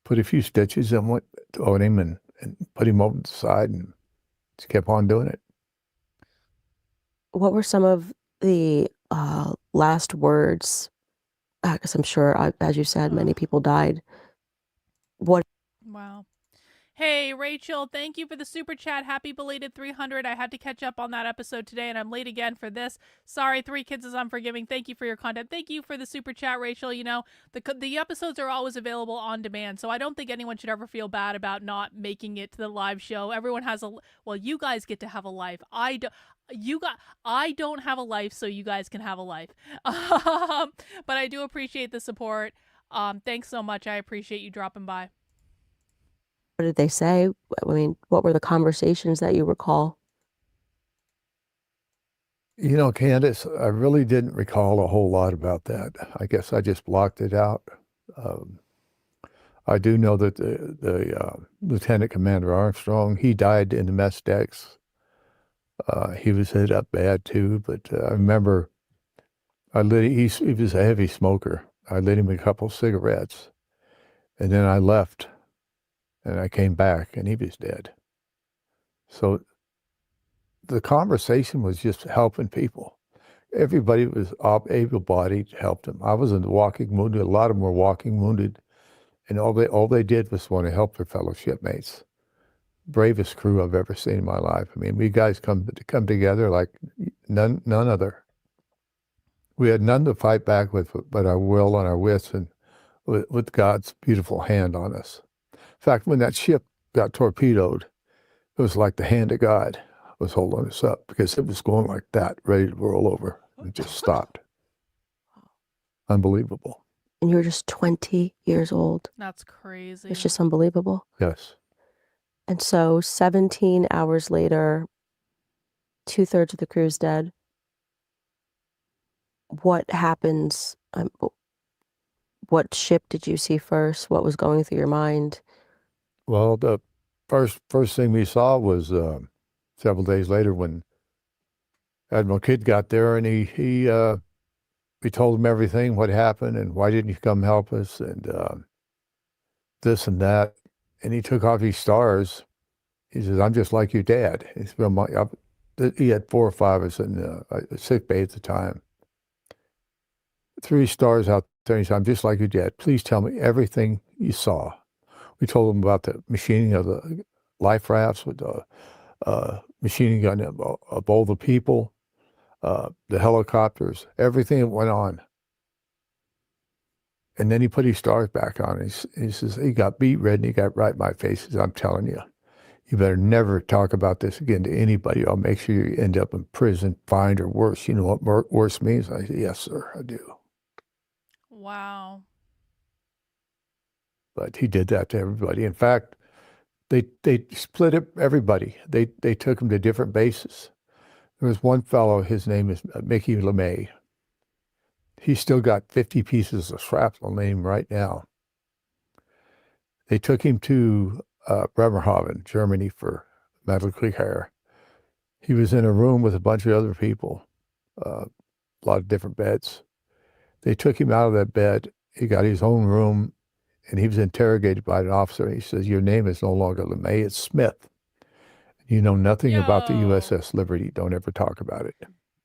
Put a few stitches on him and put him over to the side and just kept on doing it. What were some of the last words? Because I'm sure, as you said, many people died. What? Wow. Hey, Rachel, thank you for the super chat. Happy belated 300. I had to catch up on that episode today, and I'm late again for this. Sorry, 3 kids is unforgiving. Thank you for your content. Thank you for the super chat, Rachel. You know, the episodes are always available on demand, so I don't think anyone should ever feel bad about not making it to the live show. Everyone has well, you guys get to have a life. I don't have a life, so you guys can have a life. But I do appreciate the support. Thanks so much. I appreciate you dropping by. What did they say? I mean, what were the conversations that you recall? You know, Candace, I really didn't recall a whole lot about that. I guess I just blocked it out. I do know that the Lieutenant Commander Armstrong, he died in the mess decks. He was hit up bad too, but I remember he was a heavy smoker. I lit him a couple cigarettes, and then I left. And I came back, and he was dead. So the conversation was just helping people. Everybody was able-bodied, helped them. I was in the walking wounded. A lot of them were walking wounded, and all they did was want to help their fellow shipmates. Bravest crew I've ever seen in my life. I mean, we guys come together like none other. We had none to fight back with but our will and our wits, and with God's beautiful hand on us. In fact, when that ship got torpedoed, it was like the hand of God was holding us up because it was going like that, ready to roll over. It just stopped. Unbelievable. And you were just 20 years old. That's crazy. It's just unbelievable. Yes. And so 17 hours later, 2/3 of the crew's dead. What happens? What ship did you see first? What was going through your mind? Well, the first thing we saw was several days later when Admiral Kidd got there, and we told him everything, what happened, and why didn't you come help us, and this and that. And he took off his stars. He says, "I'm just like your dad." He had 4 or 5 of us in sick bay at the time. 3 stars out there. He said, "I'm just like your dad. Please tell me everything you saw." We told him about the machining of the life rafts with the machining gun of all the people, the helicopters, everything that went on. And then he put his stars back on. He says, he got beat red and he got right in my face. He says, "I'm telling you, you better never talk about this again to anybody. I'll make sure you end up in prison, fined, or worse." You know what worse means? I said, "Yes, sir, I do." Wow. But he did that to everybody. In fact, they split up everybody. They took them to different bases. There was one fellow, his name is Mickey LeMay. He's still got 50 pieces of shrapnel in him right now. They took him to Bremerhaven, Germany, for medical care. He was in a room with a bunch of other people, a lot of different beds. They took him out of that bed. He got his own room, and he was interrogated by an officer. He says, "Your name is no longer LeMay, it's Smith. You know nothing about the USS Liberty. Don't ever talk about it."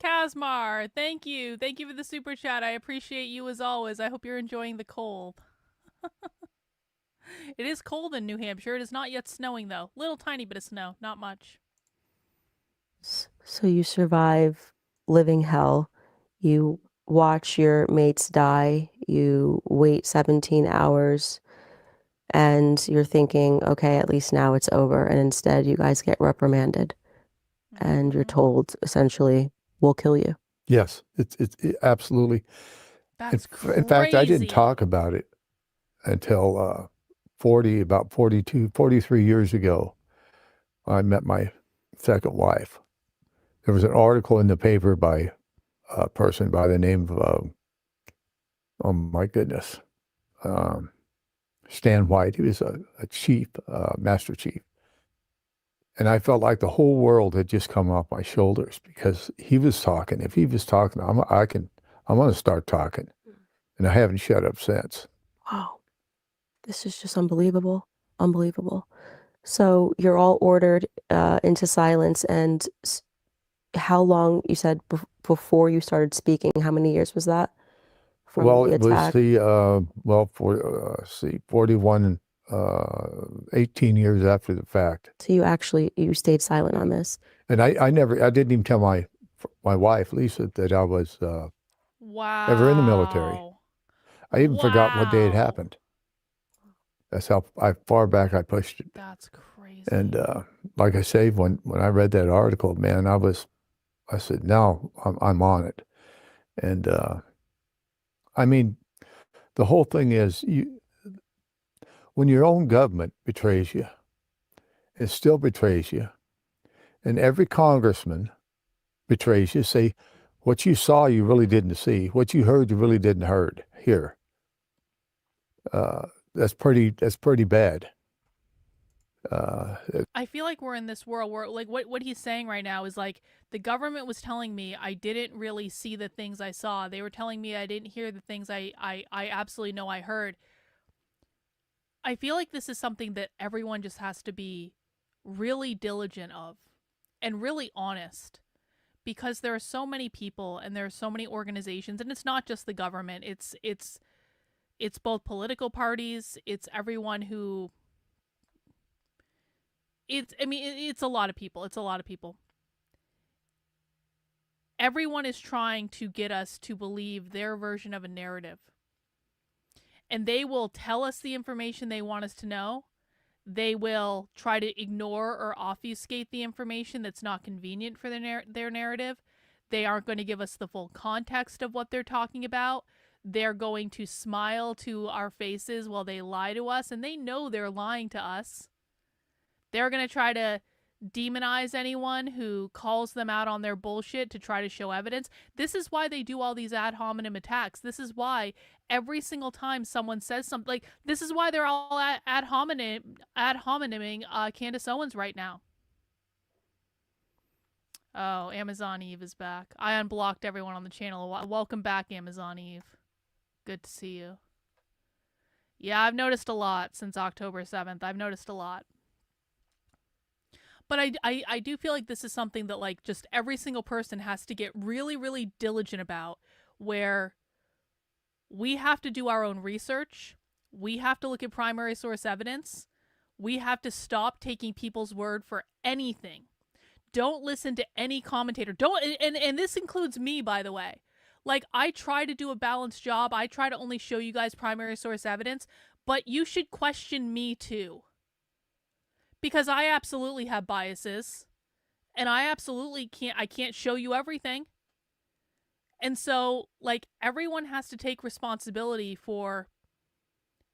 Kazmar, thank you. Thank you for the super chat. I appreciate you as always. I hope you're enjoying the cold. It is cold in New Hampshire. It is not yet snowing, though. Little tiny bit of snow, not much. So you survive living hell. You watch your mates die. You wait 17 hours. And you're thinking, okay, at least now it's over. And instead, you guys get reprimanded. And you're told, essentially, we'll kill you. Yes, absolutely. That's In fact, I didn't crazy. talk about it until 43 years ago. I met my second wife. There was an article in the paper by a person by the name of, oh my goodness, um, Stan White. He was a chief, master chief. And I felt like the whole world had just come off my shoulders because he was talking. If he was talking, I'm going to start talking. And I haven't shut up since. Wow. This is just unbelievable. Unbelievable. So you're all ordered into silence. And how long, you said, before you started speaking? How many years was that from Well, the it was attack? the 41, 18 years after the fact. So you stayed silent on this. And I didn't even tell my wife, Lisa, that I was Wow. ever in the military. I even forgot what day it Wow. happened. That's how far back I pushed it. That's crazy. And like I say, when I read that article, man, I said, no, I'm on it. And I mean, the whole thing is, when your own government betrays you, it still betrays you, and every congressman betrays you, say, what you saw, you really didn't see. What you heard, you really didn't hear. That's pretty bad. I feel like we're in this world where, like, what he's saying right now is like, the government was telling me I didn't really see the things I saw. They were telling me I didn't hear the things I absolutely know I heard. I feel like this is something that everyone just has to be really diligent of and really honest, because there are so many people and there are so many organizations, and it's not just the government. It's both political parties. It's everyone who. It's a lot of people. It's a lot of people. Everyone is trying to get us to believe their version of a narrative. And they will tell us the information they want us to know. They will try to ignore or obfuscate the information that's not convenient for their narrative. They aren't going to give us the full context of what they're talking about. They're going to smile to our faces while they lie to us, and they know they're lying to us. They're going to try to demonize anyone who calls them out on their bullshit to try to show evidence. This is why they do all these ad hominem attacks. This is why every single time someone says something, like, this is why they're all ad hominiming Candace Owens right now. Oh, Amazon Eve is back. I unblocked everyone on the channel. Welcome back, Amazon Eve. Good to see you. Yeah, I've noticed a lot since October 7th. I've noticed a lot. But I do feel like this is something that, like, just every single person has to get really, really diligent about, where we have to do our own research. We have to look at primary source evidence. We have to stop taking people's word for anything. Don't listen to any commentator. And this includes me, by the way. Like, I try to do a balanced job. I try to only show you guys primary source evidence, but you should question me too. Because I absolutely have biases, and I absolutely can't show you everything. And so, like, everyone has to take responsibility for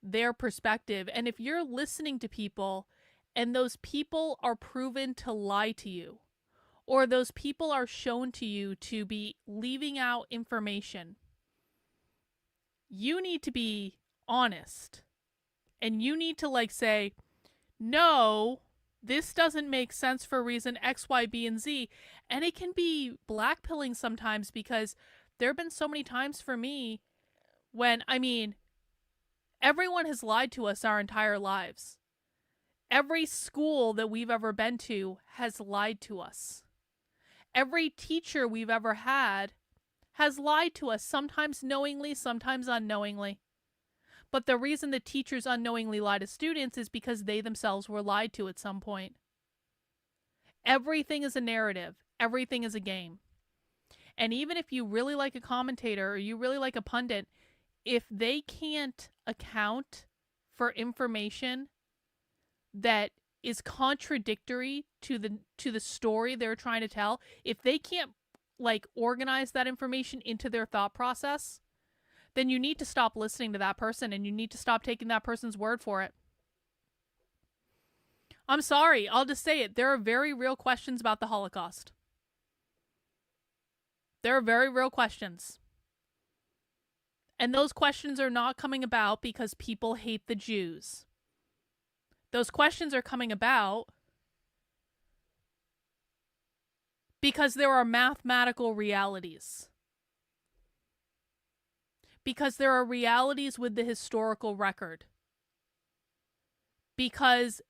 their perspective. And if you're listening to people and those people are proven to lie to you, or those people are shown to you to be leaving out information, you need to be honest. And you need to, like, say, no, this doesn't make sense for reason X, Y, B, and Z. And it can be blackpilling sometimes, because there have been so many times for me when, everyone has lied to us our entire lives. Every school that we've ever been to has lied to us. Every teacher we've ever had has lied to us, sometimes knowingly, sometimes unknowingly. But the reason that teachers unknowingly lie to students is because they themselves were lied to at some point. Everything is a narrative. Everything is a game. And even if you really like a commentator or you really like a pundit, if they can't account for information that is contradictory to the story they're trying to tell, if they can't like organize that information into their thought process, then you need to stop listening to that person and you need to stop taking that person's word for it. I'm sorry, I'll just say it. There are very real questions about the Holocaust. There are very real questions. And those questions are not coming about because people hate the Jews. Those questions are coming about because there are mathematical realities. Because there are realities with the historical record. Because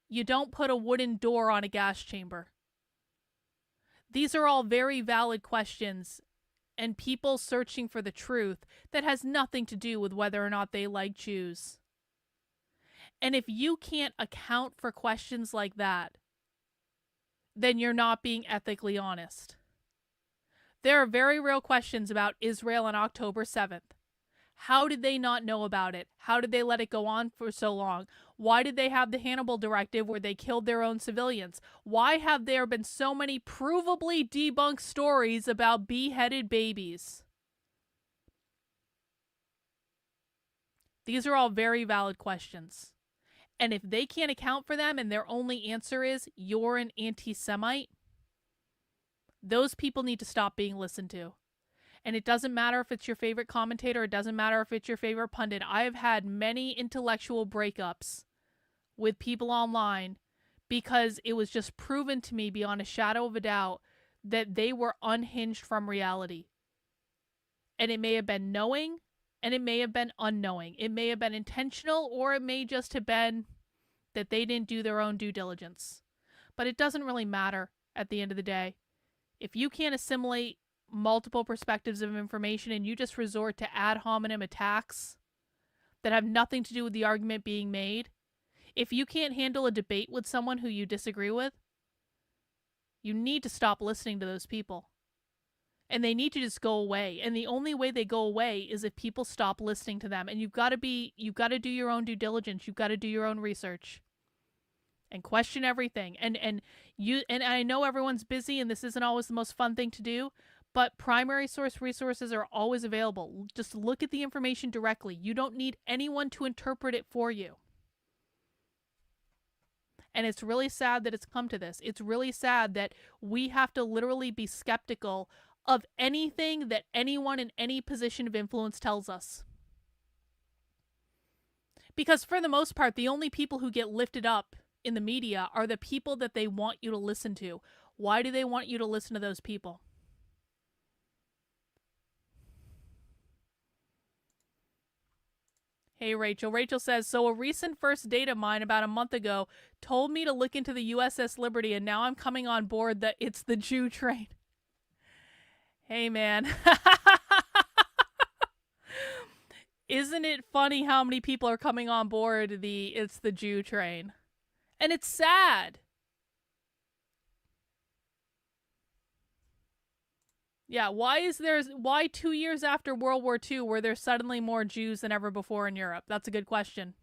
you don't put a wooden door on a gas chamber. These are all very valid questions and people searching for the truth that has nothing to do with whether or not they like Jews. And if you can't account for questions like that, then you're not being ethically honest. There are very real questions about Israel on October 7th. How did they not know about it? How did they let it go on for so long? Why did they have the Hannibal Directive where they killed their own civilians? Why have there been so many provably debunked stories about beheaded babies? These are all very valid questions. And if they can't account for them and their only answer is, you're an anti-Semite, those people need to stop being listened to. And it doesn't matter if it's your favorite commentator, it doesn't matter if it's your favorite pundit. I have had many intellectual breakups with people online because it was just proven to me beyond a shadow of a doubt that they were unhinged from reality. And it may have been knowing, and it may have been unknowing. It may have been intentional, or it may just have been that they didn't do their own due diligence. But it doesn't really matter at the end of the day. If you can't assimilate multiple perspectives of information and you just resort to ad hominem attacks that have nothing to do with the argument being made, if you can't handle a debate with someone who you disagree with, you need to stop listening to those people. And they need to just go away. And the only way they go away is if people stop listening to them. And you've got to do your own due diligence. You've got to do your own research and question everything. And I know everyone's busy and this isn't always the most fun thing to do, but primary source resources are always available. Just look at the information directly. You don't need anyone to interpret it for you. And it's really sad that it's come to this. It's really sad that we have to literally be skeptical of anything that anyone in any position of influence tells us. Because for the most part, the only people who get lifted up in the media are the people that they want you to listen to. Why do they want you to listen to those people? Hey, Rachel. Rachel says, so a recent first date of mine about a month ago told me to look into the USS Liberty, and now I'm coming on board that it's the Jew train. Hey, man. Isn't it funny how many people are coming on board it's the Jew train? And it's sad. Yeah, why 2 years after World War II were there suddenly more Jews than ever before in Europe? That's a good question.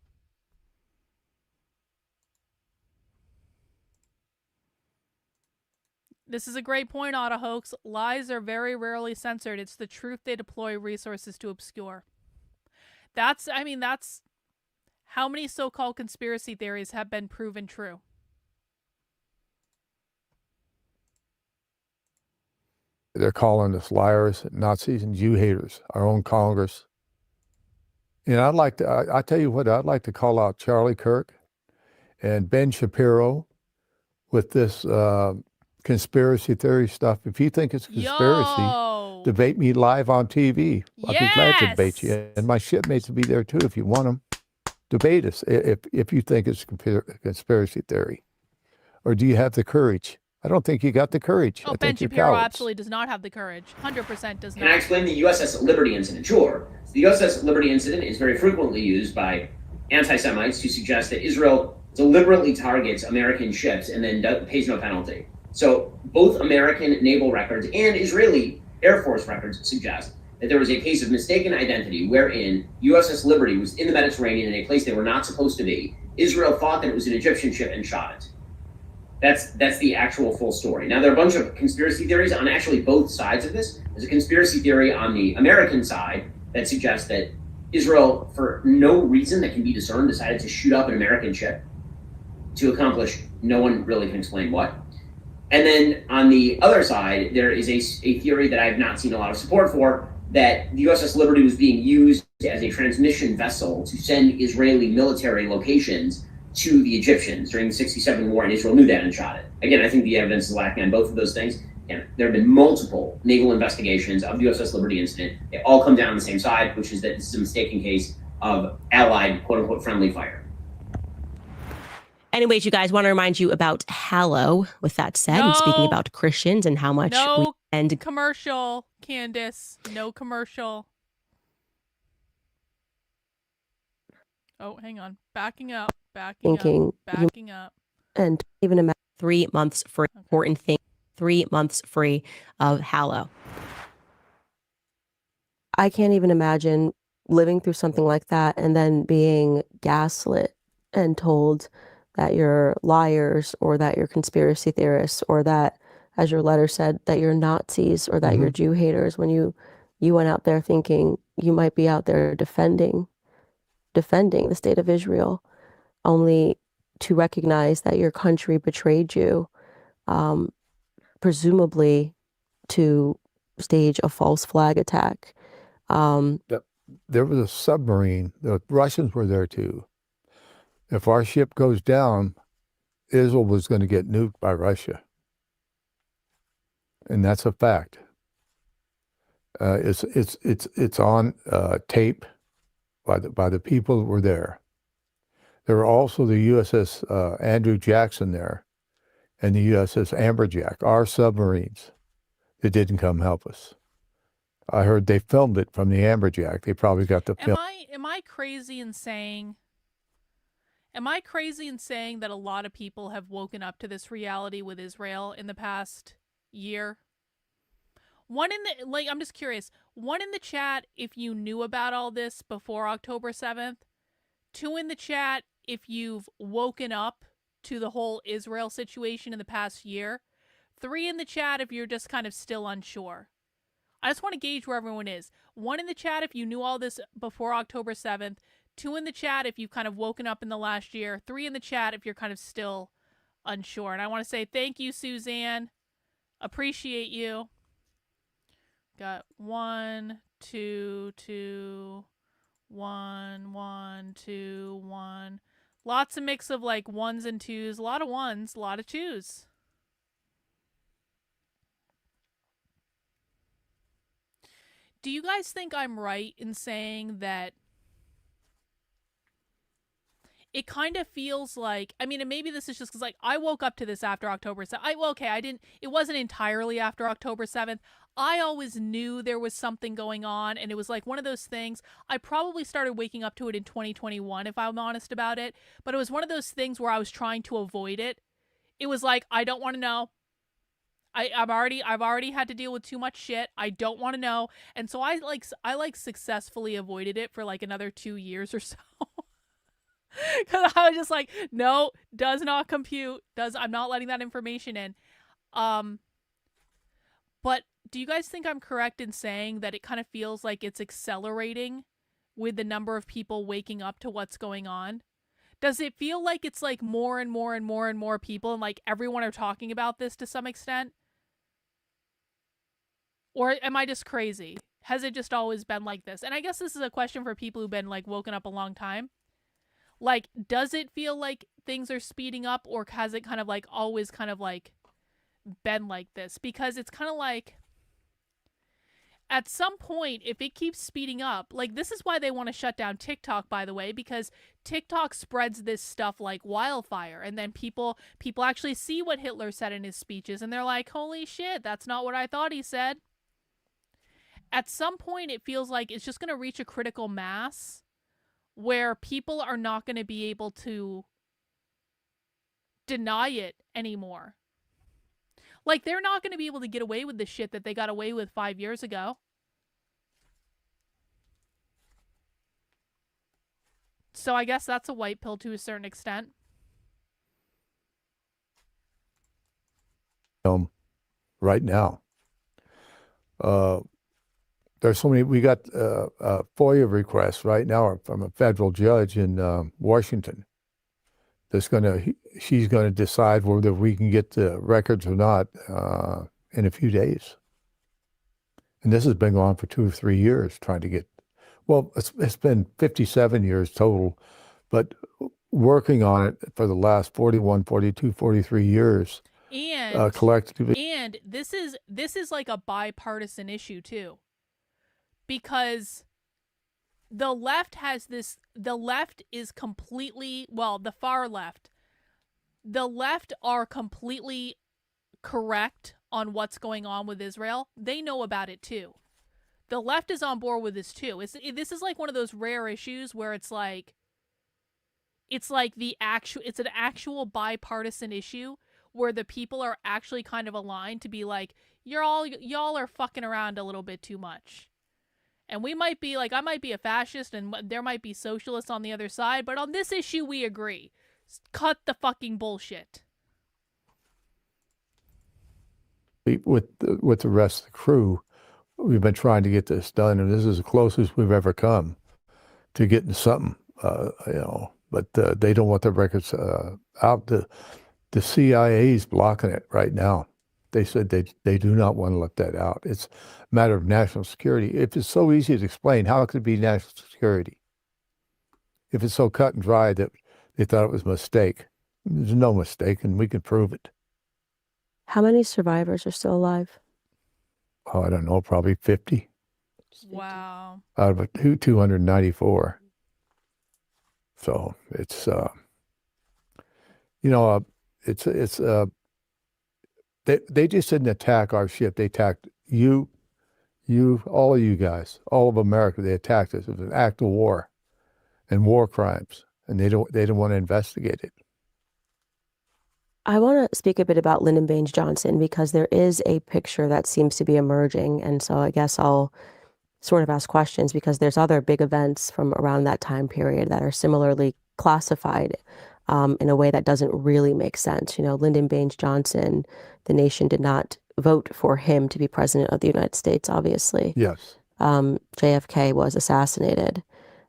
This is a great point, Auto Hoax. Lies are very rarely censored. It's the truth they deploy resources to obscure. That's how many so-called conspiracy theories have been proven true. They're calling us liars, Nazis, and Jew haters, our own Congress. And I tell you what, I'd like to call out Charlie Kirk and Ben Shapiro with this conspiracy theory stuff. If you think it's a conspiracy, debate me live on TV. I'd be glad to debate you. And my shipmates will be there too if you want them. Debate us if you think it's a conspiracy theory. Or do you have the courage? I don't think you got the courage. Oh, Ben Shapiro absolutely does not have the courage. 100% does not. Can I explain the USS Liberty incident? Sure. The USS Liberty incident is very frequently used by anti-Semites to suggest that Israel deliberately targets American ships and then pays no penalty. So both American naval records and Israeli Air Force records suggest that there was a case of mistaken identity wherein USS Liberty was in the Mediterranean in a place they were not supposed to be. Israel thought that it was an Egyptian ship and shot it. That's the actual full story. Now, there are a bunch of conspiracy theories on actually both sides of this. There's a conspiracy theory on the American side that suggests that Israel, for no reason that can be discerned, decided to shoot up an American ship to accomplish no one really can explain what. And then on the other side, there is a theory that I have not seen a lot of support for, that the USS Liberty was being used as a transmission vessel to send Israeli military locations to the Egyptians during the 67 war, and Israel knew that and shot it. Again, I think the evidence is lacking on both of those things. And there have been multiple naval investigations of the USS Liberty incident. They all come down on the same side, which is that this is a mistaken case of allied, quote unquote, friendly fire. Anyways, you guys, want to remind you about Hallow. With that said, and speaking about Christians and how much we end commercial, Candace. No commercial. Oh, hang on. Backing up. Backing up. And even about 3 months free. Okay. Important thing. 3 months free of Hallow. I can't even imagine living through something like that and then being gaslit and told that you're liars or that you're conspiracy theorists or that, as your letter said, that you're Nazis or that you're Jew haters when you went out there thinking you might be out there defending the state of Israel, only to recognize that your country betrayed you, presumably to stage a false flag attack. There was a submarine. The Russians were there too. If our ship goes down, Israel was going to get nuked by Russia. And that's a fact. It's on tape by the people that were there. There were also the USS Andrew Jackson there and the USS Amberjack, our submarines that didn't come help us. I heard they filmed it from the Amberjack. They probably got the film. Am I crazy in saying that a lot of people have woken up to this reality with Israel in the past year? I'm just curious. One in the chat if you knew about all this before October 7th. 2 in the chat if you've woken up to the whole Israel situation in the past year. 3 in the chat if you're just kind of still unsure. I just want to gauge where everyone is. 1 in the chat if you knew all this before October 7th. 2 in the chat if you've kind of woken up in the last year. 3 in the chat if you're kind of still unsure. And I want to say thank you, Suzanne. Appreciate you. Got 1, 2, 2, 1, 1, 2, 1. Lots of mix of like 1s and 2s. A lot of 1s, a lot of 2s. Do you guys think I'm right in saying that it kind of feels like, I mean, and maybe this is just because, like, I woke up to this after October 7th. It wasn't entirely after October 7th. I always knew there was something going on, and it was like one of those things. I probably started waking up to it in 2021, if I'm honest about it, but it was one of those things where I was trying to avoid it. It was like, I don't want to know. I've already had to deal with too much shit. I don't want to know. And so I successfully avoided it for like another 2 years or so. Because I was just like, no, does not compute. I'm not letting that information in. But do you guys think I'm correct in saying that it kind of feels like it's accelerating with the number of people waking up to what's going on? Does it feel like it's like more and more and more and more people and like everyone are talking about this to some extent? Or am I just crazy? Has it just always been like this? And I guess this is a question for people who've been like woken up a long time. Like, does it feel like things are speeding up, or has it kind of like always kind of like been like this? Because it's kind of like at some point, if it keeps speeding up, like this is why they want to shut down TikTok, by the way, because TikTok spreads this stuff like wildfire. And then people actually see what Hitler said in his speeches and they're like, holy shit, that's not what I thought he said. At some point, it feels like it's just going to reach a critical mass where people are not going to be able to deny it anymore. Like, they're not going to be able to get away with the shit that they got away with 5 years ago. So I guess that's a white pill to a certain extent. film right now. There's so many. We got FOIA requests right now from a federal judge in Washington. She's gonna decide whether we can get the records or not in a few days. And this has been going on for 2 or 3 years trying to get. Well, it's been 57 years total, but working on it for the last 41, 42, 43 years. And collectively. And this is like a bipartisan issue too. Because the left is completely, well, the far left. The left are completely correct on what's going on with Israel. They know about it too. The left is on board with this too. This is like one of those rare issues where it's an actual bipartisan issue where the people are actually kind of aligned to be like, y'all are fucking around a little bit too much. And we might be like, I might be a fascist and there might be socialists on the other side, but on this issue we agree. Cut the fucking bullshit. With the rest of the crew, we've been trying to get this done, and this is the closest we've ever come to getting something, but they don't want the records out. The CIA's blocking it right now. They said they do not want to let that out. It's a matter of national security. If it's so easy to explain, how could it be national security? If it's so cut and dry that they thought it was a mistake, there's no mistake, and we can prove it. How many survivors are still alive? Oh, I don't know, probably 50. Wow. Out of 294. So it's, they just didn't attack our ship. They attacked you, all of you guys, all of America. They attacked us. It was an act of war and war crimes, and they don't want to investigate it. I want to speak a bit about Lyndon Baines Johnson because there is a picture that seems to be emerging. And so I guess I'll sort of ask questions because there's other big events from around that time period that are similarly classified in a way that doesn't really make sense. Lyndon Baines Johnson, the nation did not vote for him to be president of the United States, obviously. Yes. JFK was assassinated.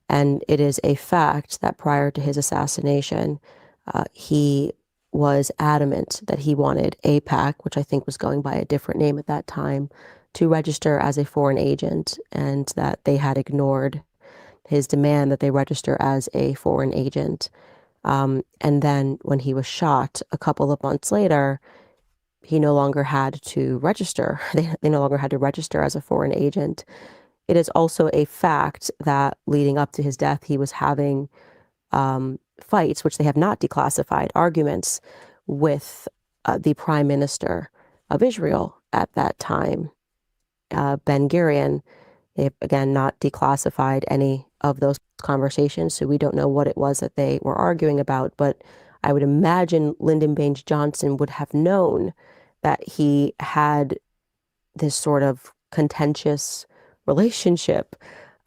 And it is a fact that prior to his assassination, he was adamant that he wanted AIPAC, which I think was going by a different name at that time, to register as a foreign agent, and that they had ignored his demand that they register as a foreign agent. And then when he was shot a couple of months later, he no longer had to register. They no longer had to register as a foreign agent. It is also a fact that leading up to his death, he was having fights, which they have not declassified, arguments with the prime minister of Israel at that time, Ben-Gurion. They've, again, not declassified any of those conversations, so we don't know what it was that they were arguing about, but I would imagine Lyndon Baines Johnson would have known that he had this sort of contentious relationship,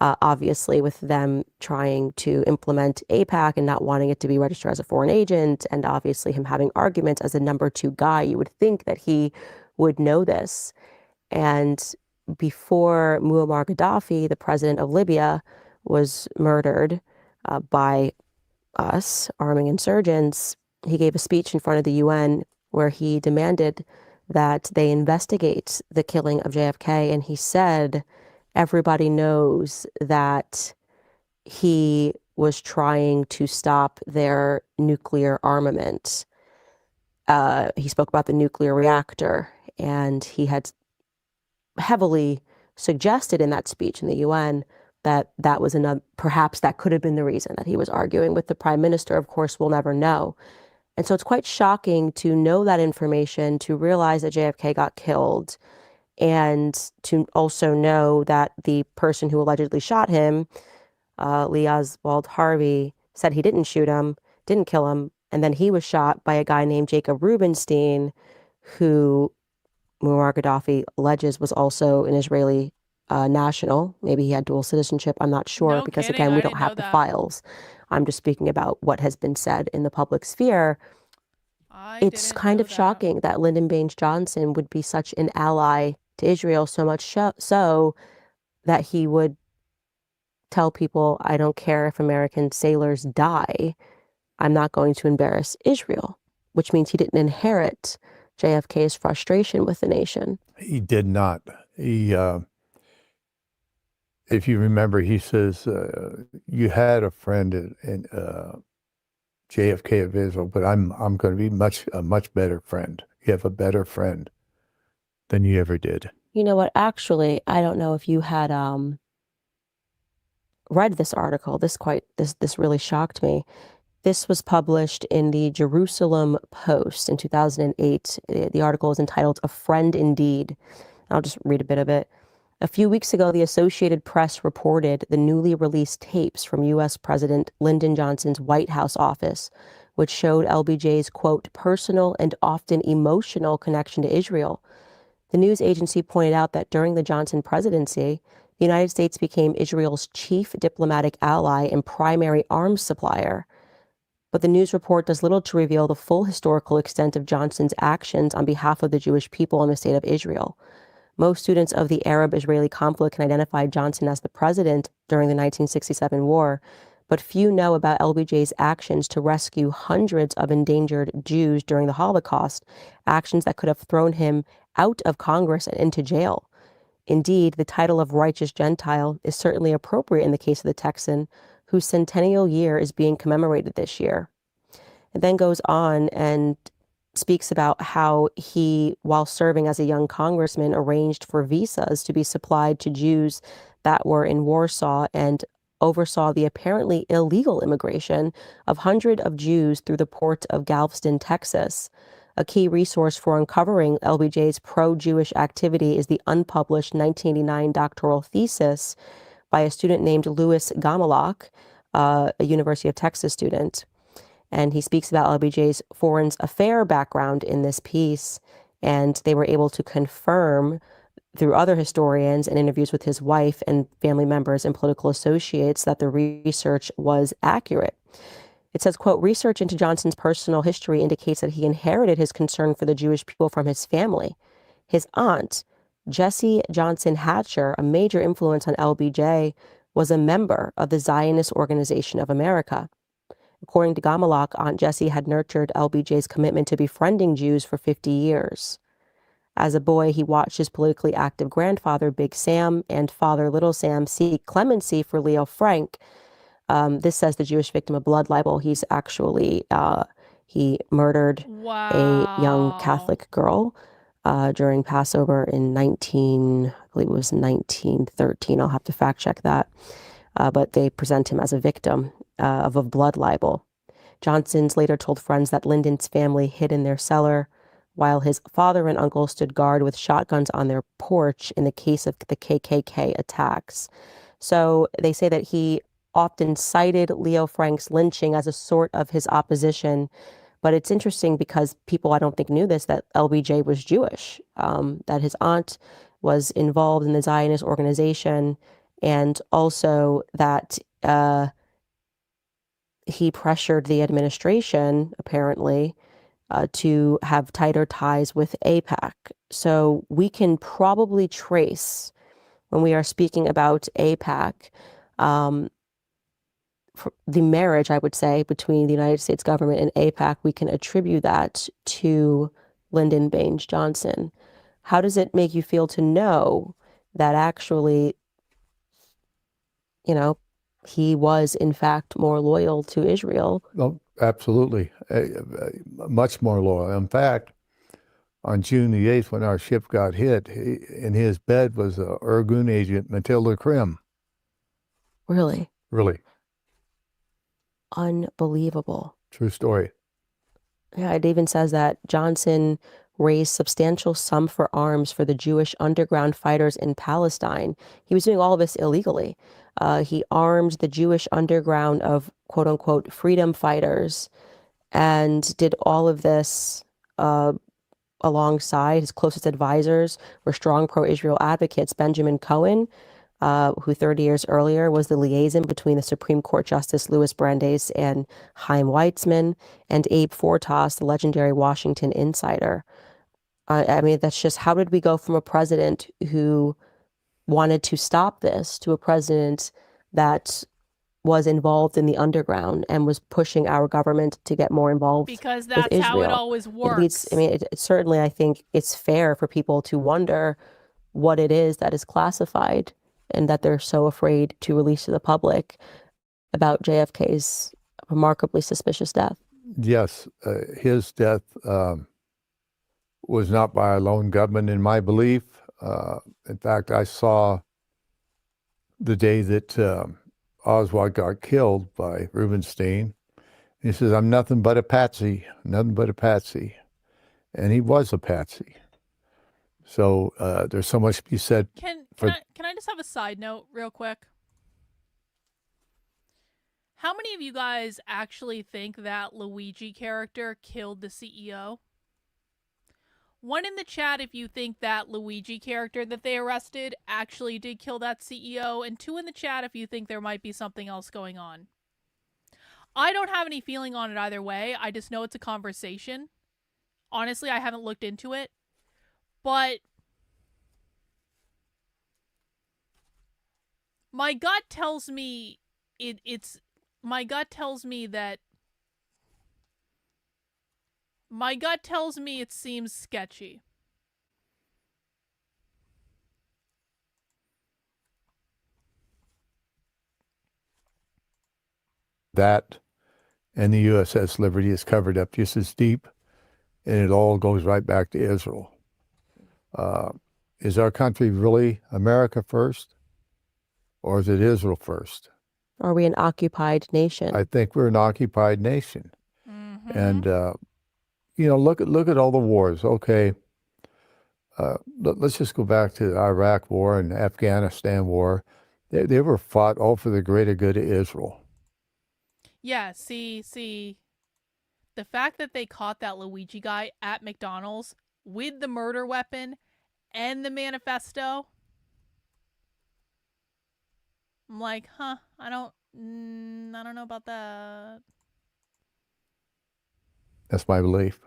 obviously, with them trying to implement AIPAC and not wanting it to be registered as a foreign agent, and obviously him having arguments as the number 2 guy. You would think that he would know this. And before Muammar Gaddafi, the president of Libya, was murdered by us, arming insurgents, he gave a speech in front of the UN where he demanded that they investigate the killing of JFK. And he said, everybody knows that he was trying to stop their nuclear armament. He spoke about the nuclear reactor, and he had heavily suggested in that speech in the UN that that was perhaps that could have been the reason that he was arguing with the prime minister. Of course, we'll never know. And so it's quite shocking to know that information, to realize that JFK got killed, and to also know that the person who allegedly shot him, Lee Oswald Harvey, said he didn't shoot him, didn't kill him, and then he was shot by a guy named Jacob Rubinstein, who Muammar Gaddafi alleges was also an Israeli national. Maybe he had dual citizenship. I'm not sure, No because kidding, again, I we don't didn't have know the that. files. I'm just speaking about what has been said in the public sphere. I It's didn't kind know of that. shocking that Lyndon Baines Johnson would be such an ally to Israel, so much so that he would tell people, I don't care if American sailors die, I'm not going to embarrass Israel, which means he didn't inherit JFK's frustration with the nation. He did not. He, if you remember, he says, you had a friend in JFK of Israel, but I'm going to be a much better friend. You have a better friend than you ever did. You know what? Actually, I don't know if you had read this article. This really shocked me. This was published in the Jerusalem Post in 2008. The article is entitled "A Friend Indeed." I'll just read a bit of it. A few weeks ago, the Associated Press reported the newly released tapes from U.S. President Lyndon Johnson's White House office, which showed LBJ's, quote, personal and often emotional connection to Israel. The news agency pointed out that during the Johnson presidency, the United States became Israel's chief diplomatic ally and primary arms supplier. But the news report does little to reveal the full historical extent of Johnson's actions on behalf of the Jewish people in the state of Israel. Most students of the Arab-Israeli conflict can identify Johnson as the president during the 1967 war, but few know about LBJ's actions to rescue hundreds of endangered Jews during the Holocaust, actions that could have thrown him out of Congress and into jail. Indeed, the title of righteous Gentile is certainly appropriate in the case of the Texan, whose centennial year is being commemorated this year. It then goes on and speaks about how he, while serving as a young congressman, arranged for visas to be supplied to Jews that were in Warsaw and oversaw the apparently illegal immigration of hundreds of Jews through the port of Galveston, Texas. A key resource for uncovering LBJ's pro-Jewish activity is the unpublished 1989 doctoral thesis by a student named Louis Gamelak, a University of Texas student. And he speaks about LBJ's foreign affair background in this piece, and they were able to confirm through other historians and interviews with his wife and family members and political associates that the research was accurate. It says, quote, research into Johnson's personal history indicates that he inherited his concern for the Jewish people from his family. His aunt, Jessie Johnson Hatcher, a major influence on LBJ, was a member of the Zionist Organization of America. According to Gamelak, Aunt Jessie had nurtured LBJ's commitment to befriending Jews for 50 years. As a boy, he watched his politically active grandfather, Big Sam, and father, Little Sam, seek clemency for Leo Frank. This says the Jewish victim of blood libel. He's actually, he murdered a young Catholic girl during Passover in I believe it was 1913. I'll have to fact check that. But they present him as a victim of a blood libel. Johnson's later told friends that Lyndon's family hid in their cellar while his father and uncle stood guard with shotguns on their porch in the case of the KKK attacks. So they say that he often cited Leo Frank's lynching as a sort of his opposition. But it's interesting because people, I don't think, knew this, that LBJ was Jewish, that his aunt was involved in the Zionist organization, and also that he pressured the administration, apparently, to have tighter ties with AIPAC. So we can probably trace, when we are speaking about AIPAC, the marriage, I would say, between the United States government and AIPAC, we can attribute that to Lyndon Baines Johnson. How does it make you feel to know that actually, you know, he was in fact more loyal to Israel? Oh, absolutely. Much more loyal. In fact, on June the 8th, when our ship got hit, in his bed was a Irgun agent, Matilda Krim. Really? Really. Unbelievable. True story. Yeah, it even says that Johnson raised substantial sum for arms for the Jewish underground fighters in Palestine. He was doing all of this illegally. He armed the Jewish underground of quote unquote freedom fighters and did all of this alongside his closest advisors were strong pro-Israel advocates, Benjamin Cohen, who 30 years earlier was the liaison between the Supreme Court Justice Louis Brandeis and Chaim Weizmann, and Abe Fortas, the legendary Washington insider. I mean, that's just, how did we go from a president who wanted to stop this to a president that was involved in the underground and was pushing our government to get more involved because with that's how it Israel? always It works. leads, I mean, certainly I think it's fair for people to wonder what it is that is classified and that they're so afraid to release to the public about JFK's remarkably suspicious death. Yes, his death was not by a lone gunman, in my belief. In fact, I saw the day that Oswald got killed by Rubenstein. He says, "I'm nothing but a patsy, nothing but a patsy." And he was a patsy. So there's so much to be said. Can for I just have a side note real quick? How many of you guys actually think that Luigi character killed the CEO? One in the chat if you think that Luigi character that they arrested actually did kill that CEO, and two in the chat if you think there might be something else going on. I don't have any feeling on it either way. I just know it's a conversation. Honestly, I haven't looked into it. But my gut tells me my gut tells me it seems sketchy. that, and the USS Liberty is covered up just as deep, and it all goes right back to Israel. Is our country really America first, or is it Israel first? Are we an occupied nation? I think we're an occupied nation. Mm-hmm. And look at all the wars. Okay, let's just go back to the Iraq War and the Afghanistan War. They were fought all for the greater good of Israel. Yeah, see, the fact that they caught that Luigi guy at McDonald's with the murder weapon and the manifesto, I'm like, I don't know about that. That's my belief,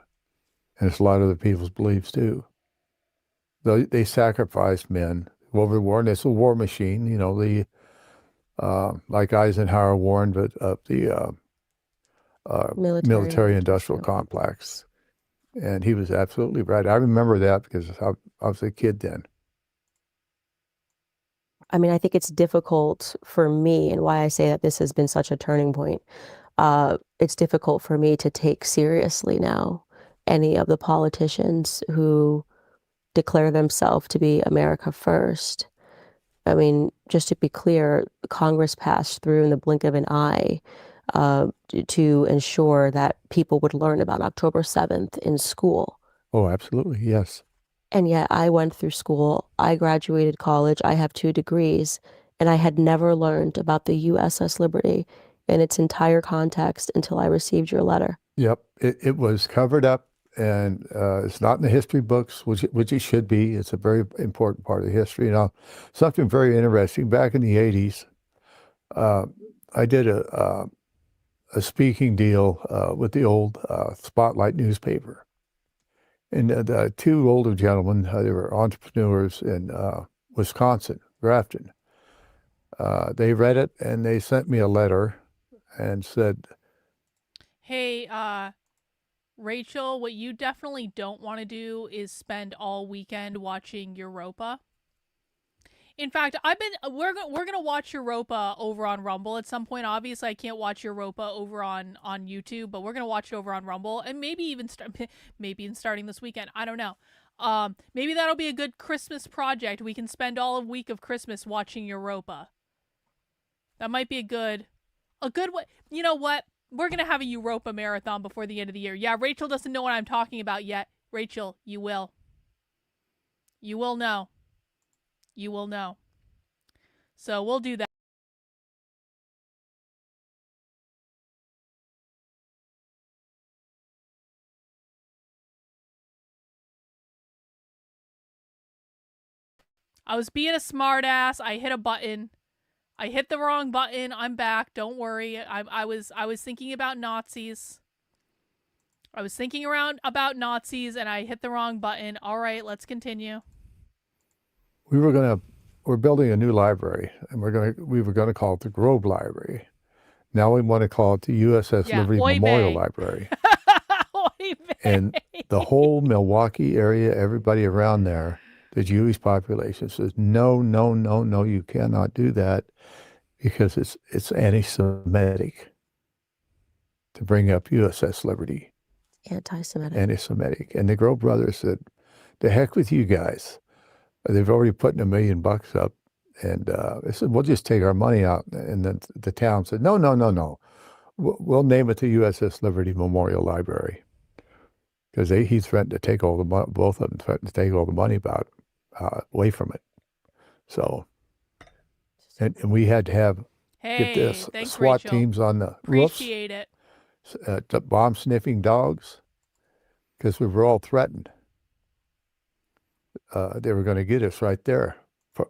and it's a lot of other people's beliefs too. They sacrificed men over the war, and it's a war machine. You know, like Eisenhower warned, but the military-industrial complex. And he was absolutely right. I remember that because I was a kid then. I mean, I think it's difficult for me, and why I say that this has been such a turning point. It's difficult for me to take seriously now any of the politicians who declare themselves to be America first. I mean, just to be clear, Congress passed through in the blink of an eye to ensure that people would learn about October 7th in school. Oh, absolutely, yes. And yet I went through school, I graduated college, I have 2 degrees, and I had never learned about the USS Liberty in its entire context until I received your letter. Yep, it was covered up, and it's not in the history books, which it should be. It's a very important part of history. Now, something very interesting, back in the 80s, I did a speaking deal with the old Spotlight newspaper. And the 2 older gentlemen, they were entrepreneurs in Wisconsin, Grafton. They read it, and they sent me a letter and said, "Hey, Rachel, what you definitely don't want to do is spend all weekend watching Europa. In fact, we're gonna watch Europa over on Rumble at some point. Obviously, I can't watch Europa over on YouTube, but we're gonna watch it over on Rumble, and maybe even starting this weekend. I don't know. Maybe that'll be a good Christmas project. We can spend all a week of Christmas watching Europa. That might be a good way. You know what? We're gonna have a Europa marathon before the end of the year. Yeah, Rachel doesn't know what I'm talking about yet. Rachel, you will. You will know. You will know. So we'll do that. I was being a smartass. I hit a button. I hit the wrong button. I'm back. Don't worry. I was thinking about Nazis. I was thinking around about Nazis and I hit the wrong button. All right, let's continue. We're building a new library, and we were gonna call it the Grove Library. Now we want to call it the USS Liberty Oy Memorial vey. Library. Oy And vey. the whole Milwaukee area, everybody around there, the Jewish population says, no, no, no, no, you cannot do that because it's anti-Semitic to bring up USS Liberty. Anti-Semitic. Anti-Semitic. And the Grove brothers said, the heck with you guys. They've already put $1 million up. And they said, we'll just take our money out. And then the town said, no, no, no, no. We'll name it the USS Liberty Memorial Library. Because he threatened to take all the money, both of them threatened to take all the money away from it. So, and we had to get this Thanks, SWAT Rachel. teams on the Appreciate roofs, bomb sniffing dogs, because we were all threatened. They were going to get us right there for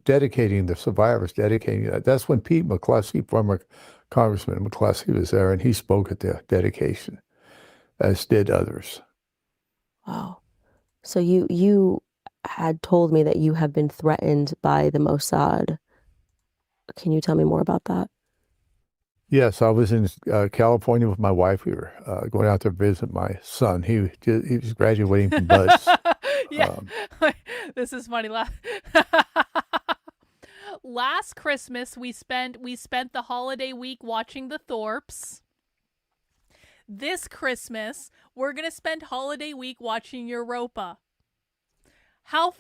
dedicating the survivors, dedicating that. That's when Pete McCluskey, former Congressman McCluskey, was there, and he spoke at the dedication, as did others. Wow. So you had told me that you have been threatened by the Mossad. Can you tell me more about that? Yes, I was in California with my wife. We were going out to visit my son. He was graduating from BUD/S. Yeah. This is funny. Last Christmas we spent the holiday week watching the Thorpes. This Christmas we're going to spend holiday week watching Europa.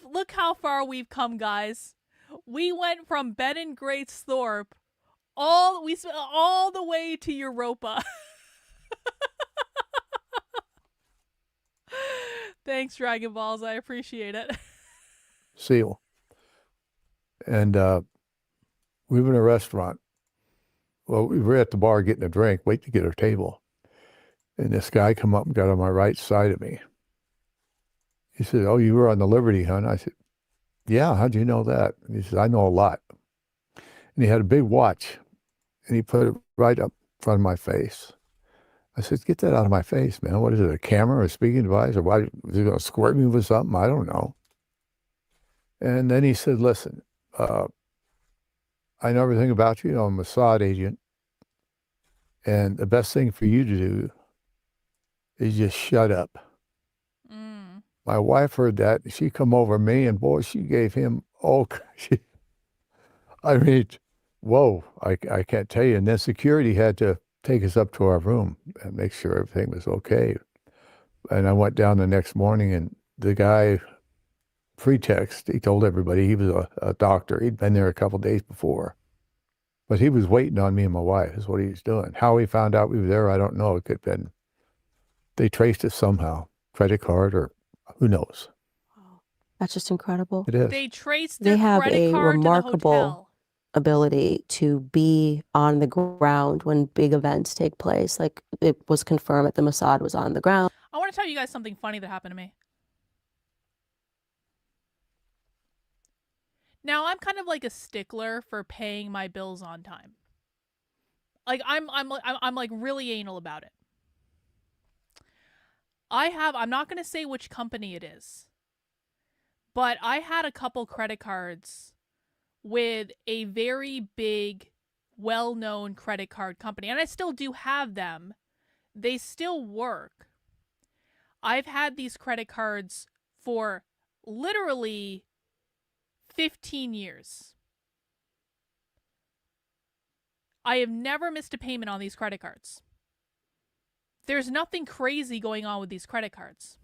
Look how far we've come, guys. We went from Ben and Grace Thorpe all the way to Europa. Thanks, Dragon Balls. I appreciate it. SEAL. And we were in a restaurant. Well, we were at the bar getting a drink, waiting to get our table. And this guy come up and got on my right side of me. He said, "Oh, you were on the Liberty, huh?" I said, "Yeah, how'd you know that?" And he said, "I know a lot." And he had a big watch, and he put it right up in front of my face. I said, "Get that out of my face, man. What is it, a camera or a speaking device? Or why is he going to squirt me with something? I don't know." And then he said, "Listen, I know everything about you. I'm a Mossad agent. And the best thing for you to do is just shut up." My wife heard that. She come over me, and boy, she gave him, I mean, whoa, I can't tell you. And then security had to take us up to our room and make sure everything was okay. And I went down the next morning, and the guy, pretext, he told everybody he was a doctor. He'd been there a couple days before. But he was waiting on me and my wife, is what he was doing. How he found out we were there, I don't know. It could have been, they traced us somehow, credit card or who knows. That's just incredible. It is. They traced their They have credit a card to the remarkable hotel. ability to be on the ground when big events take place. Like, it was confirmed that the Mossad was on the ground. I want to tell you guys something funny that happened to me. Now, I'm kind of like a stickler for paying my bills on time. Like, I'm like really anal about it. I'm not going to say which company it is, but I had a couple credit cards with a very big, well-known credit card company, and I still do have them. They still work. I've had these credit cards for literally 15 years. I have never missed a payment on these credit cards. There's nothing crazy going on with these credit cards.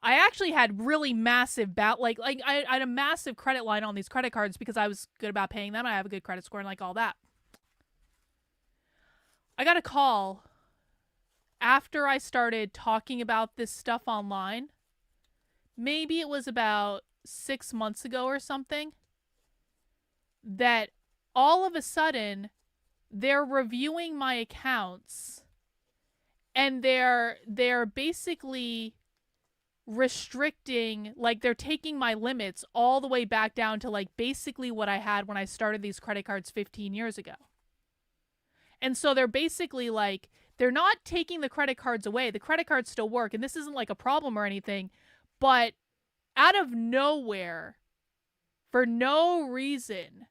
I actually had really massive I had a massive credit line on these credit cards because I was good about paying them. I have a good credit score and like all that. I got a call after I started talking about this stuff online. Maybe it was about 6 months ago or something, that all of a sudden they're reviewing my accounts and they're basically restricting, like they're taking my limits all the way back down to like basically what I had when I started these credit cards 15 years ago. And so they're basically like, they're not taking the credit cards away. The credit cards still work, and this isn't like a problem or anything, but out of nowhere, for no reason,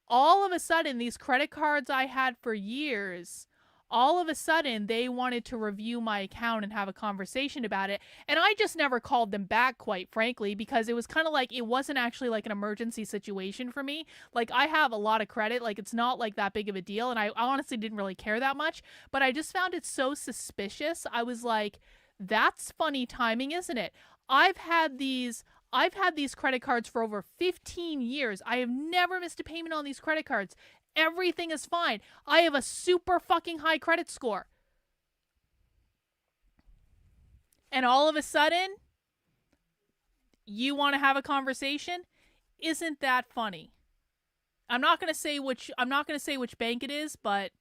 all of a sudden, these credit cards I had for years, all of a sudden, they wanted to review my account and have a conversation about it. And I just never called them back, quite frankly, because it was kind of like, it wasn't actually like an emergency situation for me. Like, I have a lot of credit. Like, it's not like that big of a deal. And I honestly didn't really care that much. But I just found it so suspicious. I was like, that's funny timing, isn't it? I've had these credit cards for over 15 years. I have never missed a payment on these credit cards. Everything is fine. I have a super fucking high credit score. And all of a sudden, you want to have a conversation? Isn't that funny? I'm not going to say which bank it is, but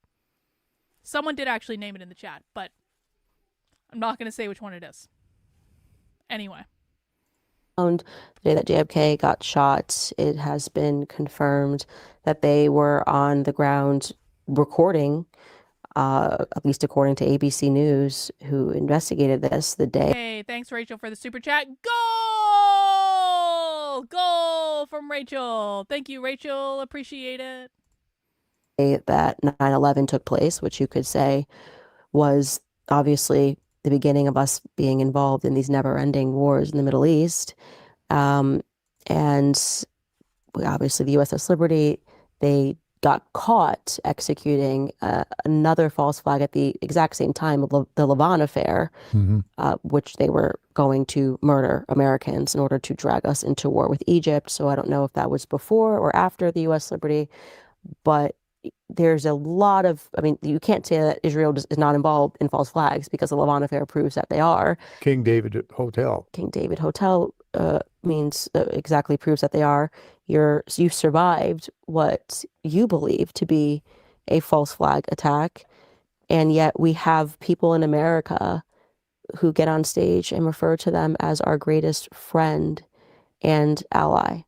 someone did actually name it in the chat, but I'm not going to say which one it is. Anyway. The day that JFK got shot, it has been confirmed that they were on the ground recording, at least according to ABC News, who investigated this the day. Hey, thanks, Rachel, for the super chat. Goal! Goal from Rachel. Thank you, Rachel. Appreciate it. That 9/11 took place, which you could say was obviously the beginning of us being involved in these never-ending wars in the Middle East. And obviously the USS Liberty, they got caught executing another false flag at the exact same time, the Lavon affair, which they were going to murder Americans in order to drag us into war with Egypt. So I don't know if that was before or after the US Liberty, but there's a lot of, I mean, you can't say that Israel is not involved in false flags because the Lavon affair proves that they are. King David Hotel means exactly proves that they are. You survived what you believe to be a false flag attack, and yet we have people in America who get on stage and refer to them as our greatest friend and ally.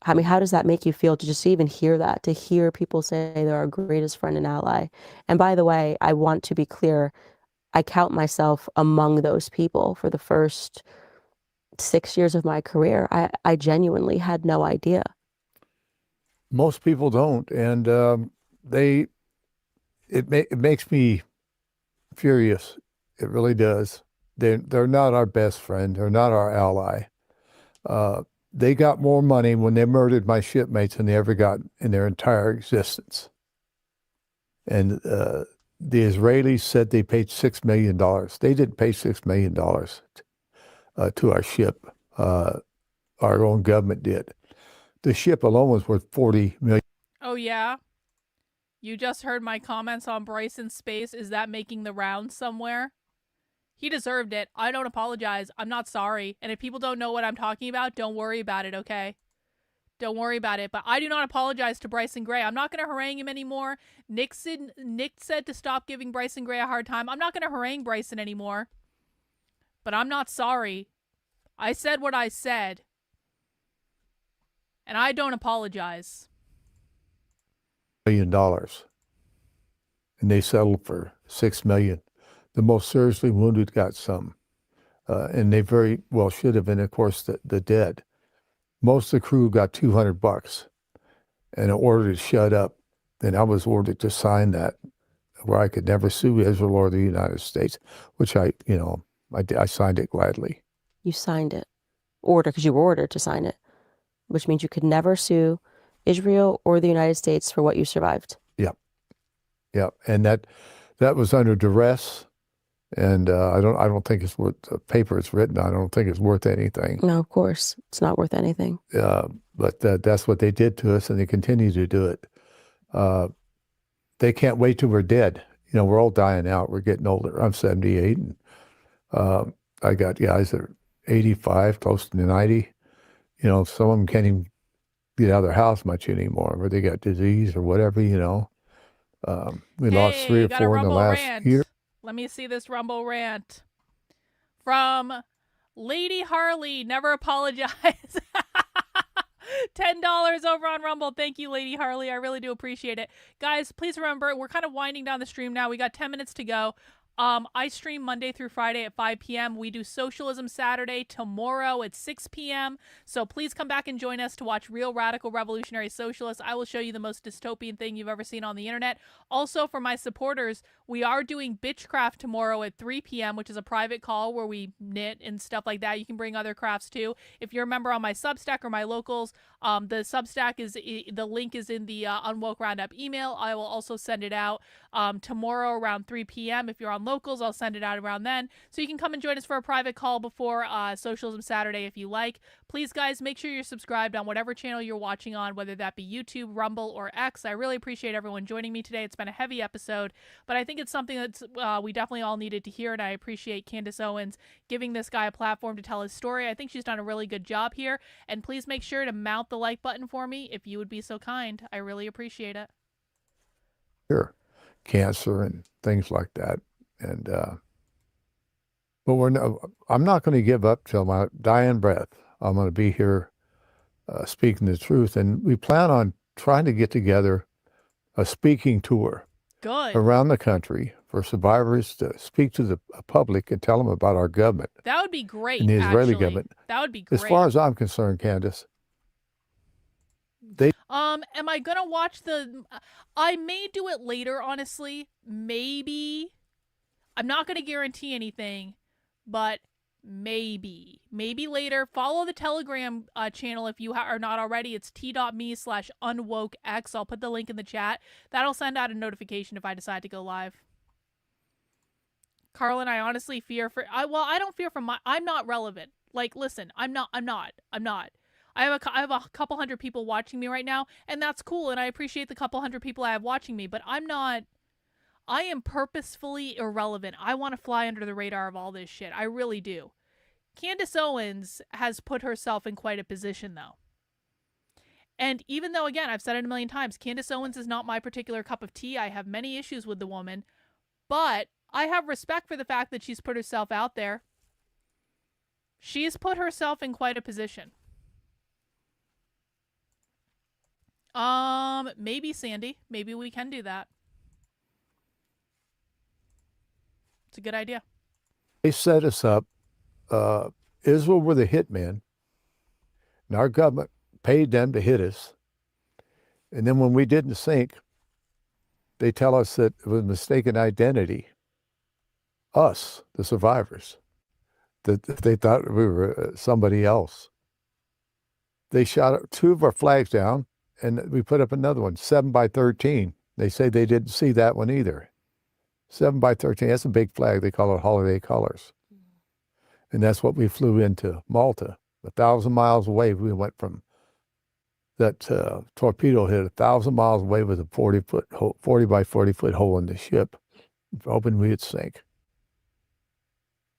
I mean, how does that make you feel to just even hear that, to hear people say they're our greatest friend and ally? And by the way, I want to be clear, I count myself among those people. For the first 6 years of my career, I genuinely had no idea. Most people don't, and it makes me furious. It really does. They're not our best friend. They're not our ally. They got more money when they murdered my shipmates than they ever got in their entire existence. And the Israelis said they paid $6 million. They didn't pay $6 million to our ship. Our own government did. The ship alone was worth $40 million. Oh, yeah? You just heard my comments on Bryson's space. Is that making the rounds somewhere? He deserved it. I don't apologize. I'm not sorry. And if people don't know what I'm talking about, don't worry about it, okay? Don't worry about it. But I do not apologize to Bryson Gray. I'm not going to harangue him anymore. Nick said to stop giving Bryson Gray a hard time. I'm not going to harangue Bryson anymore. But I'm not sorry. I said what I said. And I don't apologize. $1 million. And they settled for $6 million. The most seriously wounded got some. And they very well should have, and of course the dead. Most of the crew got $200 and an order to shut up. And I was ordered to sign that, where I could never sue Israel or the United States, which I signed it gladly. You signed it. Because you were ordered to sign it, which means you could never sue Israel or the United States for what you survived. Yep. And that was under duress. And I don't think it's worth the paper it's written on. I don't think it's worth anything. No, of course. It's not worth anything. But that's what they did to us, and they continue to do it. They can't wait till we're dead. You know, we're all dying out. We're getting older. I'm 78, and I got guys that are 85, close to 90. You know, some of them can't even get out of their house much anymore, or they got disease or whatever, you know. We lost 3 or 4 in the last year. Let me see this Rumble rant from Lady Harley, never apologize. $10 over on Rumble. Thank you, Lady Harley. I really do appreciate it. Guys, please remember, we're kind of winding down the stream now. We got 10 minutes to go. I stream Monday through Friday at 5 p.m. We do Socialism Saturday tomorrow at 6 p.m. So please come back and join us to watch Real Radical Revolutionary Socialists. I will show you the most dystopian thing you've ever seen on the internet. Also, for my supporters, we are doing Bitchcraft tomorrow at 3 p.m., which is a private call where we knit and stuff like that. You can bring other crafts too. If you're a member on my Substack or my locals, the Substack the link is in the Unwoke Roundup email. I will also send it out tomorrow around 3 p.m. If you're on locals, I'll send it out around then. So you can come and join us for a private call before Socialism Saturday if you like. Please, guys, make sure you're subscribed on whatever channel you're watching on, whether that be YouTube, Rumble, or X. I really appreciate everyone joining me today. It's been a heavy episode, but I think it's something that's we definitely all needed to hear, and I appreciate Candace Owens giving this guy a platform to tell his story. I think she's done a really good job here, and please make sure to mount the like button for me if you would be so kind. I really appreciate it. Sure. Cancer and things like that. And but I'm not going to give up till my dying breath. I'm going to be here speaking the truth, and we plan on trying to get together a speaking tour around the country for survivors to speak to the public and tell them about our government. That would be great. And the Israeli government. That would be great. As far as I'm concerned, Candace, am I gonna watch I may do it later, honestly. Maybe. I'm not gonna guarantee anything, but maybe later. Follow the Telegram channel if you are not already. It's t.me/unwokex. I'll put the link in the chat. That'll send out a notification if I decide to go live. Carlin, I honestly fear for I don't fear for I'm not relevant. Like, listen, I'm not. I have a couple hundred people watching me right now, and that's cool, and I appreciate the couple hundred people I have watching me, but I am purposefully irrelevant. I want to fly under the radar of all this shit. I really do. Candace Owens has put herself in quite a position, though. And even though, again, I've said it a million times, Candace Owens is not my particular cup of tea. I have many issues with the woman, but I have respect for the fact that she's put herself out there. She's put herself in quite a position. Maybe, Sandy. Maybe we can do that. It's a good idea. They set us up. Israel were the hitmen, and our government paid them to hit us. And then when we didn't sink, they tell us that it was mistaken identity. Us, the survivors, that they thought we were somebody else. They shot 2 of our flags down, and we put up another one, 7 by 13. They say they didn't see that one either. 7 by 13, that's a big flag. They call it holiday colors. And that's what we flew into Malta. 1,000 miles away, we went from that torpedo hit 1,000 miles away with a 40 by 40 foot hole in the ship, hoping we'd sink.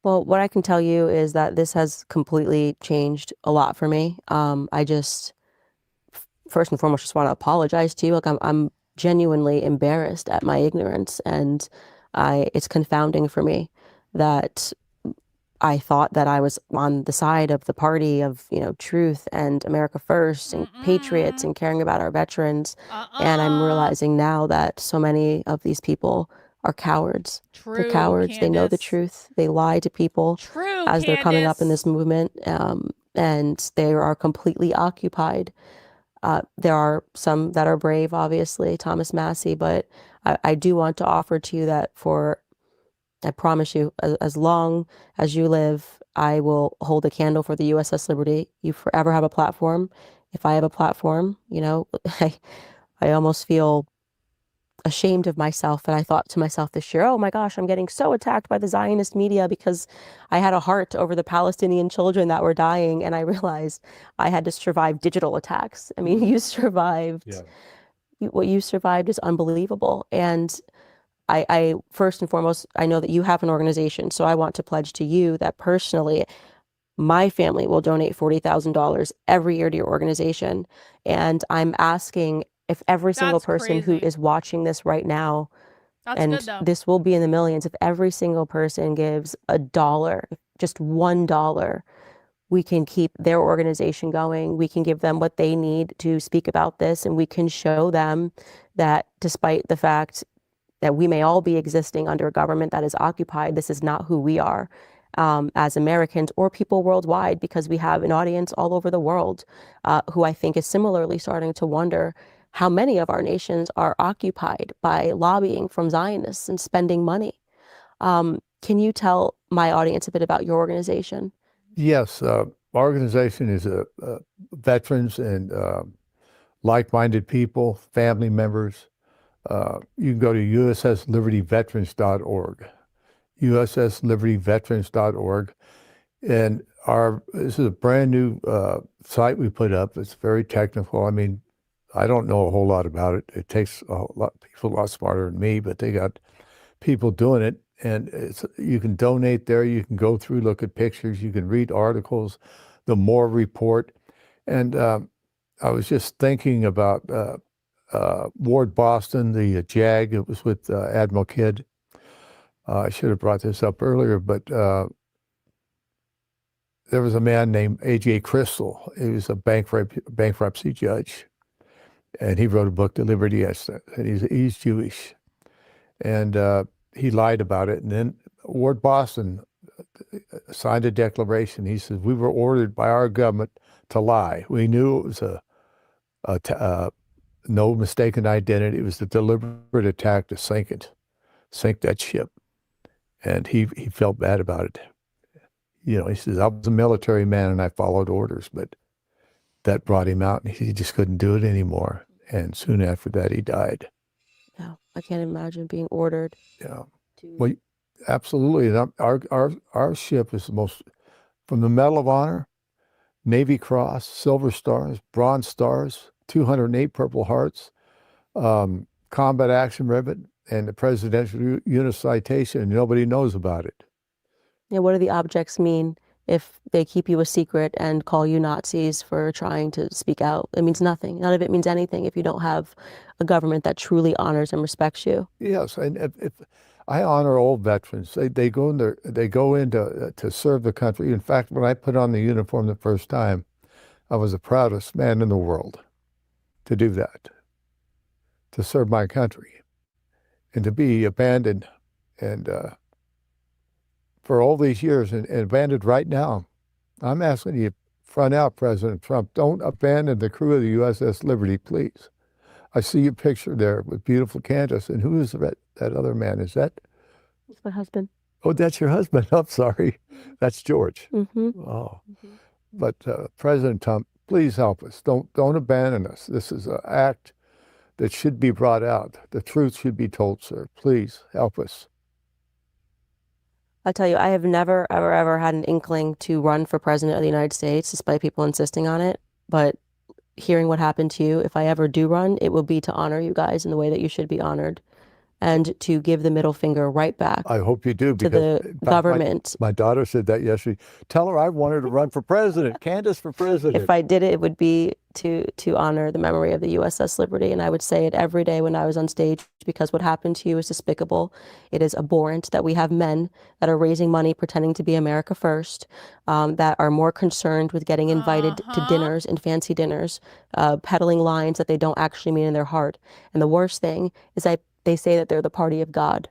Well, what I can tell you is that this has completely changed a lot for me. I just, first and foremost, just want to apologize to you. Like, I'm genuinely embarrassed at my ignorance, and it's confounding for me that I thought that I was on the side of the party of, truth and America first and patriots and caring about our veterans. And I'm realizing now that so many of these people are cowards. They're cowards. Candace. They know the truth. They lie to people as they're coming up in this movement. And they are completely occupied. There are some that are brave, obviously, Thomas Massey, but I do want to offer to you that I promise you, as long as you live, I will hold a candle for the USS Liberty. You forever have a platform. If I have a platform, I almost feel ashamed of myself. And I thought to myself this year, oh my gosh, I'm getting so attacked by the Zionist media because I had a heart over the Palestinian children that were dying. And I realized I had to survive digital attacks. I mean, you survived. Yeah. What you survived is unbelievable. And I first and foremost, I know that you have an organization. So I want to pledge to you that personally, my family will donate $40,000 every year to your organization. And I'm asking if every single person who is watching this right now, and this will be in the millions, if every single person gives $1, just $1, we can keep their organization going. We can give them what they need to speak about this, and we can show them that despite the fact that we may all be existing under a government that is occupied, this is not who we are as Americans or people worldwide, because we have an audience all over the world who I think is similarly starting to wonder how many of our nations are occupied by lobbying from Zionists and spending money. Can you tell my audience a bit about your organization? Yes, our organization is veterans and like-minded people, family members. You can go to usslibertyveterans.org, usslibertyveterans.org. And this is a brand new site we put up. It's very technical. I mean, I don't know a whole lot about it. It takes people a lot smarter than me, but they got people doing it. And you can donate there. You can go through, look at pictures. You can read articles, the Moore Report. And I was just thinking about Ward Boston, the JAG. It was with Admiral Kidd. I should have brought this up earlier, but there was a man named A.J. Crystal. He was a bankruptcy judge. And he wrote a book, The Liberty Instant. And he's Jewish. And he lied about it. And then Ward Boston signed a declaration. He says, we were ordered by our government to lie. We knew it was no mistaken identity. It was a deliberate attack to sink that ship. And he felt bad about it. You know, he says, I was a military man and I followed orders, but that brought him out and he just couldn't do it anymore. And soon after that, he died. Yeah, I can't imagine being ordered. Yeah, well, absolutely. And our ship is the most, from the Medal of Honor, Navy Cross, Silver Stars, Bronze Stars, 208 Purple Hearts, Combat Action Ribbon, and the Presidential Unit Citation. Nobody knows about it. Yeah, what do the objects mean if they keep you a secret and call you Nazis for trying to speak out? It means nothing. None of it means anything if you don't have a government that truly honors and respects you. Yes, and if I honor old veterans. They go in there, they go in to serve the country. In fact, when I put on the uniform the first time, I was the proudest man in the world to do that, to serve my country, and to be abandoned and for all these years and abandoned right now. I'm asking you, front out, President Trump, don't abandon the crew of the USS Liberty, please. I see your picture there with beautiful Candace. And who is that other man? Is that? It's my husband. Oh, that's your husband. I'm sorry. That's George. Mm-hmm. Oh. Mm-hmm. But President Trump, please help us. Don't abandon us. This is an act that should be brought out. The truth should be told, sir. Please help us. I'll tell you, I have never, ever, ever had an inkling to run for president of the United States, despite people insisting on it. But hearing what happened to you, if I ever do run, it will be to honor you guys in the way that you should be honored, and to give the middle finger right back. I hope you do, to the government. My daughter said that yesterday. Tell her I wanted to run for president. Candace for president. If I did it, it would be to honor the memory of the USS Liberty, and I would say it every day when I was on stage, because what happened to you is despicable. It is abhorrent that we have men that are raising money pretending to be America first, that are more concerned with getting invited to dinners and fancy dinners, peddling lines that they don't actually mean in their heart. And the worst thing is they say that they're the party of God,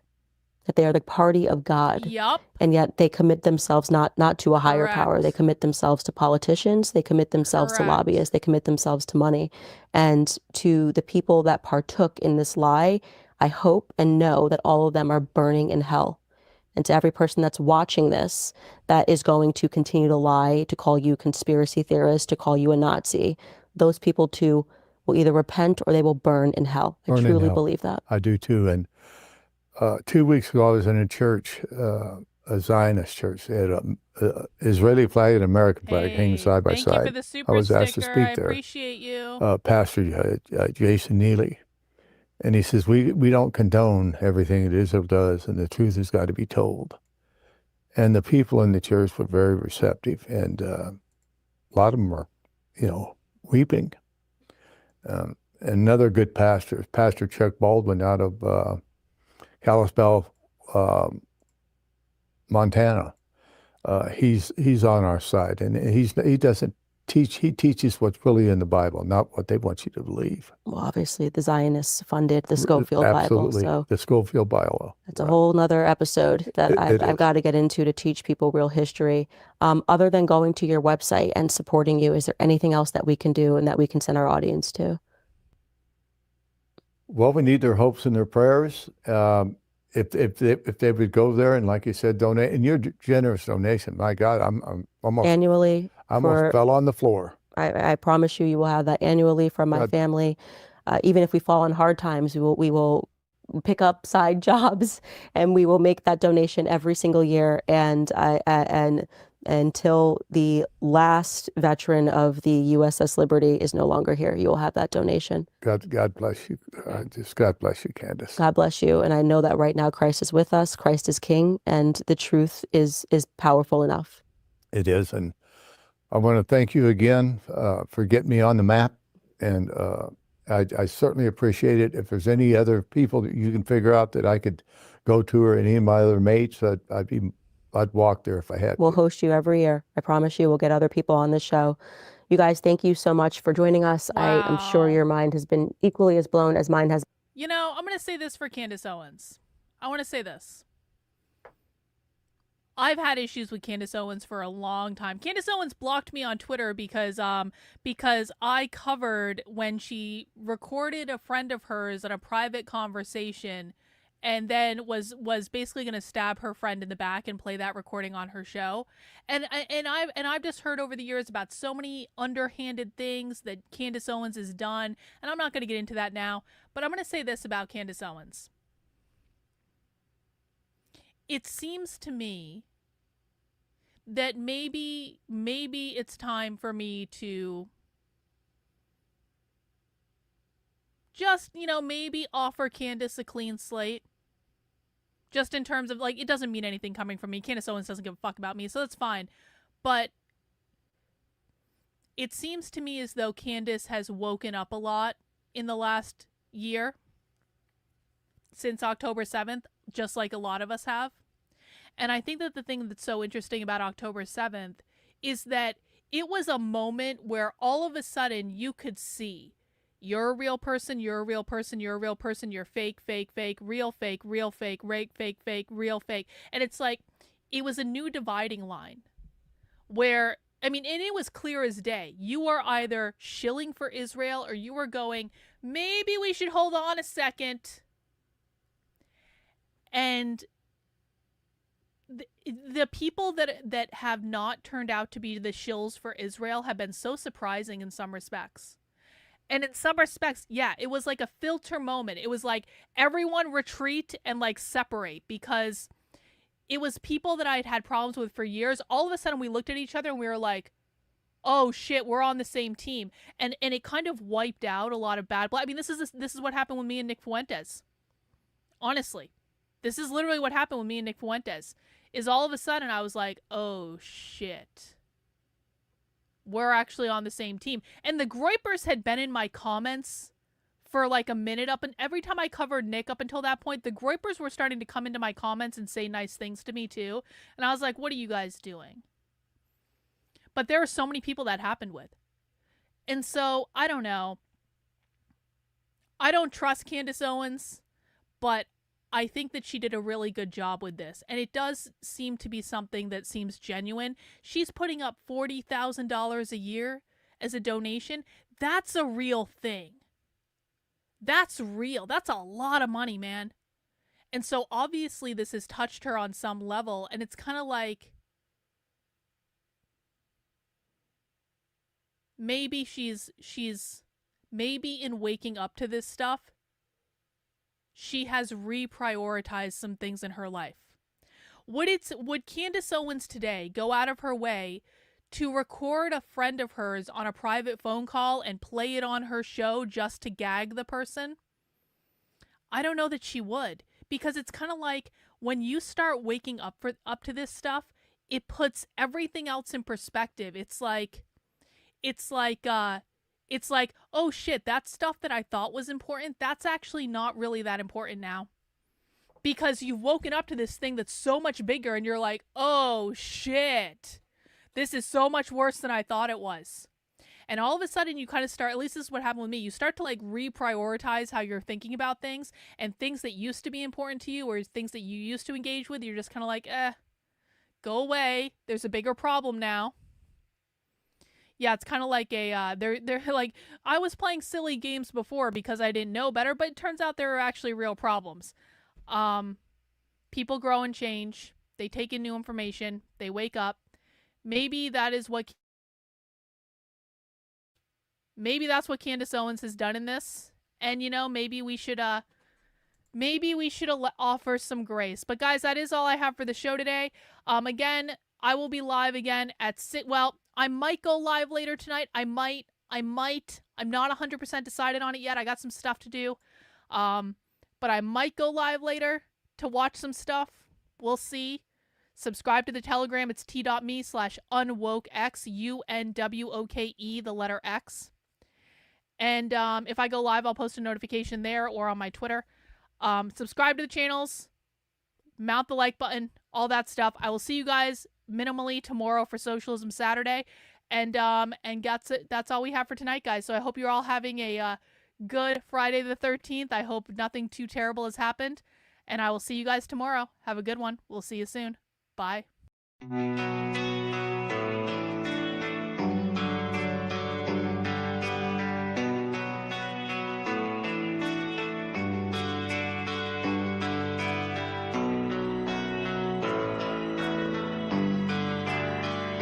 that they are the party of God. Yep. And yet they commit themselves not to a higher power. They commit themselves to politicians. They commit themselves to lobbyists. They commit themselves to money. And to the people that partook in this lie, I hope and know that all of them are burning in hell. And to every person that's watching this that is going to continue to lie, to call you conspiracy theorist, to call you a Nazi, those people too will either repent or they will burn in hell. I truly believe that. I do too. And 2 weeks ago, I was in a church, a Zionist church. They had an Israeli flag and American flag hanging side by side. Thank you for the super I was asked to sticker. speak I there. appreciate you. Pastor Jason Neely. And he says, we don't condone everything that Israel does, and the truth has got to be told. And the people in the church were very receptive, and a lot of them were, weeping. Another good pastor, Pastor Chuck Baldwin out of Kalispell, Montana. he's on our side, and he doesn't teach. He teaches what's really in the Bible, not what they want you to believe. Well, obviously, the Zionists funded the Schofield Absolutely. Bible, so The Schofield Bible. it's a whole nother episode that I've got to get into to teach people real history. Other than going to your website and supporting you, is there anything else that we can do and that we can send our audience to? Well, we need their hopes and their prayers. If they would go there and, like you said, donate, and your generous donation, my God, I'm almost annually. I almost fell on the floor. I promise you will have that annually from my family. Even if we fall on hard times, we will pick up side jobs and we will make that donation every single year. And until the last veteran of the USS Liberty is no longer here, you will have that donation. God bless you. Just God bless you, Candace. God bless you. And I know that right now Christ is with us. Christ is King, and the truth is powerful enough. It is. And I want to thank you again for getting me on the map. And I certainly appreciate it. If there's any other people that you can figure out that I could go to, or any of my other mates, I'd walk there if I had to. We'll host you every year. I promise you we'll get other people on this show. You guys, thank you so much for joining us. Wow. I am sure your mind has been equally as blown as mine has. You know, I'm going to say this for Candace Owens. I want to say this. I've had issues with Candace Owens for a long time. Candace Owens blocked me on Twitter because I covered when she recorded a friend of hers in a private conversation, and then was basically going to stab her friend in the back and play that recording on her show. And I've just heard over the years about so many underhanded things that Candace Owens has done, and I'm not going to get into that now, but I'm going to say this about Candace Owens. It seems to me that maybe it's time for me to just, maybe offer Candace a clean slate. Just in terms of, like, it doesn't mean anything coming from me. Candace Owens doesn't give a fuck about me, so that's fine. But it seems to me as though Candace has woken up a lot in the last year, since October 7th, just like a lot of us have. And I think that the thing that's so interesting about October 7th is that it was a moment where all of a sudden you could see you're a real person, you're a real person, you're a real person, you're fake, fake, fake, real fake, fake, fake, real fake. And it's like, it was a new dividing line where, and it was clear as day. You are either shilling for Israel or you were going, maybe we should hold on a second. And the people that have not turned out to be the shills for Israel have been so surprising in some respects. And in some respects, yeah, it was like a filter moment. It was like everyone retreat and like separate, because it was people that I'd had problems with for years. All of a sudden we looked at each other and we were like, oh shit, we're on the same team. And it kind of wiped out a lot of bad blood. This is what happened with me and Nick Fuentes. Honestly, this is literally what happened with me and Nick Fuentes. Is all of a sudden I was like, oh shit, we're actually on the same team. And the Groypers had been in my comments for like a minute and every time I covered Nick up until that point, the Groypers were starting to come into my comments and say nice things to me too. And I was like, what are you guys doing? But there are so many people that happened with. And so, I don't know. I don't trust Candace Owens, but I think that she did a really good job with this. And it does seem to be something that seems genuine. She's putting up $40,000 a year as a donation. That's a real thing. That's real. That's a lot of money, man. And so obviously this has touched her on some level. And it's kind of like, maybe she's maybe in waking up to this stuff, she has reprioritized some things in her life. Would Candace Owens today go out of her way to record a friend of hers on a private phone call and play it on her show just to gag the person? I don't know that she would, because it's kind of like when you start waking up to this stuff, it puts everything else in perspective. It's like, oh shit, that stuff that I thought was important, that's actually not really that important now. because you've woken up to this thing that's so much bigger and you're like, oh shit, this is so much worse than I thought it was. And all of a sudden you kind of start, at least this is what happened with me, you start to like reprioritize how you're thinking about things, and things that used to be important to you or things that you used to engage with, you're just kind of like, go away. There's a bigger problem now. Yeah, it's kind of like a, they're like, I was playing silly games before because I didn't know better, but it turns out there are actually real problems. People grow and change. They take in new information. They wake up. Maybe that's what Candace Owens has done in this. And, you know, maybe we should offer some grace. But guys, that is all I have for the show today. Again, I will be live again at I might go live later tonight. I might. I'm not 100% decided on it yet. I got some stuff to do. But I might go live later to watch some stuff. We'll see. Subscribe to the Telegram. It's t.me/unwokex, UNWOKE, the letter X. And if I go live, I'll post a notification there or on my Twitter. Subscribe to the channels. Mount the like button. All that stuff. I will see you guys minimally tomorrow for Socialism Saturday. And that's it. That's all we have for tonight, guys. So I hope you're all having a good Friday the 13th. I hope nothing too terrible has happened. And I will see you guys tomorrow. Have a good one. We'll see you soon. Bye.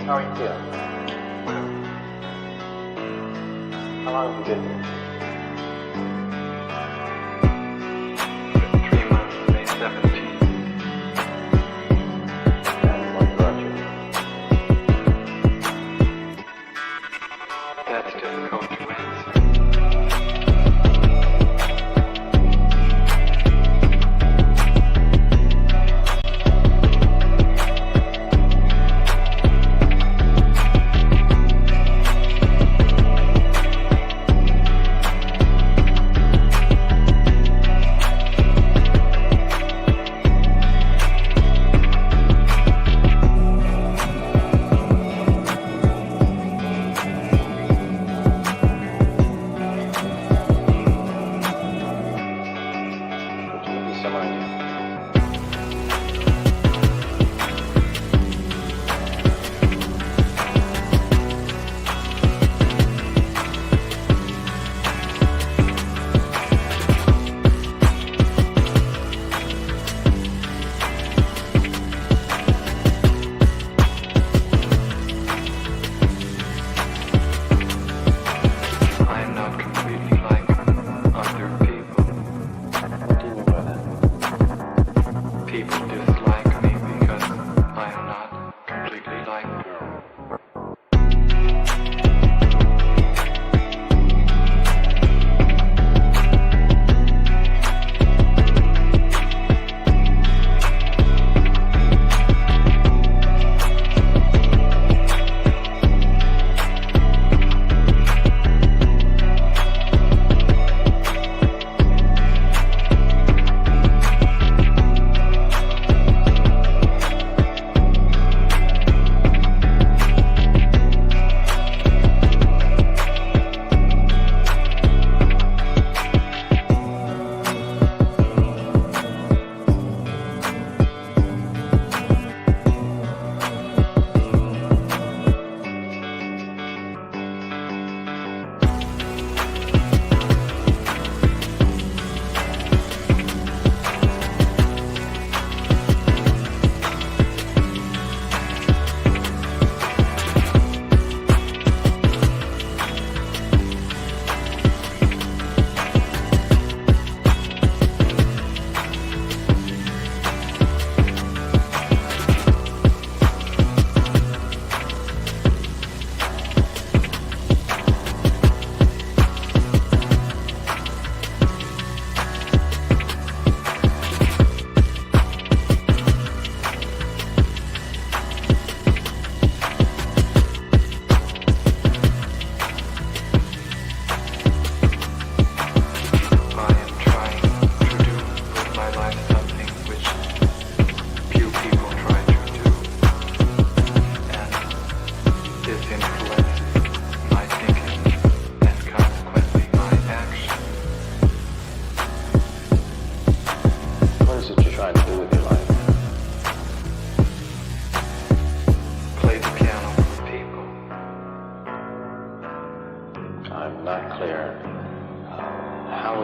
How are you feeling? How long have you been here? 3 months, May 17th. And what brought you? That's difficult to answer.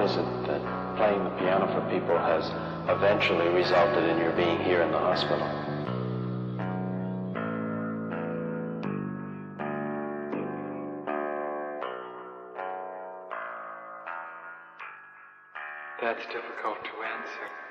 is it that playing the piano for people has eventually resulted in your being here in the hospital? That's difficult to answer.